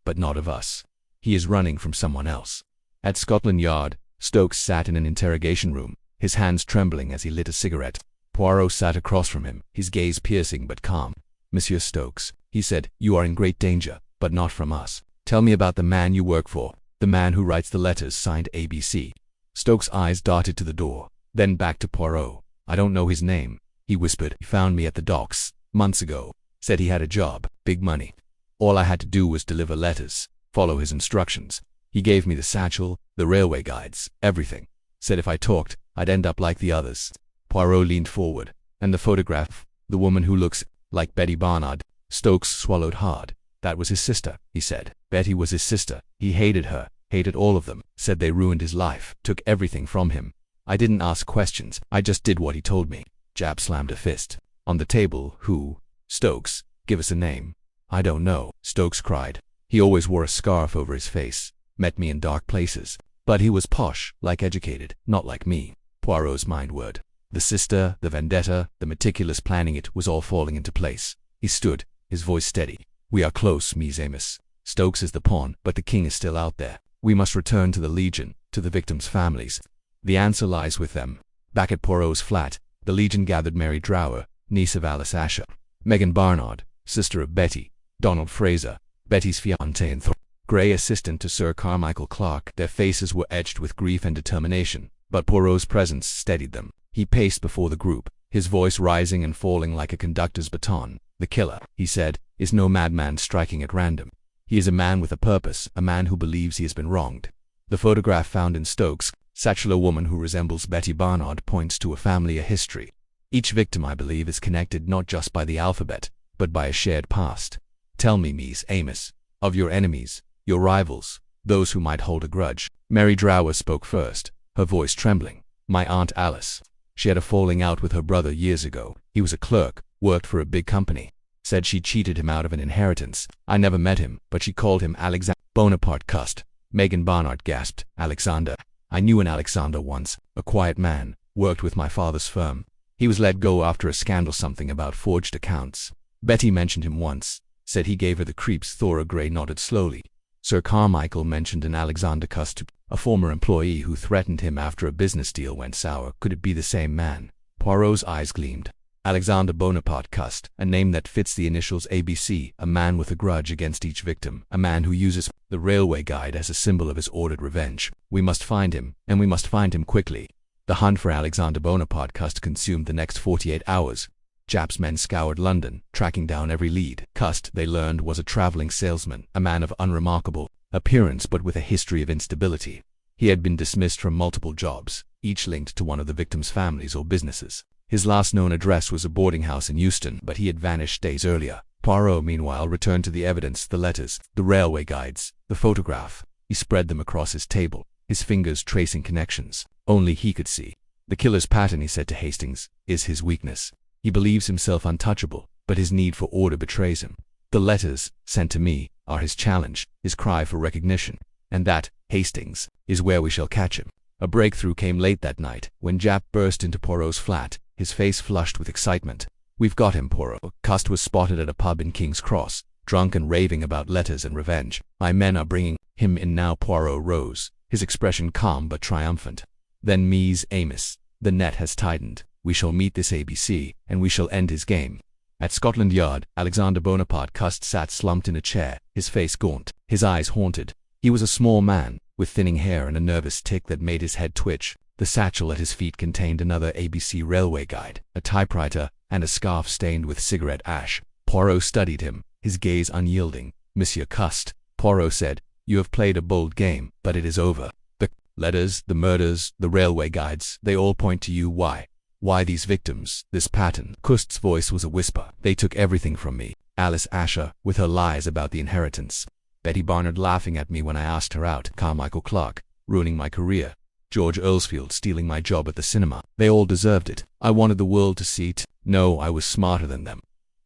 but not of us. He is running from someone else. At Scotland Yard, Stokes sat in an interrogation room, his hands trembling as he lit a cigarette. Poirot sat across from him, his gaze piercing but calm. Monsieur Stokes, he said, you are in great danger, but not from us. Tell me about the man you work for, the man who writes the letters signed A.B.C. Stokes' eyes darted to the door, then back to Poirot. I don't know his name, he whispered. He found me at the docks, months ago. Said he had a job, big money. All I had to do was deliver letters, follow his instructions. He gave me the satchel, the railway guides, everything. Said if I talked, I'd end up like the others. Poirot leaned forward. And the photograph? The woman who looks like Betty Barnard. Stokes swallowed hard. That was his sister, he said. Betty was his sister. He hated her, hated all of them, said they ruined his life, took everything from him. I didn't ask questions, I just did what he told me. Jap slammed a fist on the table. Who? Stokes, give us a name. I don't know, Stokes cried. He always wore a scarf over his face, met me in dark places. But he was posh, like educated, not like me. Poirot's mind whirred. The sister, the vendetta, the meticulous planning, it was all falling into place. He stood, his voice steady. We are close, Ms. Amos. Stokes is the pawn, but the king is still out there. We must return to the Legion, to the victims' families. The answer lies with them. Back at Poirot's flat, the Legion gathered Mary Drower, niece of Alice Asher, Megan Barnard, sister of Betty, Donald Fraser, Betty's fiancé and Grey assistant to Sir Carmichael Clark. Their faces were etched with grief and determination, but Poirot's presence steadied them. He paced before the group, his voice rising and falling like a conductor's baton. The killer, he said, is no madman striking at random. He is a man with a purpose, a man who believes he has been wronged. The photograph found in Stokes' satchel, a woman who resembles Betty Barnard, points to a family, a history. Each victim, I believe, is connected not just by the alphabet, but by a shared past. Tell me, Ms. Amos, of your enemies, your rivals, those who might hold a grudge. Mary Drower spoke first, her voice trembling. My Aunt Alice. She had a falling out with her brother years ago. He was a clerk, worked for a big company. Said she cheated him out of an inheritance. I never met him, but she called him Alexander. Bonaparte cussed. Megan Barnard gasped. Alexander. I knew an Alexander once, a quiet man, worked with my father's firm. He was let go after a scandal, something about forged accounts. Betty mentioned him once, said he gave her the creeps. Thora Grey nodded slowly. Sir Carmichael mentioned an Alexander Cust, a former employee who threatened him after a business deal went sour. Could it be the same man? Poirot's eyes gleamed. Alexander Bonaparte Cust, a name that fits the initials A.B.C, a man with a grudge against each victim, a man who uses the railway guide as a symbol of his ordered revenge. We must find him, and we must find him quickly. The hunt for Alexander Bonaparte Cust consumed the next 48 hours. Jap's men scoured London, tracking down every lead. Cust, they learned, was a traveling salesman, a man of unremarkable appearance but with a history of instability. He had been dismissed from multiple jobs, each linked to one of the victims' families or businesses. His last known address was a boarding house in Euston, but he had vanished days earlier. Poirot, meanwhile, returned to the evidence, the letters, the railway guides, the photograph. He spread them across his table, his fingers tracing connections. Only he could see. The killer's pattern, he said to Hastings, is his weakness. He believes himself untouchable, but his need for order betrays him. The letters, sent to me, are his challenge, his cry for recognition. And that, Hastings, is where we shall catch him. A breakthrough came late that night, when Jap burst into Poirot's flat, his face flushed with excitement. We've got him, Poirot. Cust was spotted at a pub in King's Cross, drunk and raving about letters and revenge. My men are bringing him in now. Poirot rose, his expression calm but triumphant. Then, Ms. Amos, the net has tightened. We shall meet this A.B.C, and we shall end his game. At Scotland Yard, Alexander Bonaparte Cust sat slumped in a chair, his face gaunt, his eyes haunted. He was a small man, with thinning hair and a nervous tic that made his head twitch. The satchel at his feet contained another A.B.C railway guide, a typewriter, and a scarf stained with cigarette ash. Poirot studied him, his gaze unyielding. Monsieur Cust, Poirot said, you have played a bold game, but it is over. The letters, the murders, the railway guides, they all point to you. Why? Why these victims, this pattern? Cust's voice was a whisper. They took everything from me. Alice Asher, with her lies about the inheritance. Betty Barnard laughing at me when I asked her out. Carmichael Clark, ruining my career. George Earlsfield stealing my job at the cinema. They all deserved it. I wanted the world to see it. No, I was smarter than them.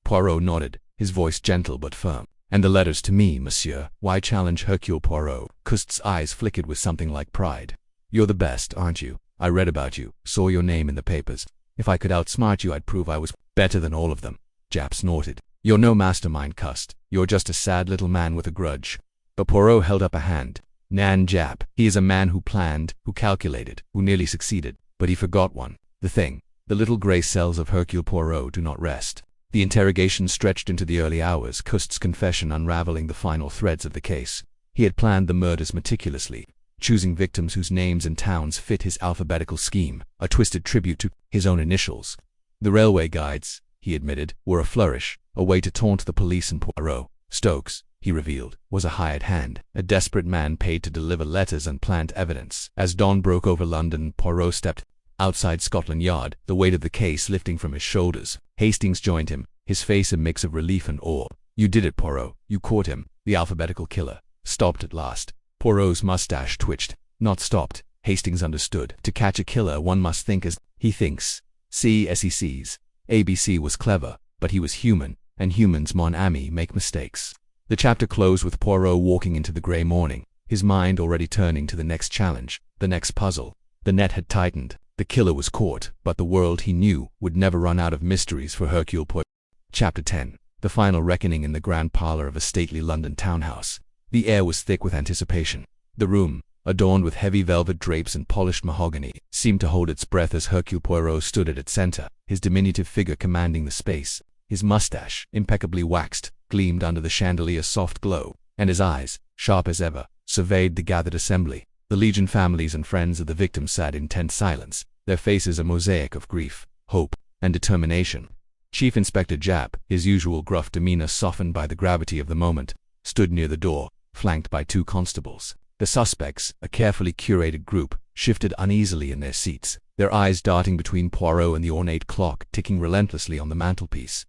Poirot nodded, his voice gentle but firm. And the letters to me, monsieur. Why challenge Hercule Poirot? Cust's eyes flickered with something like pride. You're the best, aren't you? I read about you, saw your name in the papers. If I could outsmart you, I'd prove I was better than all of them. Jap snorted. You're no mastermind, Cust. You're just a sad little man with a grudge. But Poirot held up a hand. Nan Jap. He is a man who planned, who calculated, who nearly succeeded. But he forgot one. The thing. The little grey cells of Hercule Poirot do not rest. The interrogation stretched into the early hours, Cust's confession unraveling the final threads of the case. He had planned the murders meticulously, choosing victims whose names and towns fit his alphabetical scheme, a twisted tribute to his own initials. The railway guides, he admitted, were a flourish, a way to taunt the police and Poirot. Stokes, he revealed, was a hired hand, a desperate man paid to deliver letters and plant evidence. As dawn broke over London, Poirot stepped Outside Scotland Yard, the weight of the case lifting from his shoulders, Hastings joined him, his face a mix of relief and awe. "You did it, Poirot. You caught him. The alphabetical killer. Stopped at last." Poirot's mustache twitched. Not stopped. Hastings understood. To catch a killer, one must think as he thinks, see as he sees. A.B.C. was clever, but he was human, and humans, mon ami, make mistakes. The chapter closed with Poirot walking into the grey morning, his mind already turning to the next challenge, the next puzzle. The net had tightened. The killer was caught, but the world he knew would never run out of mysteries for Hercule Poirot. Chapter 10. The final reckoning in the grand parlour of a stately London townhouse. The air was thick with anticipation. The room, adorned with heavy velvet drapes and polished mahogany, seemed to hold its breath as Hercule Poirot stood at its centre, his diminutive figure commanding the space. His moustache, impeccably waxed, gleamed under the chandelier's soft glow, and his eyes, sharp as ever, surveyed the gathered assembly. The Legion families and friends of the victim sat in tense silence, their faces a mosaic of grief, hope, and determination. Chief Inspector Japp, his usual gruff demeanour softened by the gravity of the moment, stood near the door, flanked by 2 constables. The suspects, a carefully curated group, shifted uneasily in their seats, their eyes darting between Poirot and the ornate clock ticking relentlessly on the mantelpiece.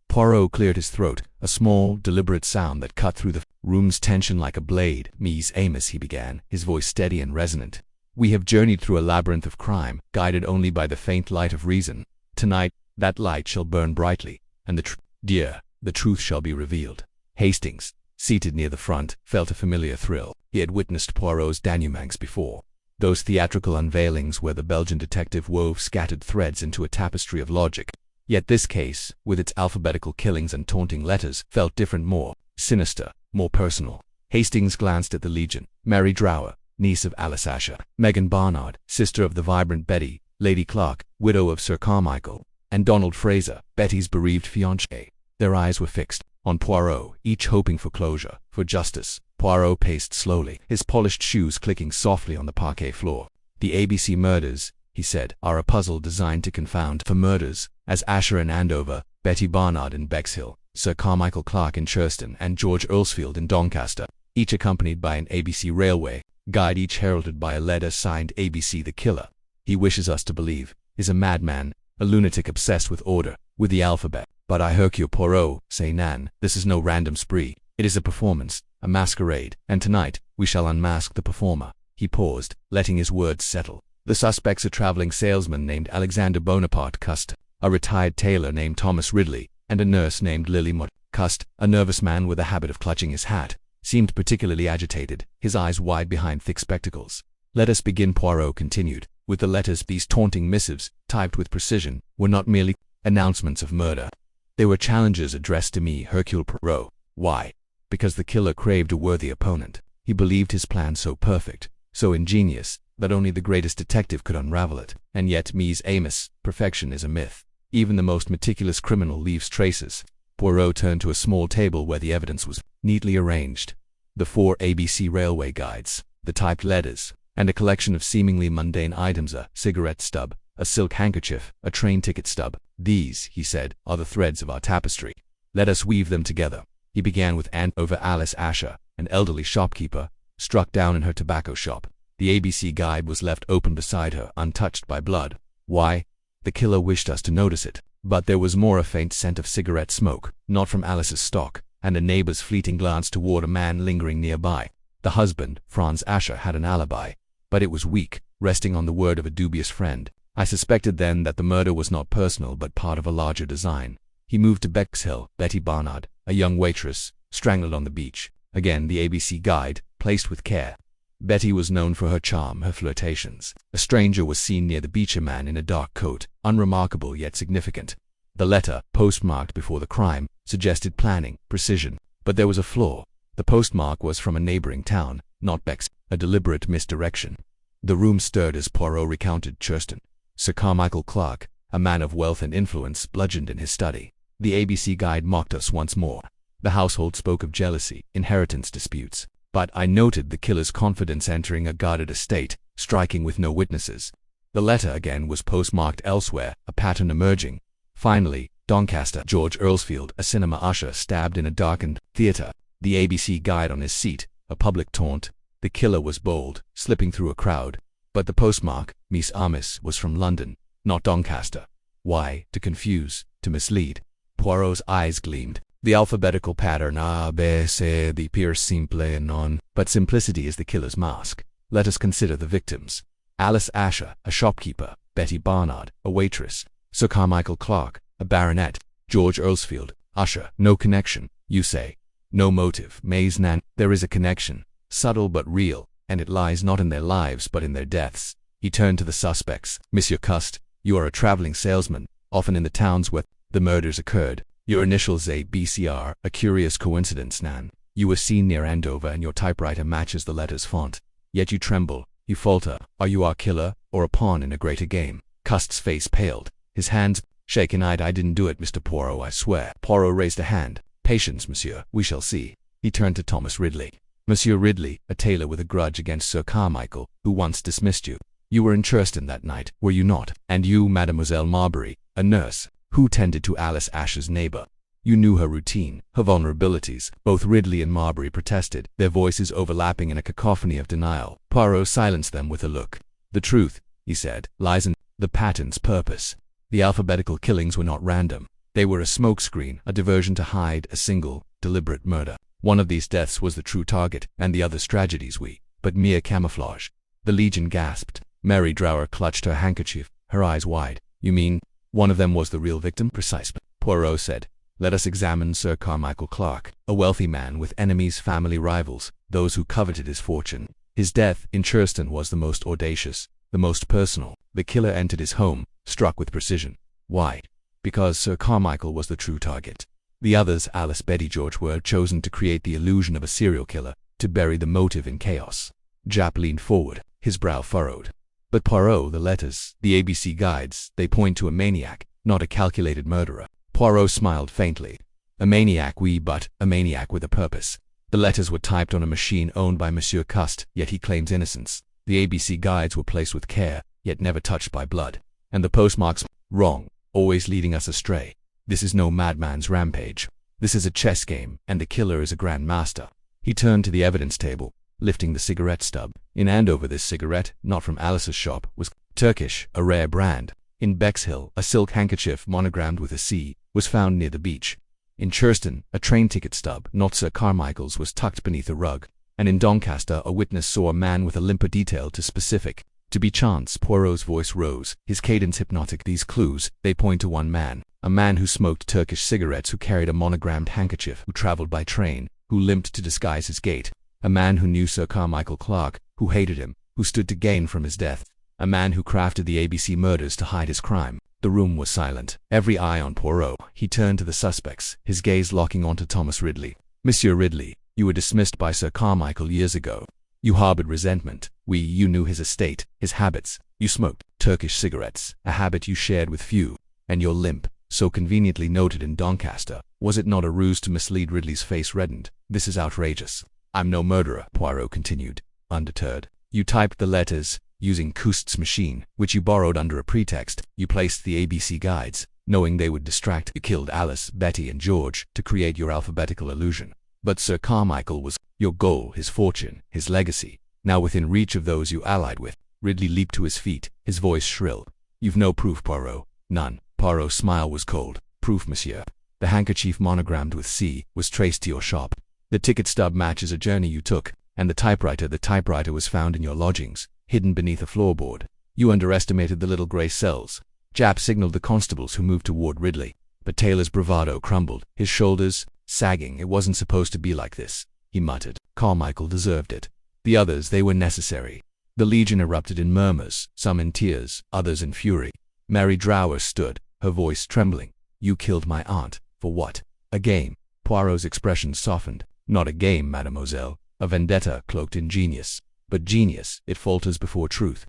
Poirot cleared his throat, a small, deliberate sound that cut through the room's tension like a blade. "Ms. Amos," he began, his voice steady and resonant. "We have journeyed through a labyrinth of crime, guided only by the faint light of reason. Tonight, that light shall burn brightly, and the truth shall be revealed." Hastings, seated near the front, felt a familiar thrill. He had witnessed Poirot's denouements before. Those theatrical unveilings where the Belgian detective wove scattered threads into a tapestry of logic. Yet this case, with its alphabetical killings and taunting letters, felt different, more sinister, more personal. Hastings glanced at the Legion. Mary Drower, niece of Alice Asher; Megan Barnard, sister of the vibrant Betty; Lady Clark, widow of Sir Carmichael; and Donald Fraser, Betty's bereaved fiancé. Their eyes were fixed on Poirot, each hoping for closure, for justice. Poirot paced slowly, his polished shoes clicking softly on the parquet floor. "The A.B.C. murders," he said, "are a puzzle designed to confound for murders, as Asher in Andover, Betty Barnard in Bexhill, Sir Carmichael Clark in Churston, and George Earlsfield in Doncaster, each accompanied by an A.B.C. railway guide, each heralded by a letter signed A.B.C. The killer, he wishes us to believe, is a madman, a lunatic obsessed with order, with the alphabet. But I, Hercule Poirot, say nan, this is no random spree. It is a performance, a masquerade, and tonight we shall unmask the performer." He paused, letting his words settle. "The suspect's a travelling salesman named Alexander Bonaparte Cust, a retired tailor named Thomas Ridley, and a nurse named Lily Mott. Cust, a nervous man with a habit of clutching his hat, seemed particularly agitated, his eyes wide behind thick spectacles. Let us begin," Poirot continued, "with the letters. These taunting missives, typed with precision, were not merely announcements of murder. They were challenges addressed to me, Hercule Poirot. Why? Because the killer craved a worthy opponent. He believed his plan so perfect, so ingenious, that only the greatest detective could unravel it. And yet, Ms. Amos, perfection is a myth. Even the most meticulous criminal leaves traces." Poirot turned to a small table where the evidence was neatly arranged. The 4 A.B.C. railway guides, the typed letters, and a collection of seemingly mundane items: a cigarette stub, a silk handkerchief, a train ticket stub. "These," he said, "are the threads of our tapestry. Let us weave them together." He began with Andover Alice Asher, an elderly shopkeeper, struck down in her tobacco shop. The A.B.C. guide was left open beside her, untouched by blood. Why? The killer wished us to notice it. But there was more: a faint scent of cigarette smoke, not from Alice's stock, and a neighbor's fleeting glance toward a man lingering nearby. The husband, Franz Asher, had an alibi, but it was weak, resting on the word of a dubious friend. I suspected then that the murder was not personal but part of a larger design. He moved to Bexhill. Betty Barnard, a young waitress, strangled on the beach. Again the A.B.C. guide, placed with care. Betty was known for her charm, her flirtations. A stranger was seen near the beach, a man in a dark coat, unremarkable yet significant. The letter, postmarked before the crime, suggested planning, precision. But there was a flaw. The postmark was from a neighboring town, not Bexhill, a deliberate misdirection. The room stirred as Poirot recounted Churston. Sir Carmichael Clark, a man of wealth and influence, bludgeoned in his study. The A.B.C. guide mocked us once more. The household spoke of jealousy, inheritance disputes. But I noted the killer's confidence entering a guarded estate, striking with no witnesses. The letter again was postmarked elsewhere, a pattern emerging. Finally, Doncaster, George Earlsfield, a cinema usher, stabbed in a darkened theatre. The A.B.C. guide on his seat, a public taunt. The killer was bold, slipping through a crowd. But the postmark, Miss Amis, was from London, not Doncaster. Why? To confuse, to mislead. Poirot's eyes gleamed. The alphabetical pattern A.B.C. the pure simple and non, but simplicity is the killer's mask. Let us consider the victims. Alice Asher, a shopkeeper; Betty Barnard, a waitress; Sir Carmichael Clark, a baronet; George Earlsfield, usher. No connection, you say. No motive. Mays Nan. There is a connection, subtle but real, and it lies not in their lives but in their deaths. He turned to the suspects. Monsieur Cust, you are a traveling salesman, often in the towns where the murders occurred. Your initials A.B.C. are a curious coincidence, Nan. You were seen near Andover and your typewriter matches the letter's font. Yet you tremble, you falter. Are you our killer, or a pawn in a greater game? Cust's face paled, his hands shaken. I didn't do it, Mr. Poirot, I swear. Poirot raised a hand. Patience, monsieur, we shall see. He turned to Thomas Ridley. Monsieur Ridley, a tailor with a grudge against Sir Carmichael, who once dismissed you. You were in Churston that night, were you not? And you, Mademoiselle Marbury, a nurse, who tended to Alice Asher's neighbor. You knew her routine, her vulnerabilities. Both Ridley and Marbury protested, their voices overlapping in a cacophony of denial. Poirot silenced them with a look. The truth, he said, lies in the pattern's purpose. The alphabetical killings were not random. They were a smokescreen, a diversion to hide a single, deliberate murder. One of these deaths was the true target, and the other's tragedies but mere camouflage. The Legion gasped. Mary Drower clutched her handkerchief, her eyes wide. You mean one of them was the real victim? Precisely. Poirot said. Let us examine Sir Carmichael Clark, a wealthy man with enemies, family rivals, those who coveted his fortune. His death in Churston was the most audacious, the most personal. The killer entered his home, struck with precision. Why? Because Sir Carmichael was the true target. The others, Alice, Betty, George, were chosen to create the illusion of a serial killer, to bury the motive in chaos. Japp leaned forward, his brow furrowed. But Poirot, the letters, the ABC guides, they point to a maniac, not a calculated murderer. Poirot smiled faintly. A maniac, but a maniac with a purpose. The letters were typed on a machine owned by Monsieur Cust, yet he claims innocence. The ABC guides were placed with care, yet never touched by blood. And the postmarks, wrong, always leading us astray. This is no madman's rampage. This is a chess game, and the killer is a grand master. He turned to the evidence table, lifting the cigarette stub. In Andover, this cigarette, not from Alice's shop, was Turkish, a rare brand. In Bexhill, a silk handkerchief monogrammed with a C was found near the beach. In Churston, a train ticket stub, not Sir Carmichael's, was tucked beneath a rug. And in Doncaster, a witness saw a man with a limper detail to specific. To be chance. Poirot's voice rose, his cadence hypnotic. These clues, they point to one man. A man who smoked Turkish cigarettes, who carried a monogrammed handkerchief, who traveled by train, who limped to disguise his gait. A man who knew Sir Carmichael Clark, who hated him, who stood to gain from his death. A man who crafted the ABC murders to hide his crime. The room was silent, every eye on Poirot. He turned to the suspects, his gaze locking onto Thomas Ridley. Monsieur Ridley, you were dismissed by Sir Carmichael years ago. You harbored resentment. You knew his estate, his habits. You smoked Turkish cigarettes, a habit you shared with few. And your limp, so conveniently noted in Doncaster, was it not a ruse to mislead? Ridley's face reddened. This is outrageous. I'm no murderer, Poirot continued, undeterred. You typed the letters, using Cust's machine, which you borrowed under a pretext. You placed the ABC guides, knowing they would distract. You killed Alice, Betty, and George to create your alphabetical illusion. But Sir Carmichael was your goal, his fortune, his legacy, now within reach of those you allied with. Ridley leaped to his feet, his voice shrill. You've no proof, Poirot. None. Poirot's smile was cold. Proof, monsieur. The handkerchief monogrammed with C was traced to your shop. The ticket stub matches a journey you took, and the typewriter was found in your lodgings, hidden beneath a floorboard. You underestimated the little grey cells. Japp signaled the constables, who moved toward Ridley. But Taylor's bravado crumbled, his shoulders sagging. It wasn't supposed to be like this, he muttered. Carmichael deserved it. The others, they were necessary. The Legion erupted in murmurs, some in tears, others in fury. Mary Drower stood, her voice trembling. You killed my aunt. For what? A game. Poirot's expression softened. Not a game, mademoiselle. A vendetta cloaked in genius. But genius, it falters before truth.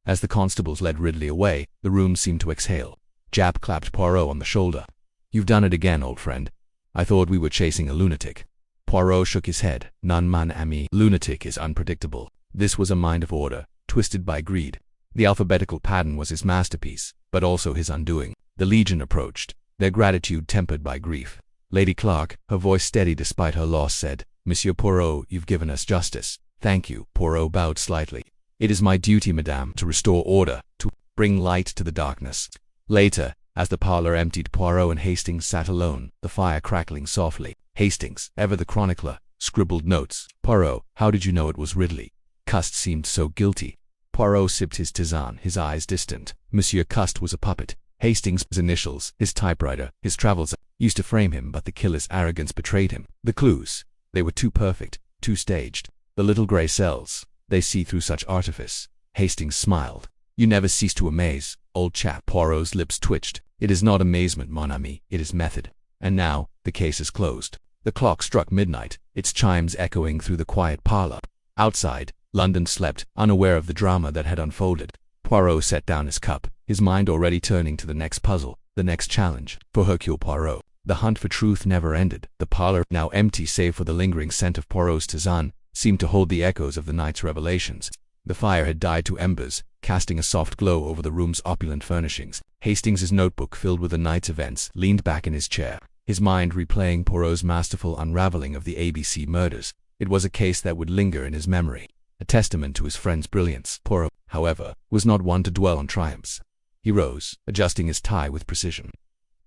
As the constables led Ridley away, the room seemed to exhale. Japp clapped Poirot on the shoulder. You've done it again, old friend. I thought we were chasing a lunatic. Poirot shook his head. Non mon ami. Lunatic is unpredictable. This was a mind of order, twisted by greed. The alphabetical pattern was his masterpiece, but also his undoing. The Legion approached, their gratitude tempered by grief. Lady Clark, her voice steady despite her loss, said, Monsieur Poirot, you've given us justice. Thank you. Poirot bowed slightly. "It is my duty, madame, to restore order, to bring light to the darkness." Later, as the parlor emptied, Poirot and Hastings sat alone, the fire crackling softly. Hastings, ever the chronicler, scribbled notes. "Poirot, how did you know it was Ridley? Cust seemed so guilty." Poirot sipped his tisane, his eyes distant. Monsieur Cust was a puppet. Hastings' initials, his typewriter, his travels, used to frame him, but the killer's arrogance betrayed him. The clues, they were too perfect, too staged. The little grey cells, they see through such artifice. Hastings smiled. "You never cease to amaze, old chap." Poirot's lips twitched. "It is not amazement, mon ami, it is method. And now, the case is closed." The clock struck midnight, its chimes echoing through the quiet parlor. Outside, London slept, unaware of the drama that had unfolded. Poirot set down his cup, his mind already turning to the next puzzle, the next challenge. For Hercule Poirot, the hunt for truth never ended. The parlor, now empty save for the lingering scent of Poirot's tisane, seemed to hold the echoes of the night's revelations. The fire had died to embers, casting a soft glow over the room's opulent furnishings. Hastings' notebook, filled with the night's events, leaned back in his chair, his mind replaying Poirot's masterful unraveling of the A.B.C. murders. It was a case that would linger in his memory, a testament to his friend's brilliance. Poirot, however, was not one to dwell on triumphs. He rose, adjusting his tie with precision.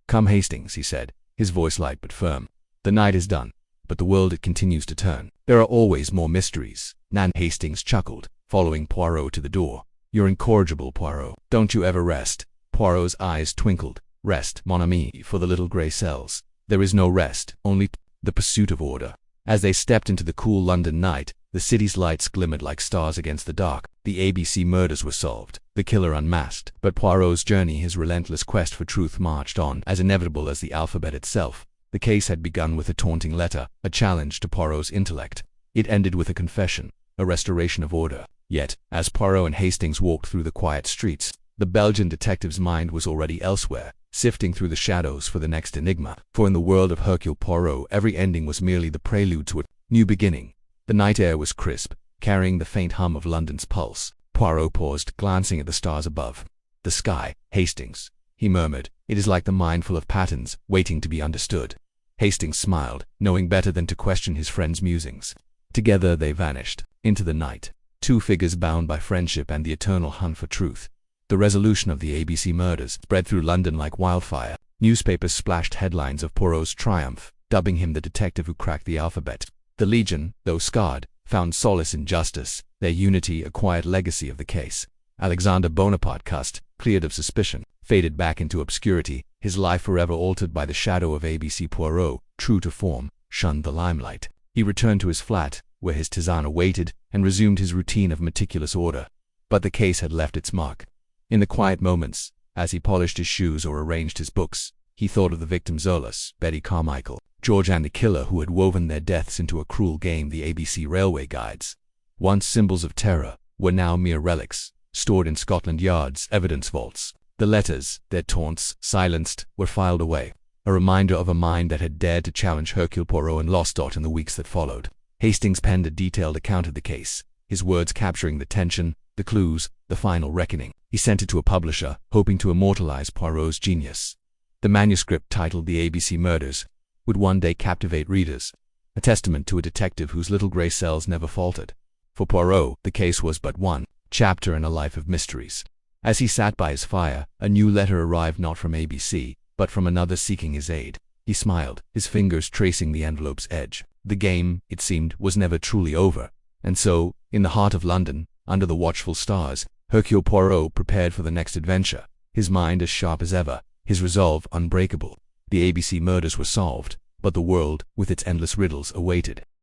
"Come, Hastings," he said, his voice light but firm. "The night is done, but the world it continues to turn. There are always more mysteries." Nan Hastings chuckled, following Poirot to the door. "You're incorrigible, Poirot. Don't you ever rest?" Poirot's eyes twinkled. "Rest, mon ami, for the little grey cells. There is no rest, only the pursuit of order." As they stepped into the cool London night, the city's lights glimmered like stars against the dark. The A.B.C. murders were solved, the killer unmasked. But Poirot's journey, his relentless quest for truth, marched on, as inevitable as the alphabet itself. The case had begun with a taunting letter, a challenge to Poirot's intellect. It ended with a confession, a restoration of order. Yet, as Poirot and Hastings walked through the quiet streets, the Belgian detective's mind was already elsewhere, sifting through the shadows for the next enigma. For in the world of Hercule Poirot, every ending was merely the prelude to a new beginning. The night air was crisp, carrying the faint hum of London's pulse. Poirot paused, glancing at the stars above. "The sky, Hastings," he murmured. "It is like the mind full of patterns, waiting to be understood." Hastings smiled, knowing better than to question his friend's musings. Together they vanished into the night, two figures bound by friendship and the eternal hunt for truth. The resolution of the A.B.C. murders spread through London like wildfire. Newspapers splashed headlines of Poirot's triumph, dubbing him the detective who cracked the alphabet. The Legion, though scarred, found solace in justice, their unity a quiet legacy of the case. Alexander Bonaparte Cust, cleared of suspicion, faded back into obscurity, his life forever altered by the shadow of A.B.C. Poirot, true to form, shunned the limelight. He returned to his flat, where his tisane awaited, and resumed his routine of meticulous order. But the case had left its mark. In the quiet moments, as he polished his shoes or arranged his books, he thought of the victims Zolas, Betty Carmichael, George, and the killer who had woven their deaths into a cruel game, the A.B.C. railway guides. Once symbols of terror, were now mere relics, stored in Scotland Yard's evidence vaults. The letters, their taunts silenced, were filed away, a reminder of a mind that had dared to challenge Hercule Poirot and Lostot in the weeks that followed. Hastings penned a detailed account of the case, his words capturing the tension, the clues, the final reckoning. He sent it to a publisher, hoping to immortalize Poirot's genius. The manuscript, titled The A.B.C. Murders, would one day captivate readers, a testament to a detective whose little grey cells never faltered. For Poirot, the case was but one chapter in a life of mysteries. As he sat by his fire, a new letter arrived, not from A.B.C., but from another seeking his aid. He smiled, his fingers tracing the envelope's edge. The game, it seemed, was never truly over. And so, in the heart of London, under the watchful stars, Hercule Poirot prepared for the next adventure, his mind as sharp as ever, his resolve unbreakable. The A.B.C. murders were solved, but the world, with its endless riddles, awaited.